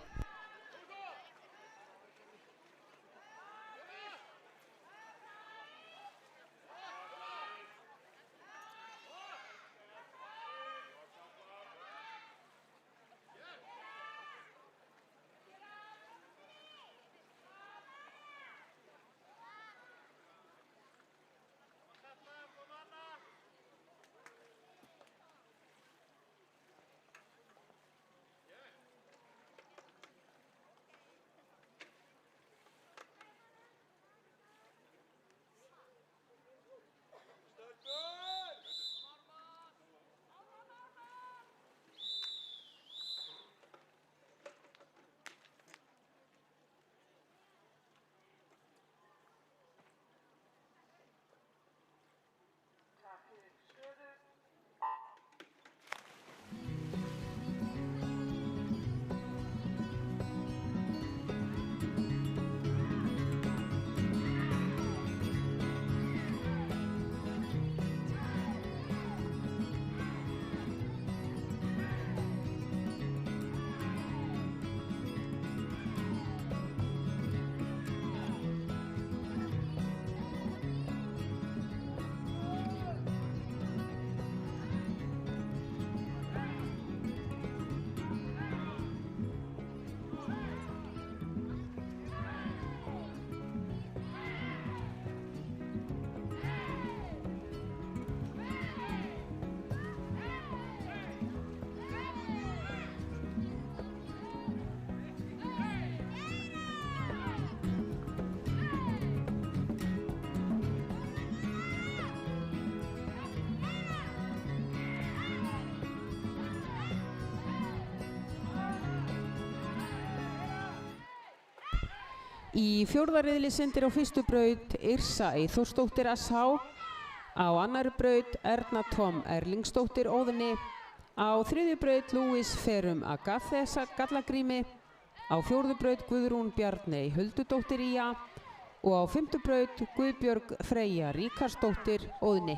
Í fjórða riðli syndir á fyrstu braut Yrsa Eyþórsdóttir SH, á annarri braut Erna Tom Erlingsdóttir Óðni, á þriðju braut Louis Ferum Agathe Gallagrími, á fjórðu braut Guðrún Bjarney Huldudóttir IA og á fimmtu braut Guðbjörg Freyja Ríkarsdóttir Óðni.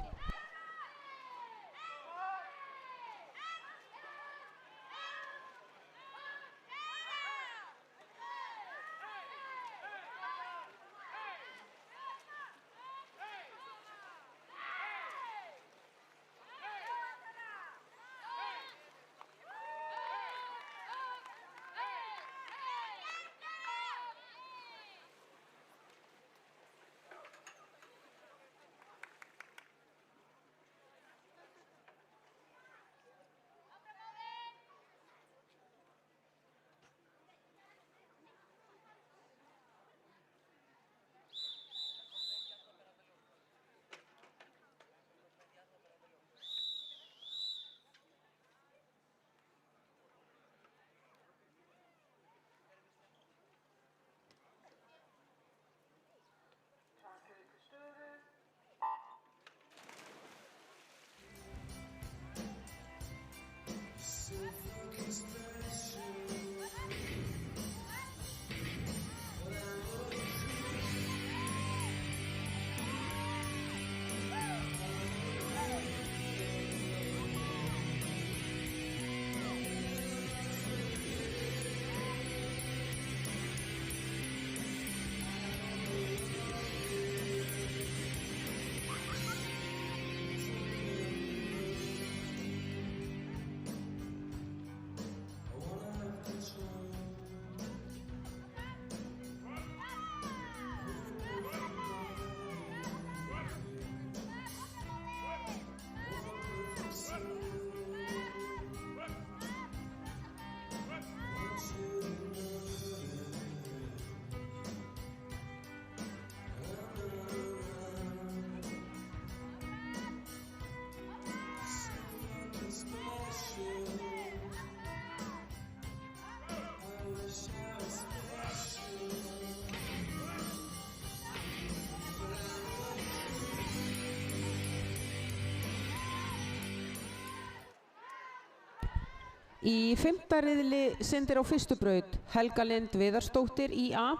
Í 5. riðli syndir á fyrstu braut Helga Lind Viðarsdóttir IA.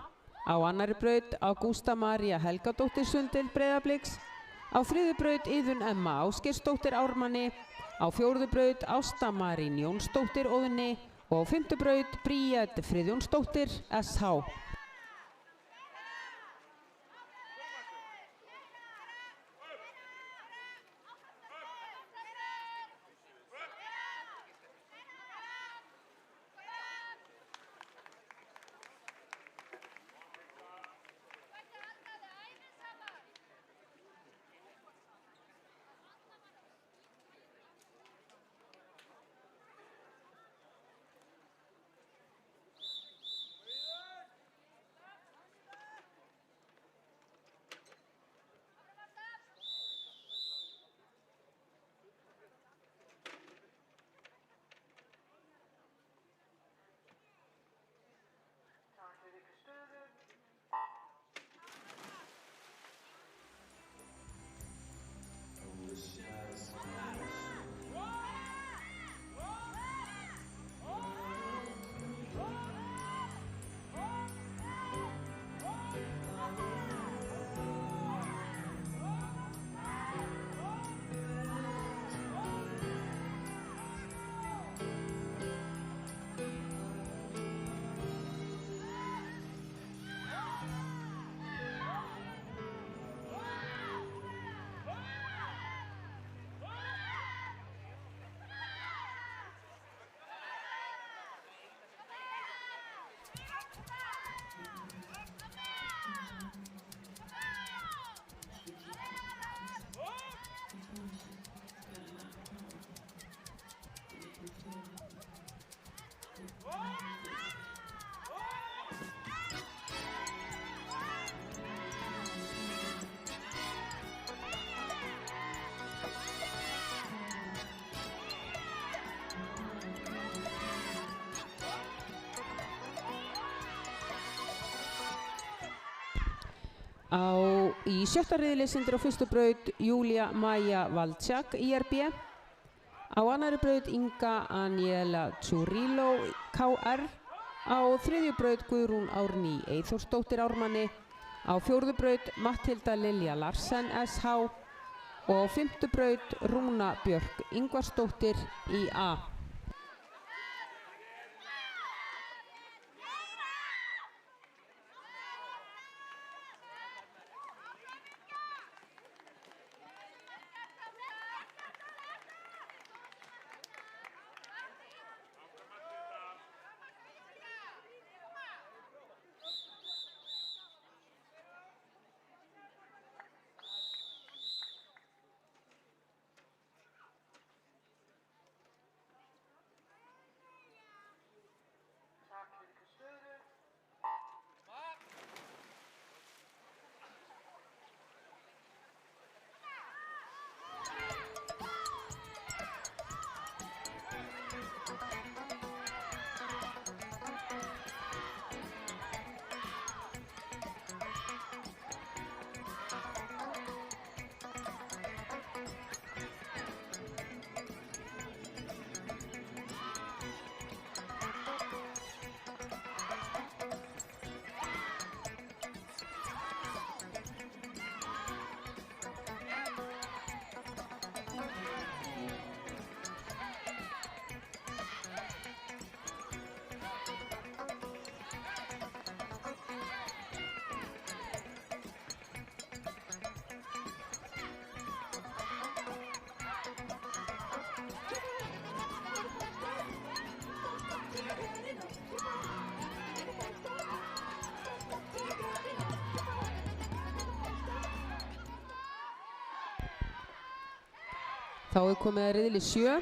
Á annarri braut Ágústa María Helgadóttir Sundil Breiðabliks. Á 3. braut Iðunn Emma Ásgeirsdóttir Ármanni. Á 4. braut Ásta Marín Jónsdóttir Óðni og á 5. braut Bríet Friðjónsdóttir SH. Takk fyrir stöðu. Í 6. riðli syndir á fyrstu braut Júlia Maja Valczak IRB. Á annarri braut Inga Aniela Tjúríló KR. Á 3. braut Guðrún Árný Eyþórsdóttir Ármanni. Á 4. braut Matthilda Lilja Larsen SH og á 5. braut Rúna Björk Ingvarsdóttir IA. Takk fyrir stöðu. Þá er komið að riðli 7.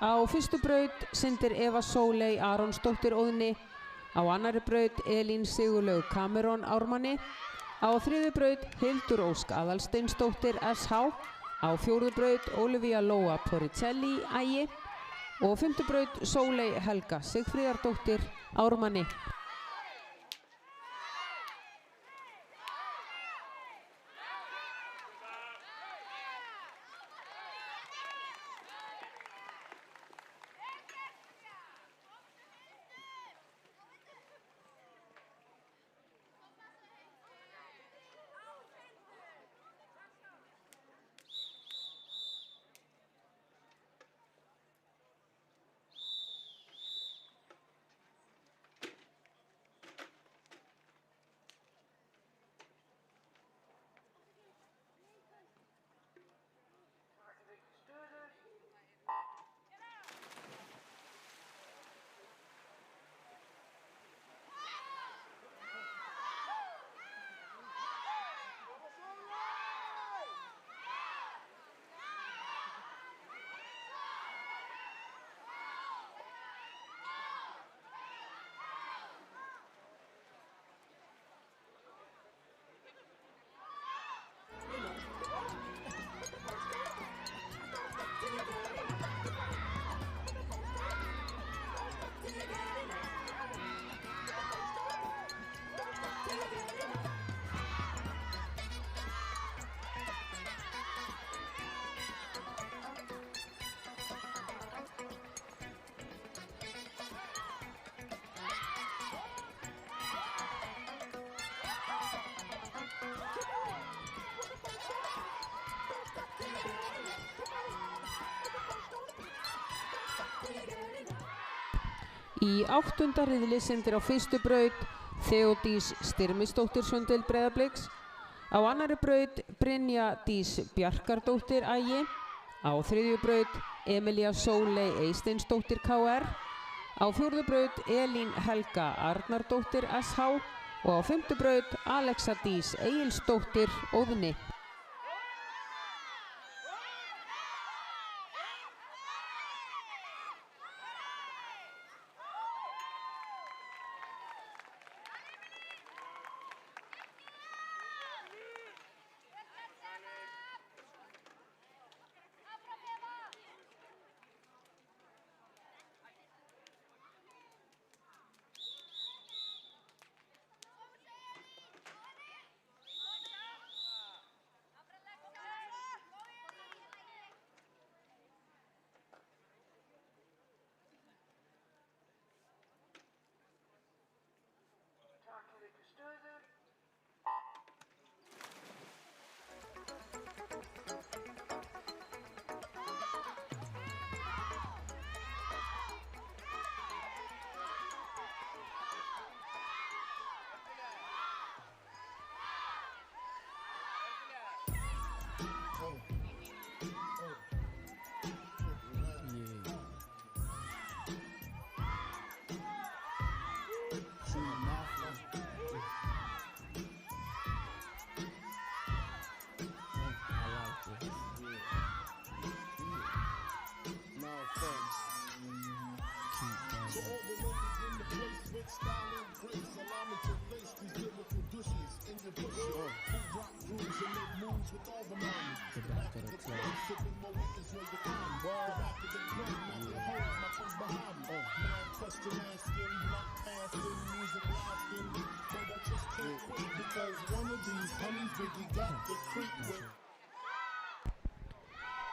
Á fyrstu braut syndir Eva Sóley Aronsdóttir Óðni. Á annarri braut Elín Sigurlaug Cameron Ármanni. Á 3. braut Hildur Ósk Aðalsteinsdóttir SH. Á 4. braut Ólivía Lóa Poricelli Ægi. Og á 5. braut Sóley Helga Sigfríðardóttir Ármanni. Í 8. riðli syndir á fyrstu braut Theodís Styrmisdóttir Sundel Breiðabliks. Á annarri braut Brynja Dís Bjarkardóttir Ægi. Á 3. braut Emilía Sóley Eysteinsdóttir KR. Á 4. braut Elín Helga Arnardóttir SH og á 5. braut Alexa Dís Egilsdóttir Óðni.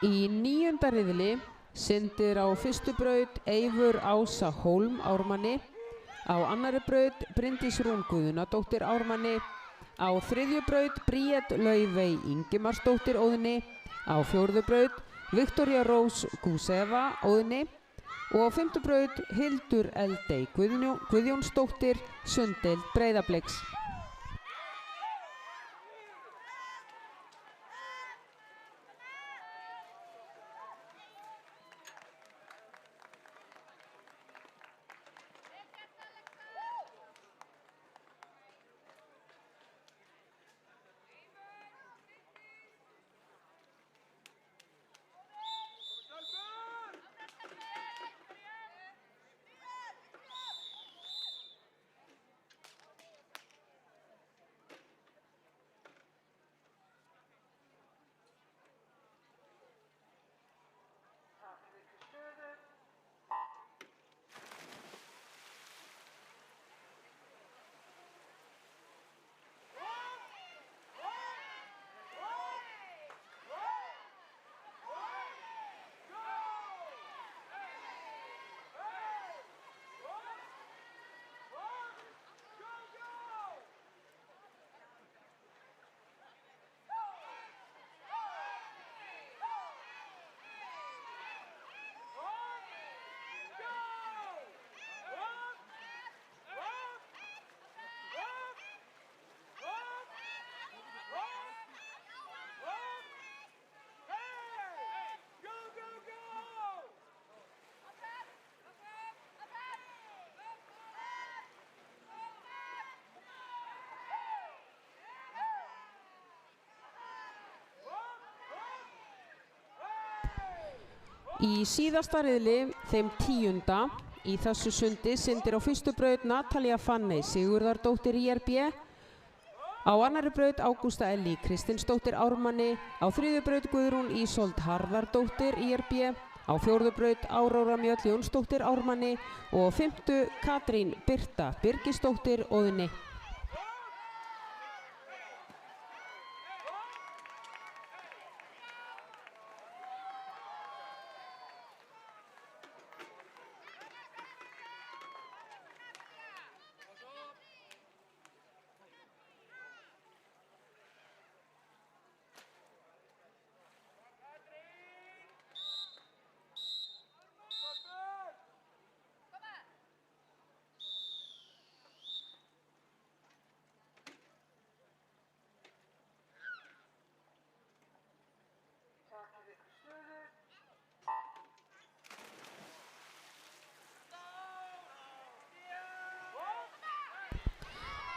Í 9. riðli syndir á fyrstu braut Eivör Ása Hólm Ármanni. Á annarri braut Bryndís Rún Guðnadóttir Ármanni. Á 3. braut Bríet Laufey Ingimarsdóttir Óðni. Á 4. braut Viktoría Rós Gúseva Óðni. Og á 5. braut Hildur Eldey Guðjónsdóttir Sundeild Breiðabliks. Í síðasta riðli, þeim 10. í þessu sundi, syndir á fyrstu braut Natalía Fanney Sigurðardóttir IRB. Á annarri braut Ágústa Ellý Kristinsdóttir Ármanni. Á 3. braut Guðrún Ísold Harðardóttir IRB. Á 4. braut Áróra Mjöll Jónsdóttir Ármanni. Og á 5. Katrín Birta Birgisdóttir Óðni.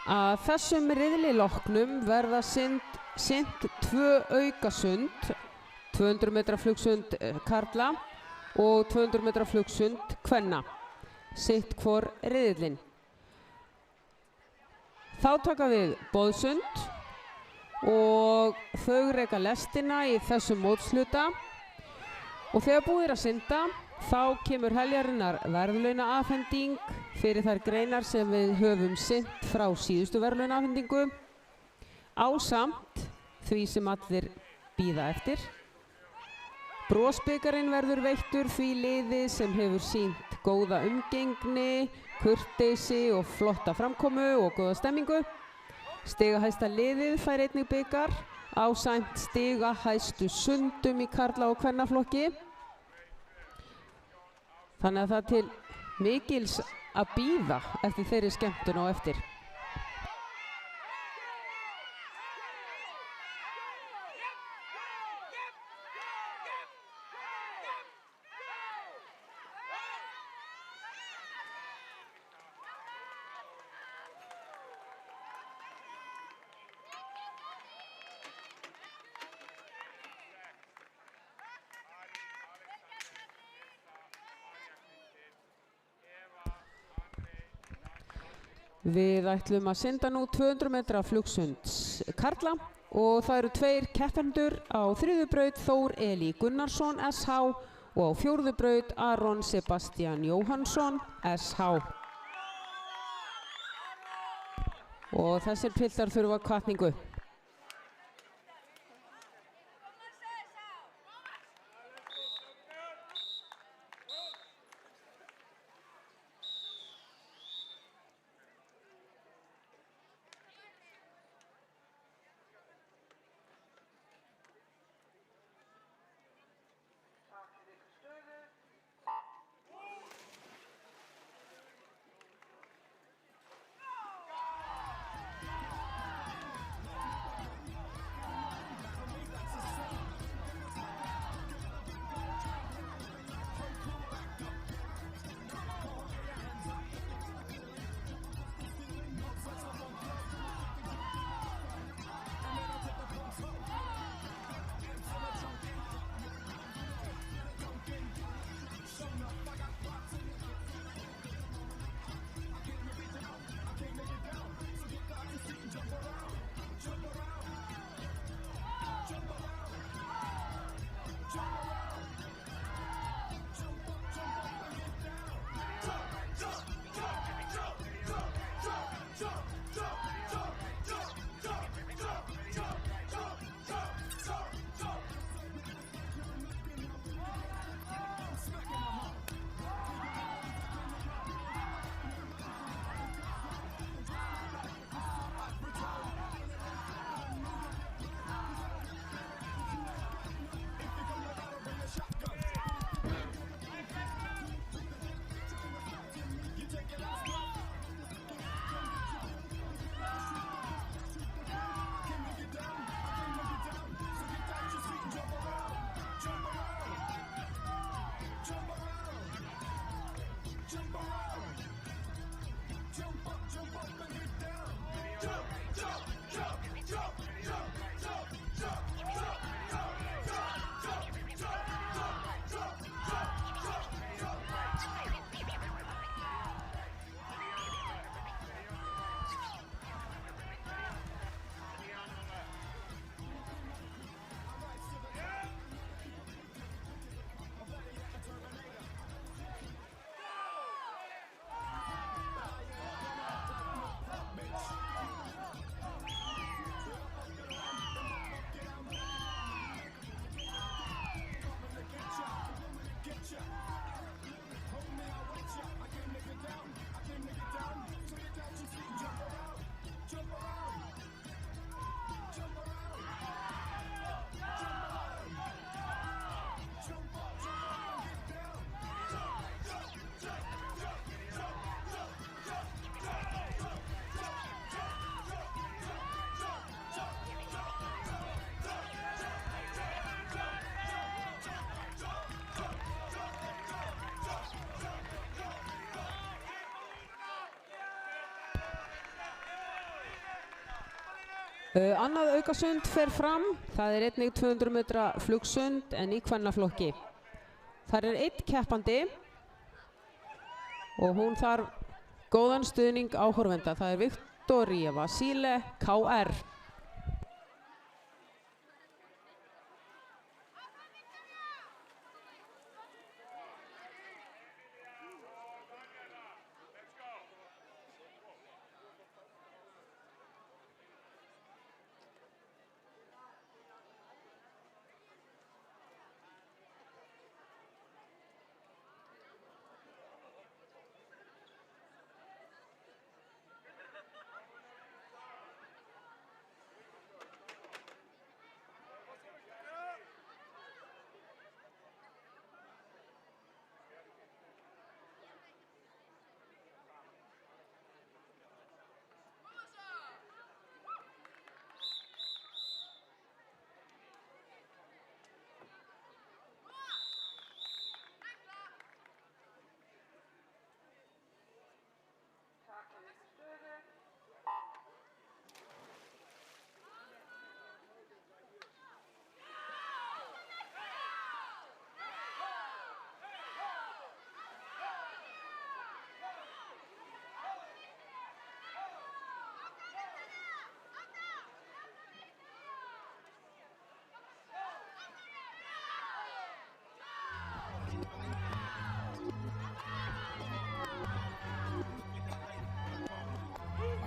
Að þessum riðli loknum verða synt 2 aukasund, 200 metra flugsund karla og 200 metra flugsund kvenna, sitt hvor riðillinn. Þá taka við boðsund og þau reka lestina í þessum mótsluta og þegar búið að synda þá kemur heljarinnar verðlaunaafhending fyrir þær greinar sem við höfum synt frá síðustu verðlaunaafhendingu ásamt því sem allir bíða eftir. Brosbikarinn verður veittur því liði sem hefur sýnt góða umgengni, kurteisi og flotta framkomu og góða stemmingu. Stigahæsta liðið fær einnig bikar ásamt stigahæstu sundum í karla- og kvennaflokki. Þannig að það er til mikils að bíða eftir þeirri skemmtun á eftir. Við ætlum að synda nú 200 metra flugsunds karla og það eru 2 keppendur á 3. braut Þór Elí Gunnarsson SH og á 4. braut Aron Sebastian Jóhannsson SH. Og þessir piltar þurfa hvatningu. Annað aukasund fer fram, það er einnig 200 metra flugsund en í kvennaflokki. Þar er einn keppandi og hún þarf góðan stuðning áhorfenda. Það er Viktoría Vasile, KR.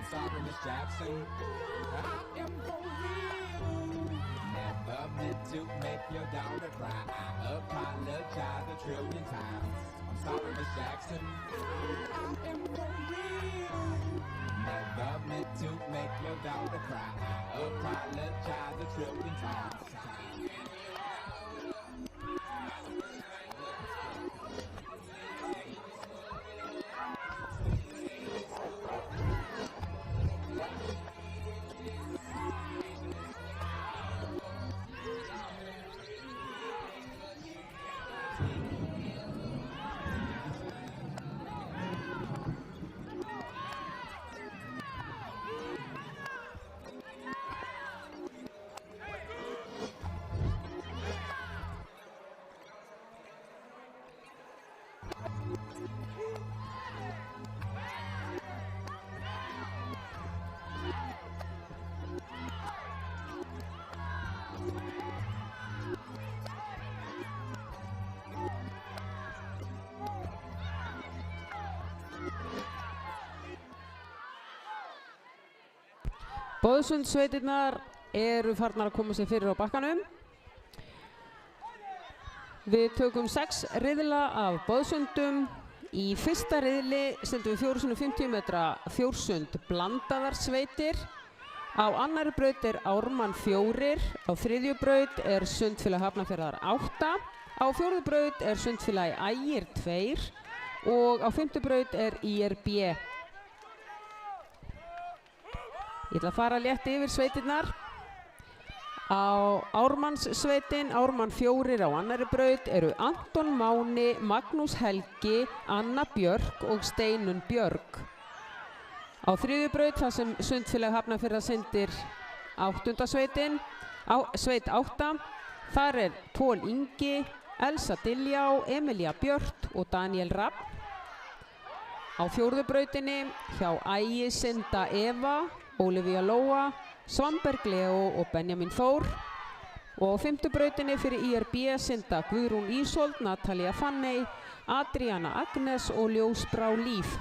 Sorry, Miss Jackson, I am for real. Never meant to make your daughter cry. I apologize a trillion times. I'm sorry, Miss Jackson, I am for real. Never meant to make your daughter cry. I apologize a trillion times. Boðsundssveitirnar eru farnar að koma sér fyrir á bakkanum. Við tökum 6 riðla af boðsundum. Í fyrsta riðli sendum við 450 metra fjórsund blandaðar sveitir. Á annarri braut er Ármann 4, á þriðju braut er Sundfélag Hafnarfjarðar 8, á fjórðu braut er Sundfélagi Ægir 2 og á fimmtu braut er IRB. Ég ætla að fara létt yfir sveitirnar. Á Ármannssveitin, Ármann 4 á annarri braut eru Anton Máni, Magnús Helgi, Anna Björk og Steinunn Björk. Á þriðju braut þar sem Sundfélag Hafnarfjarðar syndir 8. sveitin, sveit 8, þar er Pól Ingi, Elsa Diljá, Emilía Björt og Daniel Rapp. Á fjórðu brautinni hjá Ægi synda Eva, Ólafía Lóa, Svanberg Leo og Benjamin Þór. Og á fimmtu brautinni fyrir IRB synda Guðrún Ísold, Natalia Fanney, Adriana Agnes og Ljósbrá Líf.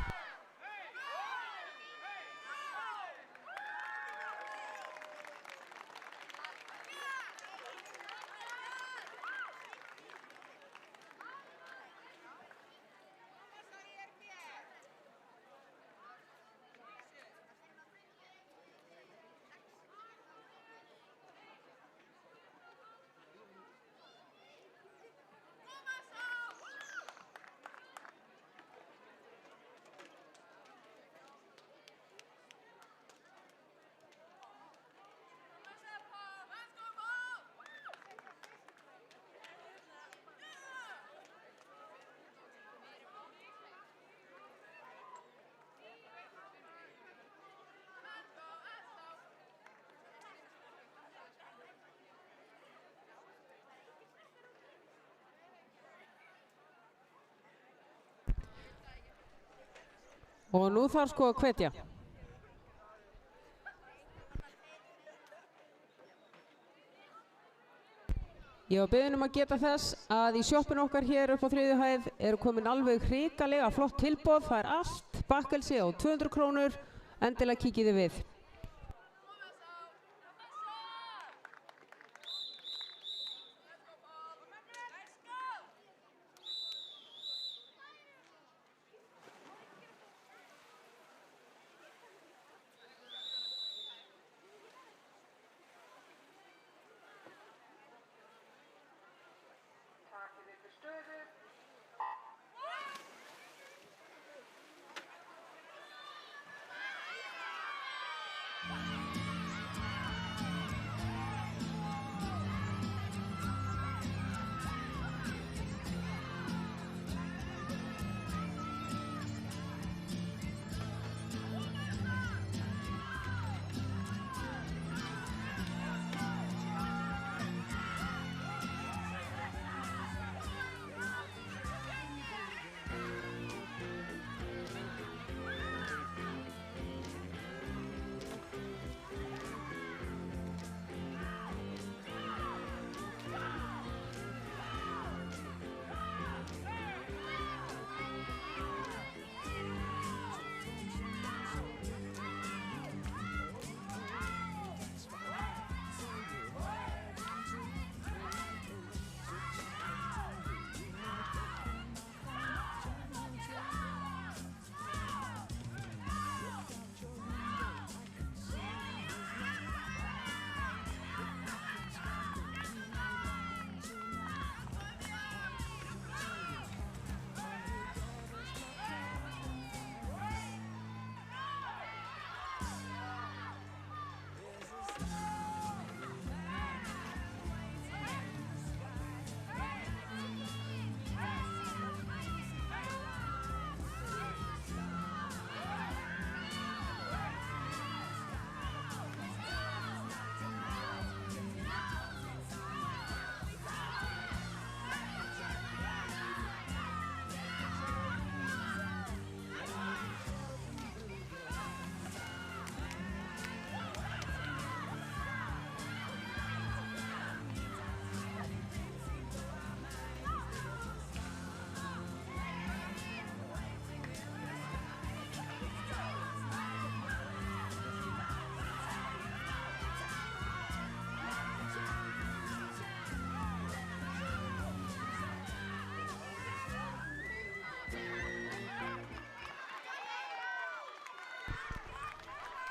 Og nú þarf sko að hvetja. Ég var beðin að geta þess að í sjoppinu okkar hér upp á 3. hæð eru komin alveg hrikalega flott tilboð. Það er allt bakkelsi á 200 krónur. Endilega kíkið þið við.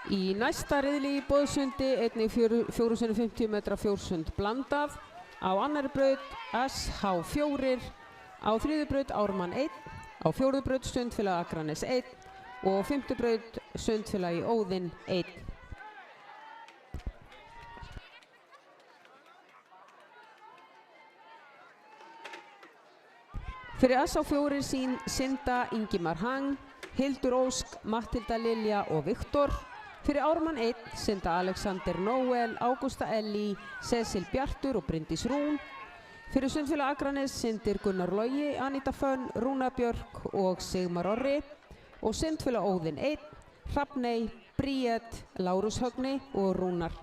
Í næsta riðli í Boðsundi einnig 450 metra fjórsund blandað. Á annarri braut SH4, á þriðju braut Ármann 1, á fjórðu braut Sundfélag Akranes 1 og fimmtu braut Sundfélagi Óðinn 1. Fyrir SH4 synda Ingimar Hang, Hildur Ósk, Matthilda Lilja og Viktor. Fyrir Ármann 1 synda Alexander Nóel, Ágústa Ellý, Cecil Bjartur og Bryndís Rún. Fyrir Sundfélag Akranes syndir Gunnar Logi, Anita Fönn, Rúna Björk og Sigmar Orri. Og Sundfélag Óðinn 1, Hrafney, Bríet, Lárus Högni og Rúnar.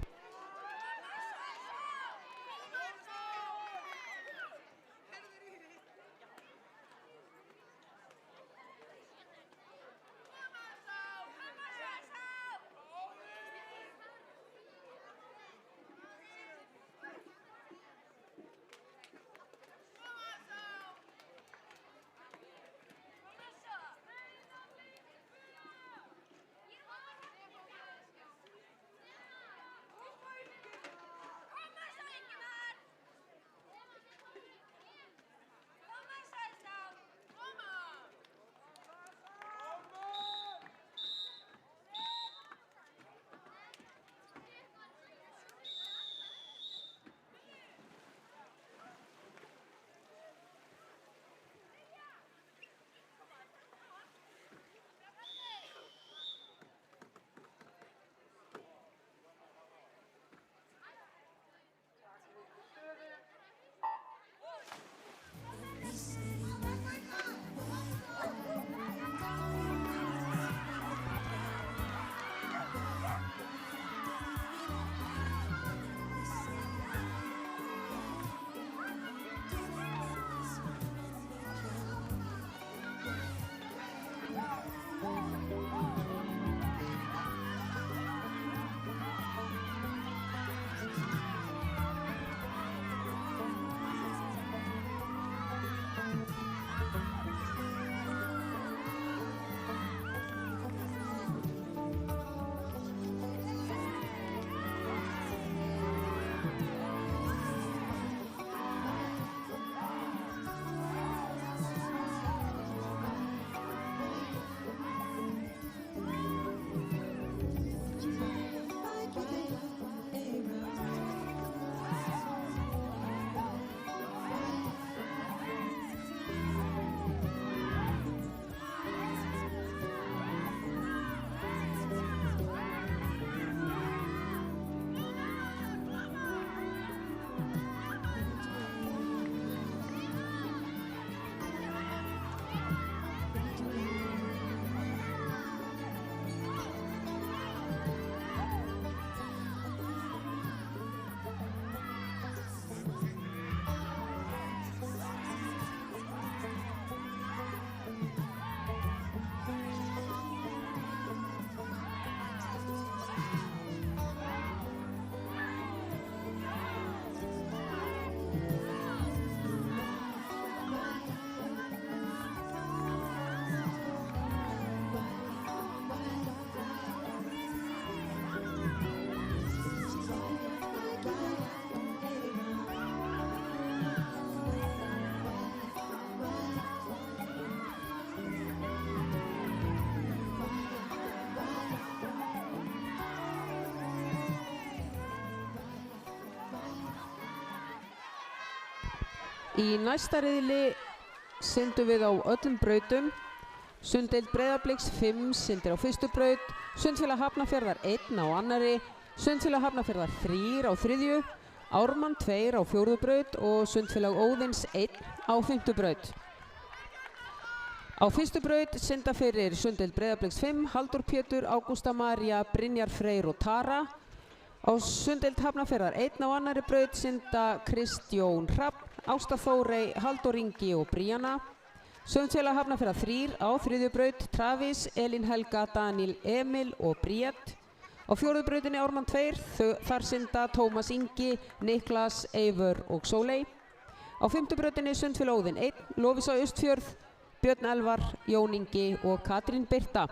Í næsta riðli syndum við á öllum brautum. Sunddeild Breiðabliks 5 syndir á fyrstu braut, Sundfélag Hafnarfjarðar 1 á annarri, Sundfélag Hafnarfjarðar 3 á þriðju, Ármann 2 á fjórðu braut og Sundfélag Óðins 1 á fimmtu braut. Á fyrstu braut synda fyrir Sunddeild Breiðabliks 5 Halldór Pétur, Ágústa María, Brynjar Freyr og Tara. Á Sunddeild Hafnarfjarðar 1 á annarri braut synda Kristjón Hrafn, Ásta Þórey, Halldór Ingi og Bríanna. Sundfélag Hafnarfjarðar 3 á þriðju braut Travis, Elín Helga, Daniel Emil og Bríett. Á fjórðu brautinni Ármann 2, þar synda Tómas Ingi, Niklas, Eivör og Sóley. Á fimmtu brautinni Sundfélag Óðinn 1, Lovísa Austfjörð, Björn Elvar, Jón Ingi og Katrín Birta.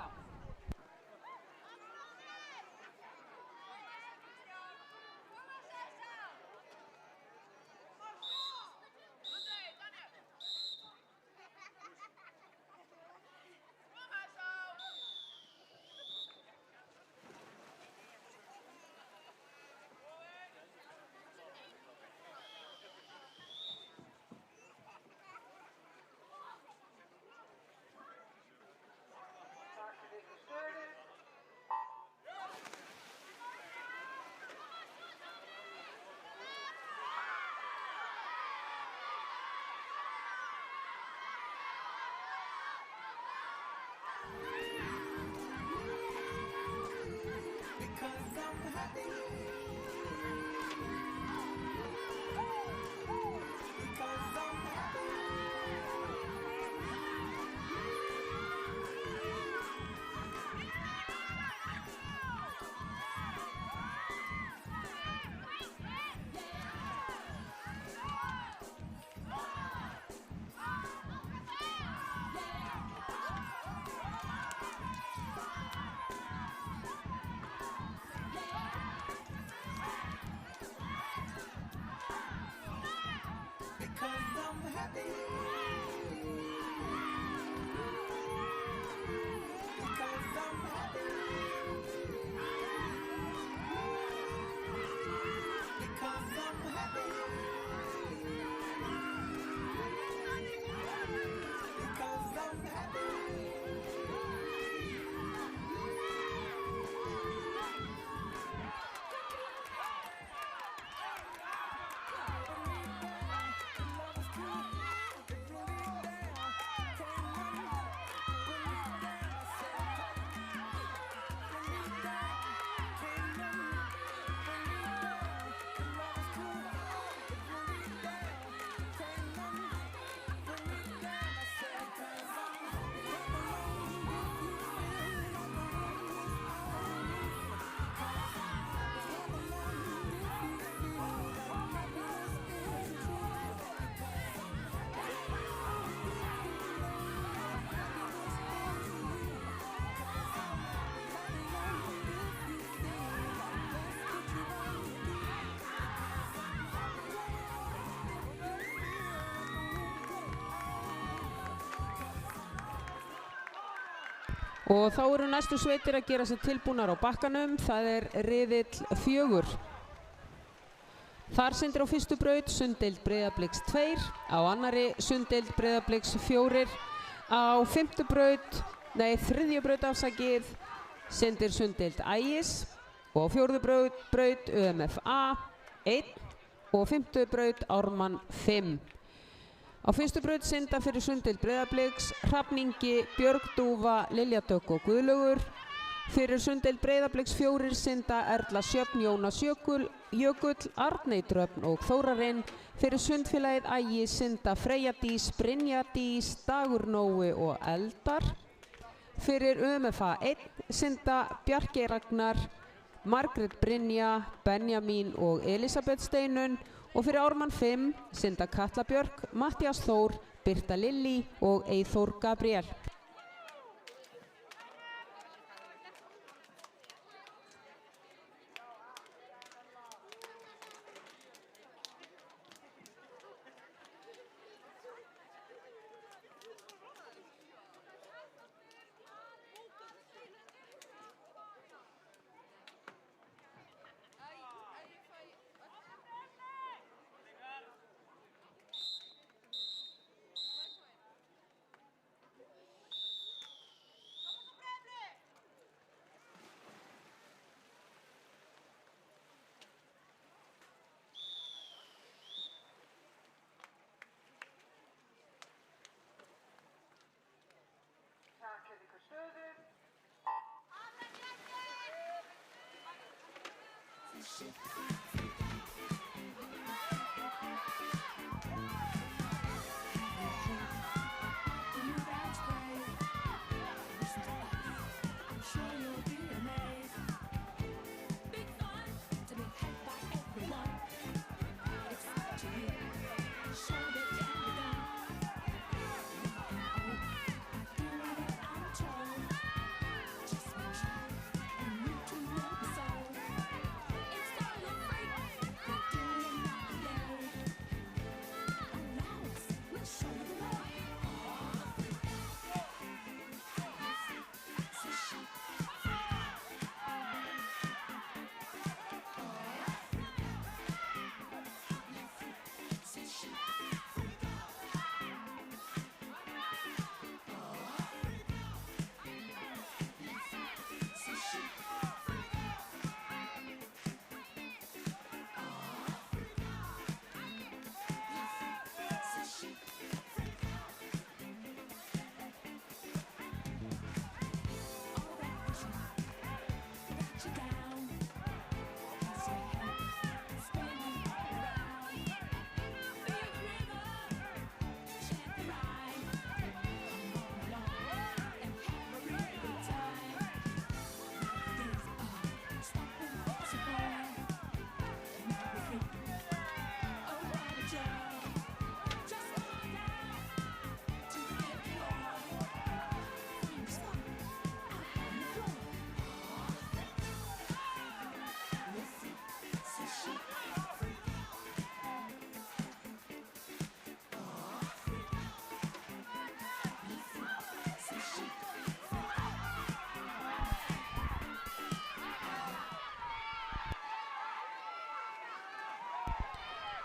Og þá eru næstu sveitir að gera sér tilbúnar á bakkanum, það er riðill 4. Þar syndir á fyrstu braut Sunddeild Breiðabliks 2, á annarri Sunddeild Breiðabliks 4, á þriðju braut afsakið syndir Sunddeild Ægis og á fjórðu braut ÖMFA 1 og fimmtu braut Ármann 5. Á fyrstu braut synda fyrir Sunddeild Breiðabliks Hrafn Ingi, Björg Dúfa, Lilja Dögg og Guðlaugur. Fyrir Sunddeild Breiðabliks 4 synda Erla Sjöfn, Jónas Jökull, Arney Dröfn og Þórarinn. Fyrir Sundfélagið Ægi synda Freyja Dís, Brynja Dís, Dagur Nói og Eldar. Fyrir ÖMFA 1 synda Bjarki Ragnar, Margrét Brynja, Benjamín og Elisabeth Steinunn. Og fyrir Ármann 5 synda Katla Björk, Matthías Þór, Birta Lillý og Eyþór Gabriel.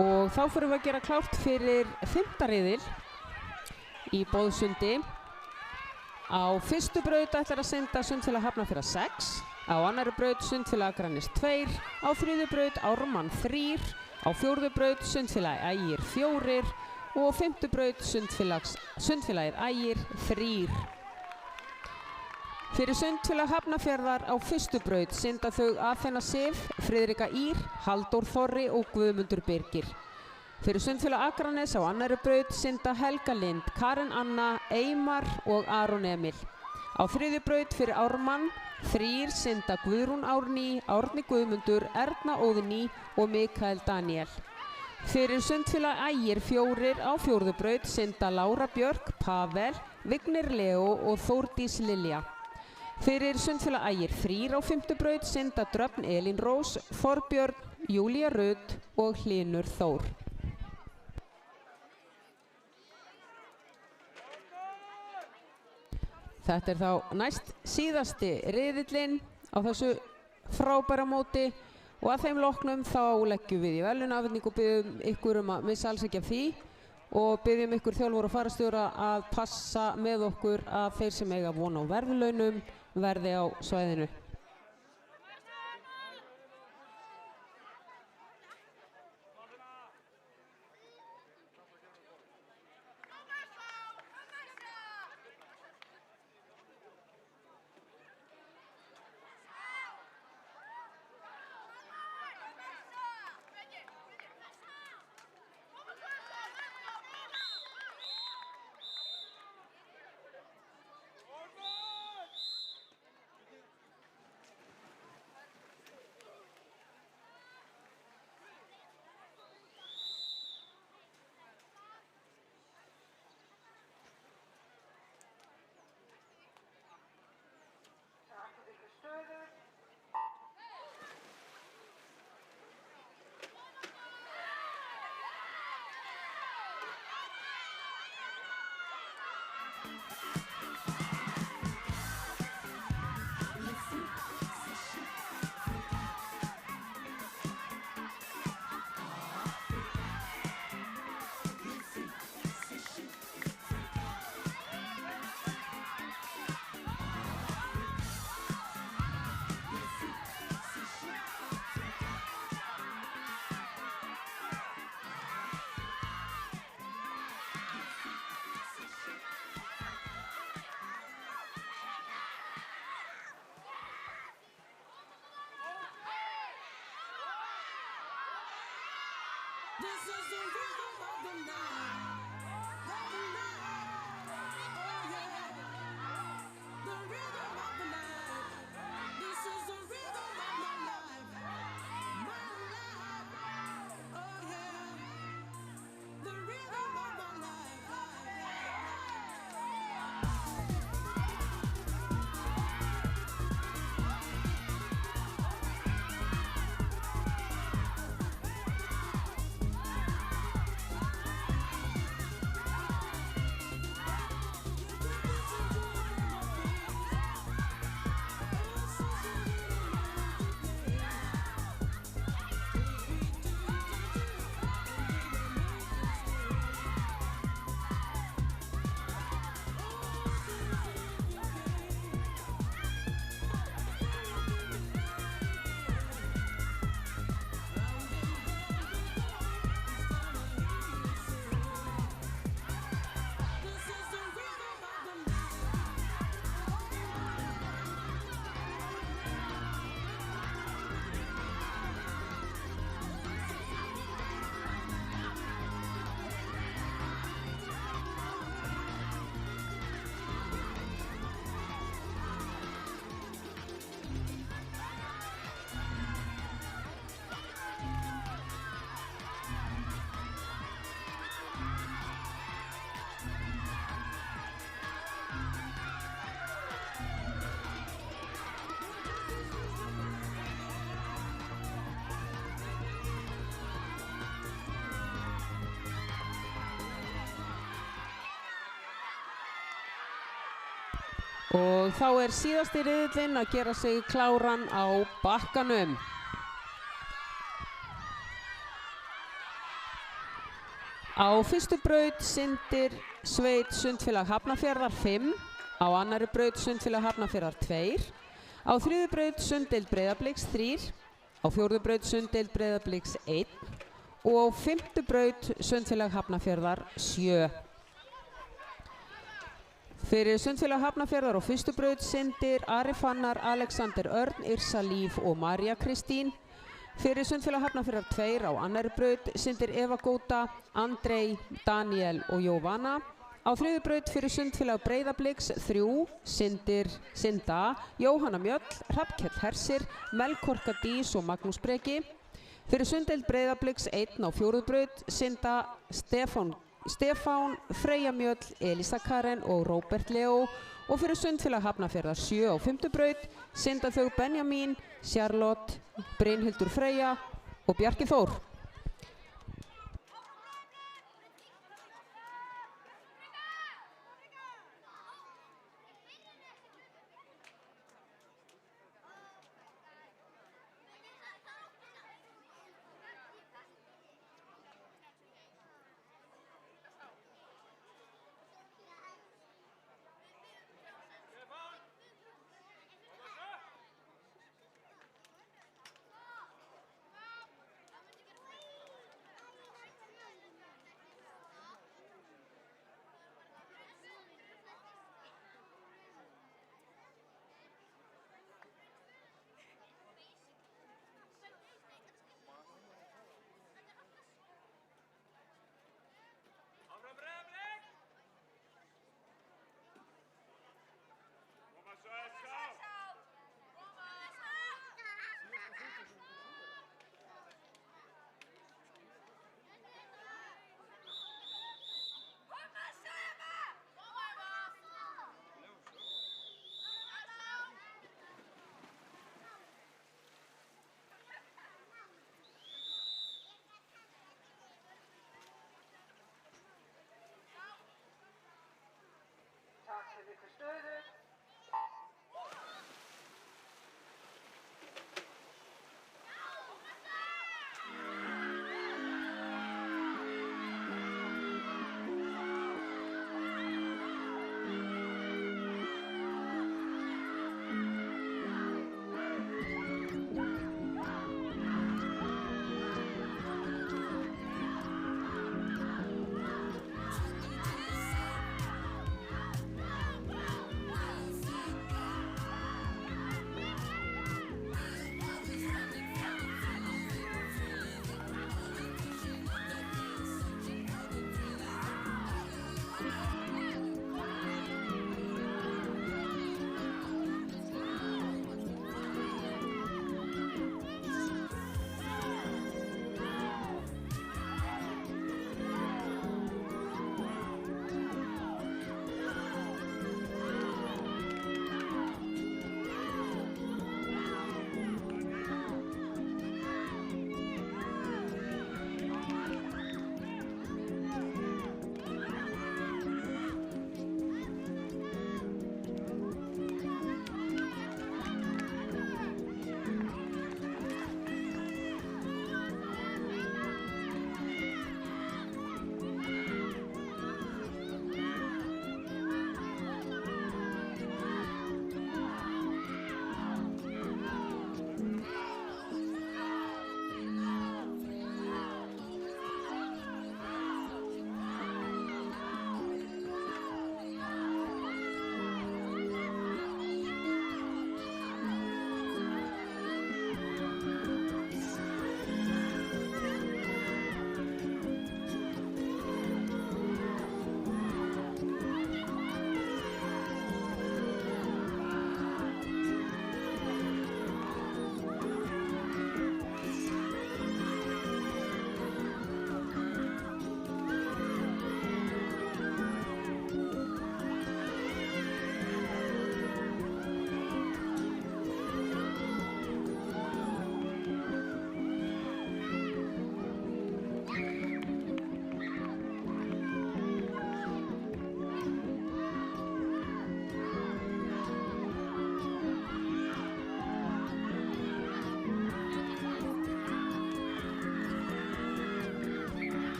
Og þá fyrir við að gera klárt fyrir 5. riðil í Boðsundi. Á fyrstu braut ætlar að synda Sundfélag Hafnarfjarðar 6, á annarri braut Sundfélag Akraness 2, á þriðju braut Ármann 3, á fjórðu braut Sundfélag Ægir 4 og á fimmtu braut Sundfélagið Ægir 3. Fyrir Sundfélag Hafnarfjarðar á fyrstu braut synda þau Aþena Sif, Friðrika Ýr, Halldór Þorri og Guðmundur Birgir. Fyrir Sundfélag Akraness á annarri braut synda Helga Lind, Karen Anna, Eymar og Aron Emil. Á þriðju braut fyrir Ármann 3 synda Guðrún Árný, Árni Guðmundur, Erna Óðný og Mikael Daniel. Fyrir Sundfélag Ægir 4 á fjórðu braut synda Lára Björk, Pavel, Vignir Leo og Þórdís Lilja. Fyrir Sundfélag Ægir 3 á fimmtu braut synda Dröfn Elín Rós, Þorbjörn, Júlía Rut og Hlynur Þór. Þetta þá næst síðasti riðillinn á þessu frábæra móti og að þeim loknum þá leggjum við í verðlaunaafhendingu og biðjum ykkur að missa alls ekki af því og biðjum ykkur þjálfara og farastjóra að passa með okkur að þeir sem eiga von á verðlaunum verði á svæðinu. Og þá er síðasti riðillinn að gera sig kláran á bakkanum. Á fyrstu braut syndir sveit Sundfélag Hafnarfjarðar 5, á annari braut Sundfélag Hafnarfjarðar 2, á þriðju braut Sunddeild Breiðabliks 3, á fjórðu braut Sunddeild Breiðabliks 1 og á fimmtu braut Sundfélag Hafnarfjarðar 7. Fyrir Sundfélag Hafnarfjarðar á fyrstu braut syndir Ari Fannar, Alexander Örn, Yrsa Líf og María Kristín. Fyrir Sundfélag Hafnarfjarðar 2 á annari braut syndir Eva Góta, Andrei, Daniel og Jóvanna. Á þriðju braut fyrir Sundfélag Breiðabliks 3 synda Jóhanna Mjöll, Hrafnkell Hersir, Melkorka Dís og Magnús Breki. Fyrir Sunddeild Breiðabliks 1 á fjórðu braut synda Stefán, Freyja Mjöll, Elisa Karen og Róbert Leó og fyrir Sundfélag Hafnarfjarðar 7 á fimmtu braut synda þau Benjamín, Charlotte, Brynhildur Freyja og Bjarki Þór.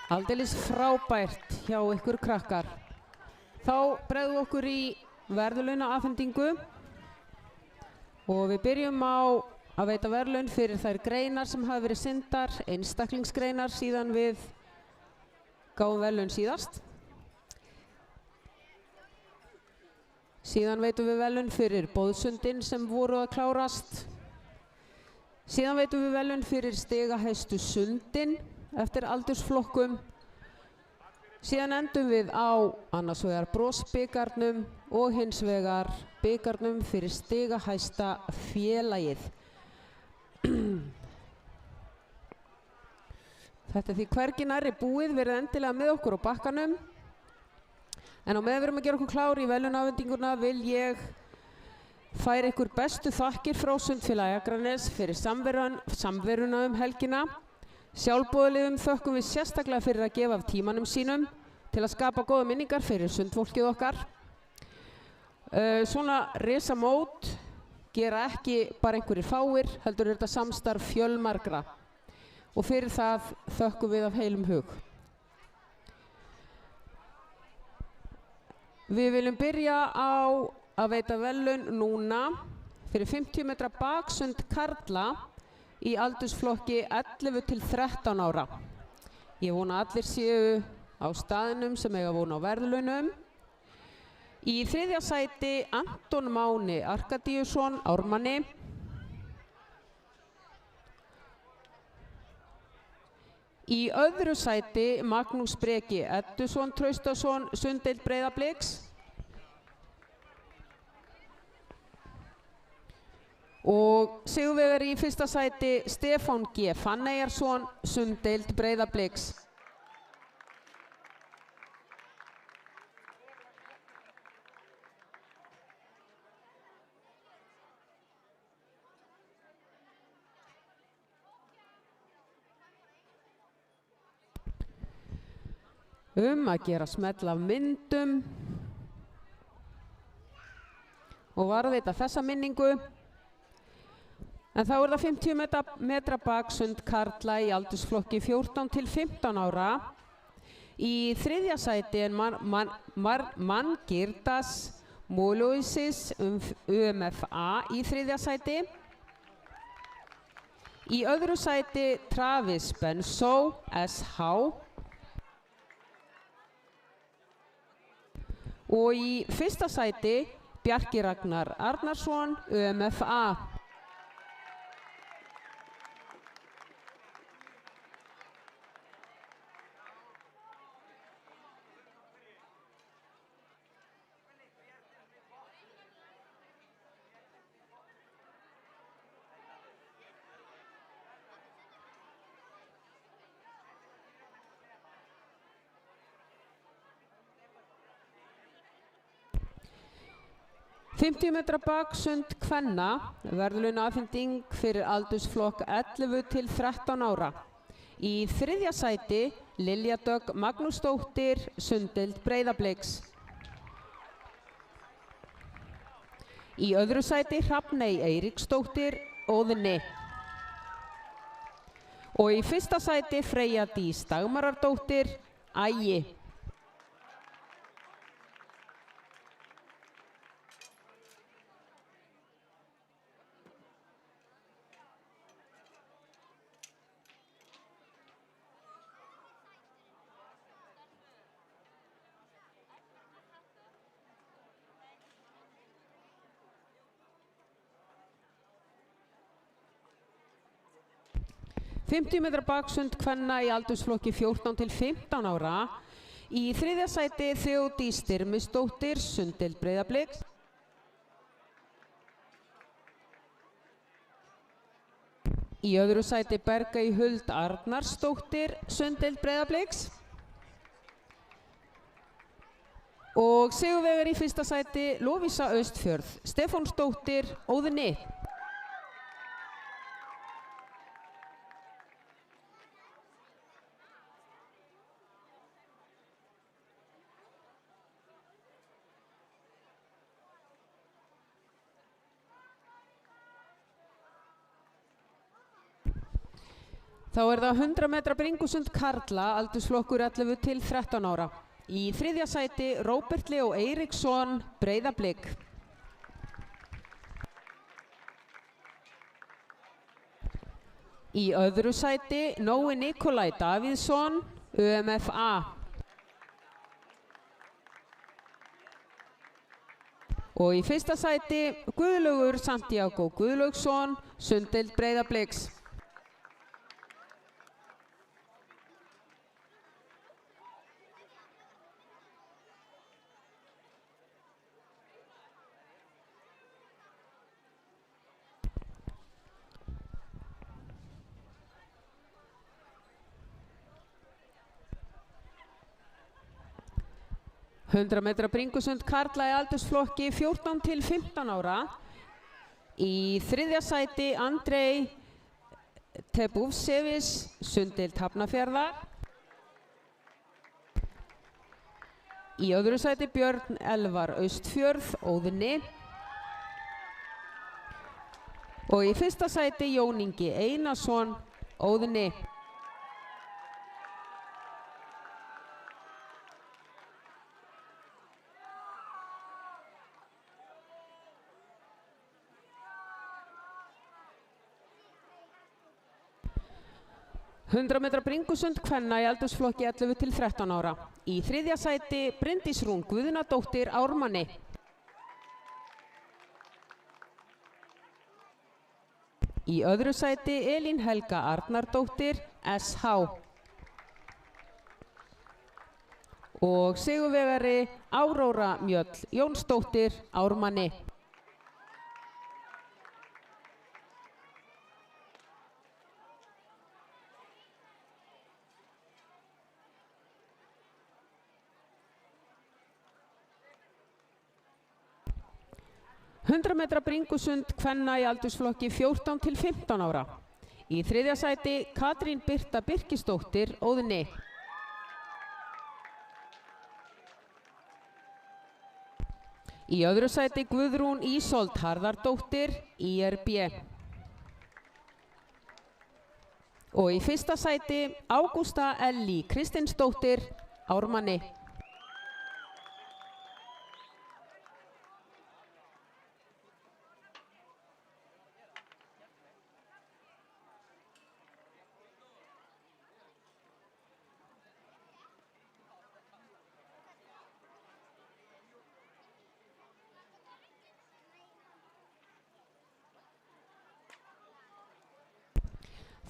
Aldeilis frábært hjá ykkur krakkar. Þá bregðum við okkur í verðlaunaafhendingu og við byrjum á að veita verðlaun fyrir þær greinar sem hafa verið sýndar, einstaklingsgreinar síðan við gáum verðlaun síðast. Síðan veitum við verðlaun fyrir boðsundin sem voru að klárast. Síðan veitum við verðlaun fyrir stigahæstu sundin eftir aldursflokkum. Síðan endum við á annars vegar brosbikarnum og hins vegar bikarnum fyrir stigahæsta félagið. Þetta er því hvergi nærri búið, verið endilega með okkur á bakkanum. En á meðan við erum að gera okkur klár í verðlaunaafhendinguna vil ég færa ykkur bestu þakkir frá Sundfélagi Akranes fyrir samveruna helgina. Sjálfboðaliðum þökkum við sérstaklega fyrir að gefa af tímanum sínum til að skapa góða minningar fyrir sundfólkið okkar. Svona risamót gera ekki bara einhverjir fáir, heldur þetta samstarf fjölmargra og fyrir það þökkum við af heilum hug. Við viljum byrja á að veita verðlaun núna fyrir 50 metra baksund karla í aldursflokki 11 til 13 ára. Ég vona að allir séu á staðnum sem eiga von á verðlaunum. Í þriðja sæti Anton Máni Arkadíusson, Ármanni. Í öðru sæti Magnús Breki Eddusson Traustason, Sunddeild Breiðabliks. Og sigurvegari í fyrsta sæti Stefán G. Fanneyjarsson, Sunddeild Breiðabliks. Að gera smell af myndum og varðveita þessa minningu. En þá er það 50 metra baksund karla í aldursflokki 14 til 15 ára. Í þriðja sæti er Mangirdas Moloisis UMFA í þriðja sæti. Í öðru sæti Travis Benso SH. Og í fyrsta sæti Bjarki Ragnar Arnarsson UMFA. Fimmtíu metra baksund kvenna, verðlaunaafhending fyrir aldursflokk 11 til 13 ára. Í þriðja sæti Lilja Dögg Magnúsdóttir, Sunddeild Breiðabliks. Í öðru sæti Hrafney Eiríksdóttir, Óðni. Og í fyrsta sæti Freyja Dís Dagmarardóttir, Ægi. Fimmtíu metra baksund kvenna í aldursflokki 14 til 15 ára. Í þriðja sæti Þeódís Styrmisdóttir, Sunddeild Breiðabliks. Í öðru sæti Bergey Huld Arnarsdóttir, Sunddeild Breiðabliks. Og sigurvegari í fyrsta sæti Lovísa Austfjörð, Stefánsdóttir, Óðni. Þá er það 100 metra bringusund karla, aldursflokkur 11 til 13 ára. Í þriðja sæti Róbert Leó Eiríksson, Breiðablik. Í öðru sæti Nói Nikolai Davíðsson, UMFA. Og í fyrsta sæti Guðlaugur Santiago Guðlaugsson, sunddeild Breiðabliks. Hundra metra bringusund karla í aldursflokki 14 til 15 ára. Í þriðja sæti Andrei Tebúvsevis, sunddeild Hafnarfjarðar. Í öðru sæti Björn Elvar Austfjörð, Óðni. Og í fyrsta sæti Jón Ingi Einarsson, Óðni. Hundra metra bringusund kvenna í aldursflokki 11 til 13 ára. Í þriðja sæti Bryndís Rún Guðnadóttir, Ármanni. Í öðru sæti Elín Helga Arnardóttir, SH. Og sigurvegari Áróra Mjöll Jónsdóttir, Ármanni. Hundra metra bringusund kvenna í aldursflokki 14 til 15 ára. Í þriðja sæti Katrín Birta Birkisdóttir, Óðni. Í öðru sæti Guðrún Ísold Harðardóttir, IRB. Og í fyrsta sæti Ágústa Ellý Kristinsdóttir, Ármanni.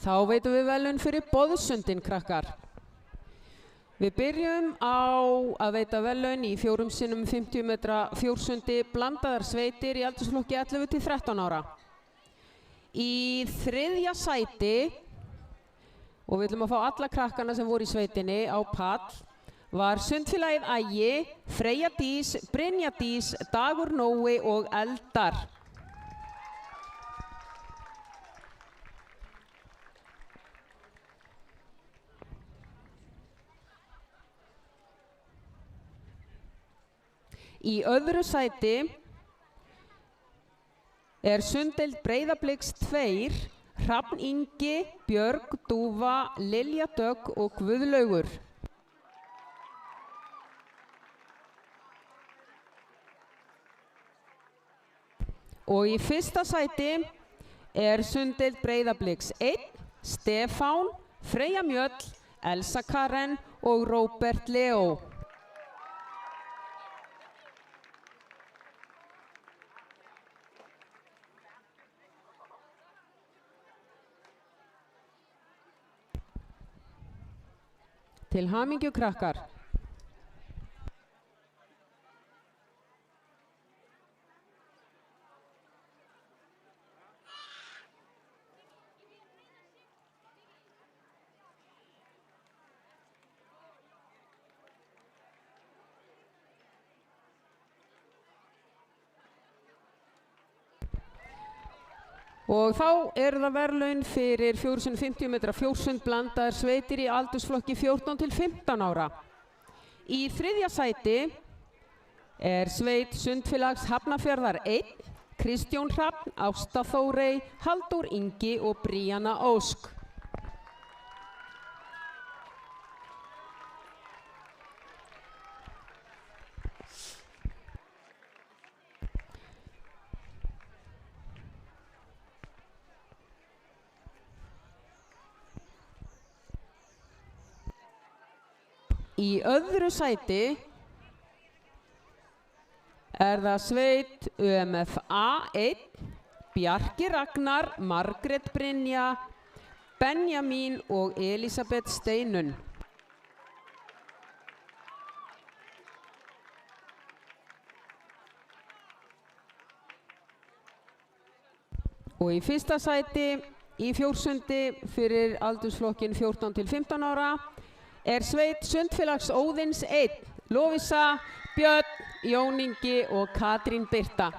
Þá veitum við verðlaun fyrir boðsundin, krakkar. Við byrjum á að veita verðlaun í 4 sinnum 50 metra fjórsundi blandaðar sveitir í aldursflokki 11 til 13 ára. Í þriðja sæti, og við ætlum að fá alla krakkana sem voru í sveitinni á pall, var Sundfélagið Ægi, Freyja Dís, Brynja Dís, Dagur Nói og Eldar. Í öðru sæti er sunddeild Breiðabliks 2, Hrafn Ingi, Björg Dúfa, Lilja Dögg og Guðlaugur. Og í fyrsta sæti er sunddeild Breiðabliks 1, Stefán, Freyja Mjöll, Elsa Karen og Róbert Leó. Til hamingju, krakkar. Og þá eru það verðlaun fyrir 450 metra fjórsund blandaðar sveitir í aldursflokki 14 til 15 ára. Í þriðja sæti er sveit Sundfélags Hafnarfjarðar 1, Kristjón Hrafn, Ásta Þórey, Halldór Ingi og Bríanna Ósk. Í öðru sæti er það sveit UMFA 1, Bjarki Ragnar, Margrét Brynja, Benjamín og Elisabeth Steinunn. Og í fyrsta sæti í fjórsundi fyrir aldursflokkin 14 til 15 ára er sveit Sundfélags Óðins 1, Lovísa, Björn, Jón Ingi og Katrín Birta.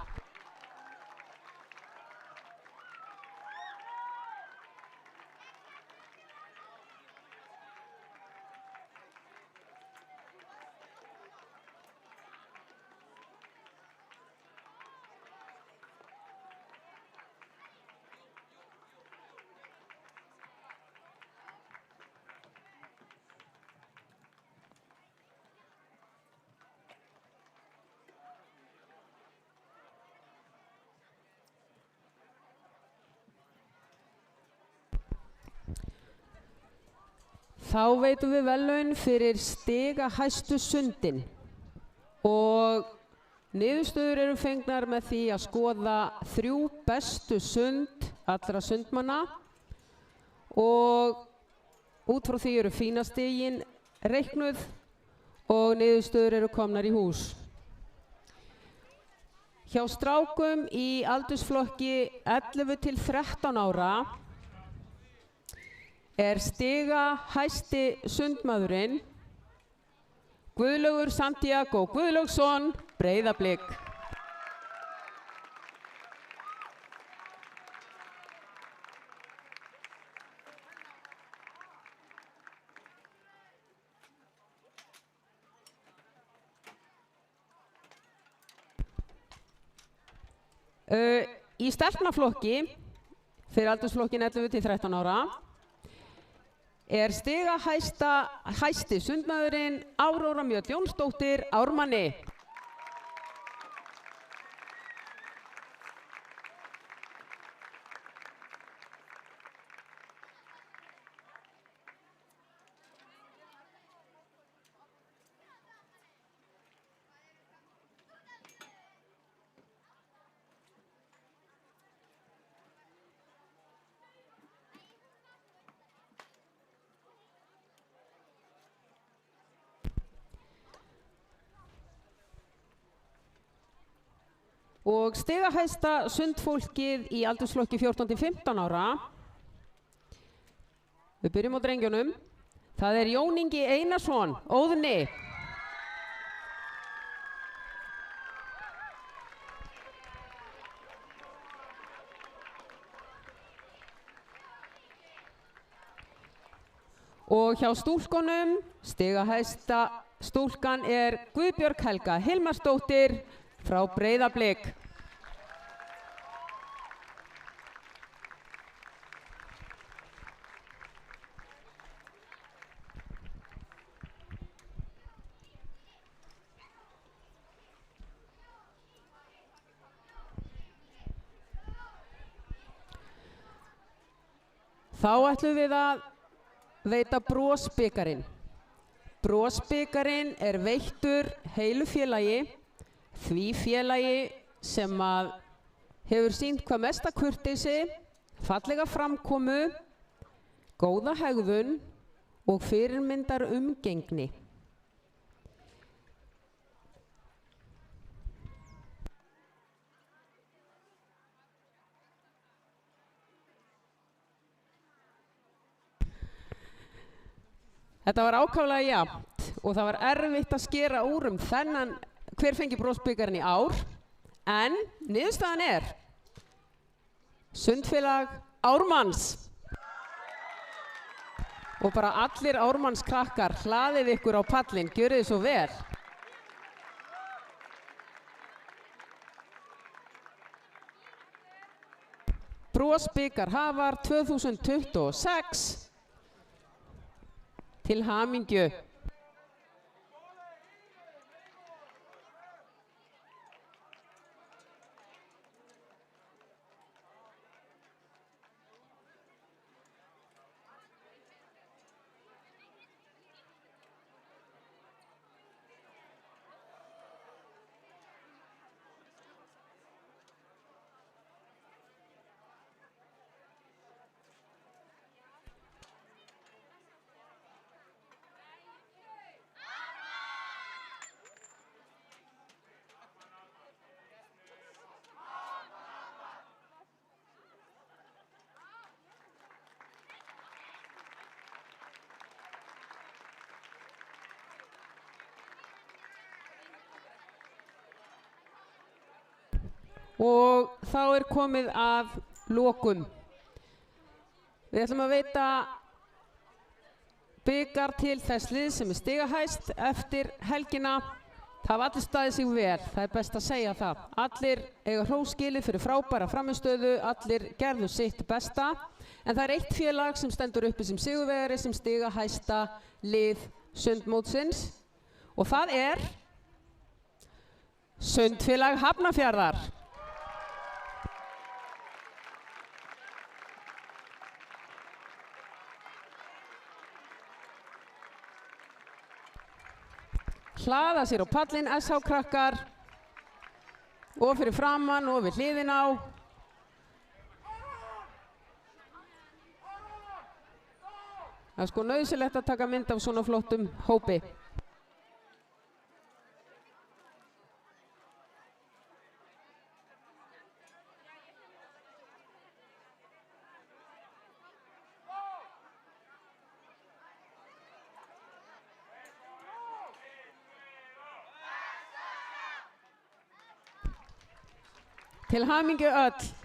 Þá veitum við verðlaun fyrir stigahæstu sundin og niðurstöður eru fengnar með því að skoða 3 bestu sund allra sundmanna og út frá því eru fínastigin reiknuð og niðurstöður eru komnar í hús. Hjá strákum í aldursflokki 11 til 13 ára er stigahæsti sundmaðurinn Guðlaugur Santiago Guðlaugsson, Breiðablik. Í stelpnaflokki fyrir aldursflokkin 11 til 13 ára er stigahæsti sundmaðurinn Áróra Mjöll Jónsdóttir, Ármanni. Og stigahæsta sundfólkið í aldursflokki 14 til 15 ára, við byrjum á drengjunum, það er Jón Ingi Einarsson, Óðni. Og hjá stúlkunum, stigahæsta stúlkan er Guðbjörg Helga Hilmarsdóttir frá Breiðablik. Þá ætlum við að veita brosbikarinn. Brosbikarinn er veittur heilu félagi, því félagi sem að hefur sýnt hvað mesta kurteisi, fallega framkomu, góða hegðun og fyrirmyndar umgengni. Þetta var ákaflega jafnt og það var erfitt að skera úr þennan hver fengi brosbikarinn í ár, en niðurstaðan er Sundfélag Ármanns. Og bara allir Ármanns krakkar, hlaðið ykkur á pallinn, gjörið þið svo vel. Brosbikar hafar 2026 til hamingju. Og þá er komið að lokum. Við ætlum að veita bikar til þess lið sem er stigahæst eftir helgina. Það hafa allir staðið sig vel, það er best að segja það. Allir eiga hrós skilið fyrir frábæra frammistöðu, allir gerðu sitt besta. En það er eitt félag sem stendur uppi sem sigurvegari sem stigahæsta lið sundmótsins. Og það er Sundfélag Hafnarfjarðar. Hlaða sér á pallinn SH krakkar og fyrir framann og við hliðin á. Það er sko nauðsynlegt að taka mynd af svona flottum hópi. Til hamingju öll.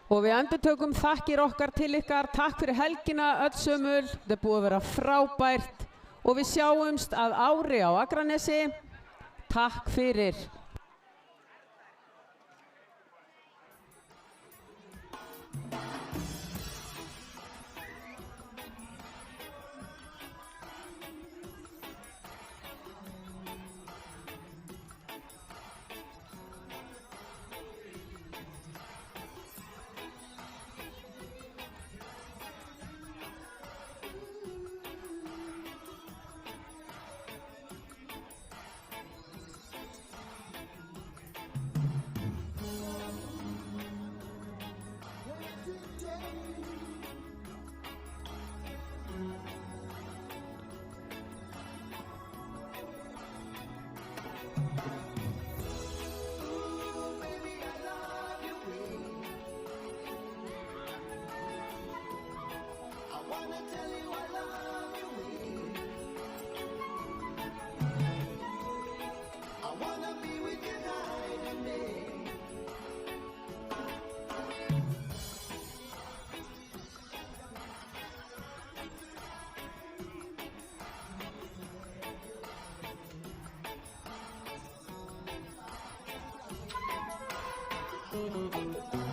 Og við endurtökum þakkir okkar til ykkar. Takk fyrir helgina öll sömul. Þetta er búið að vera frábært og við sjáumst að ári á Akranesi. Takk fyrir. Thank you.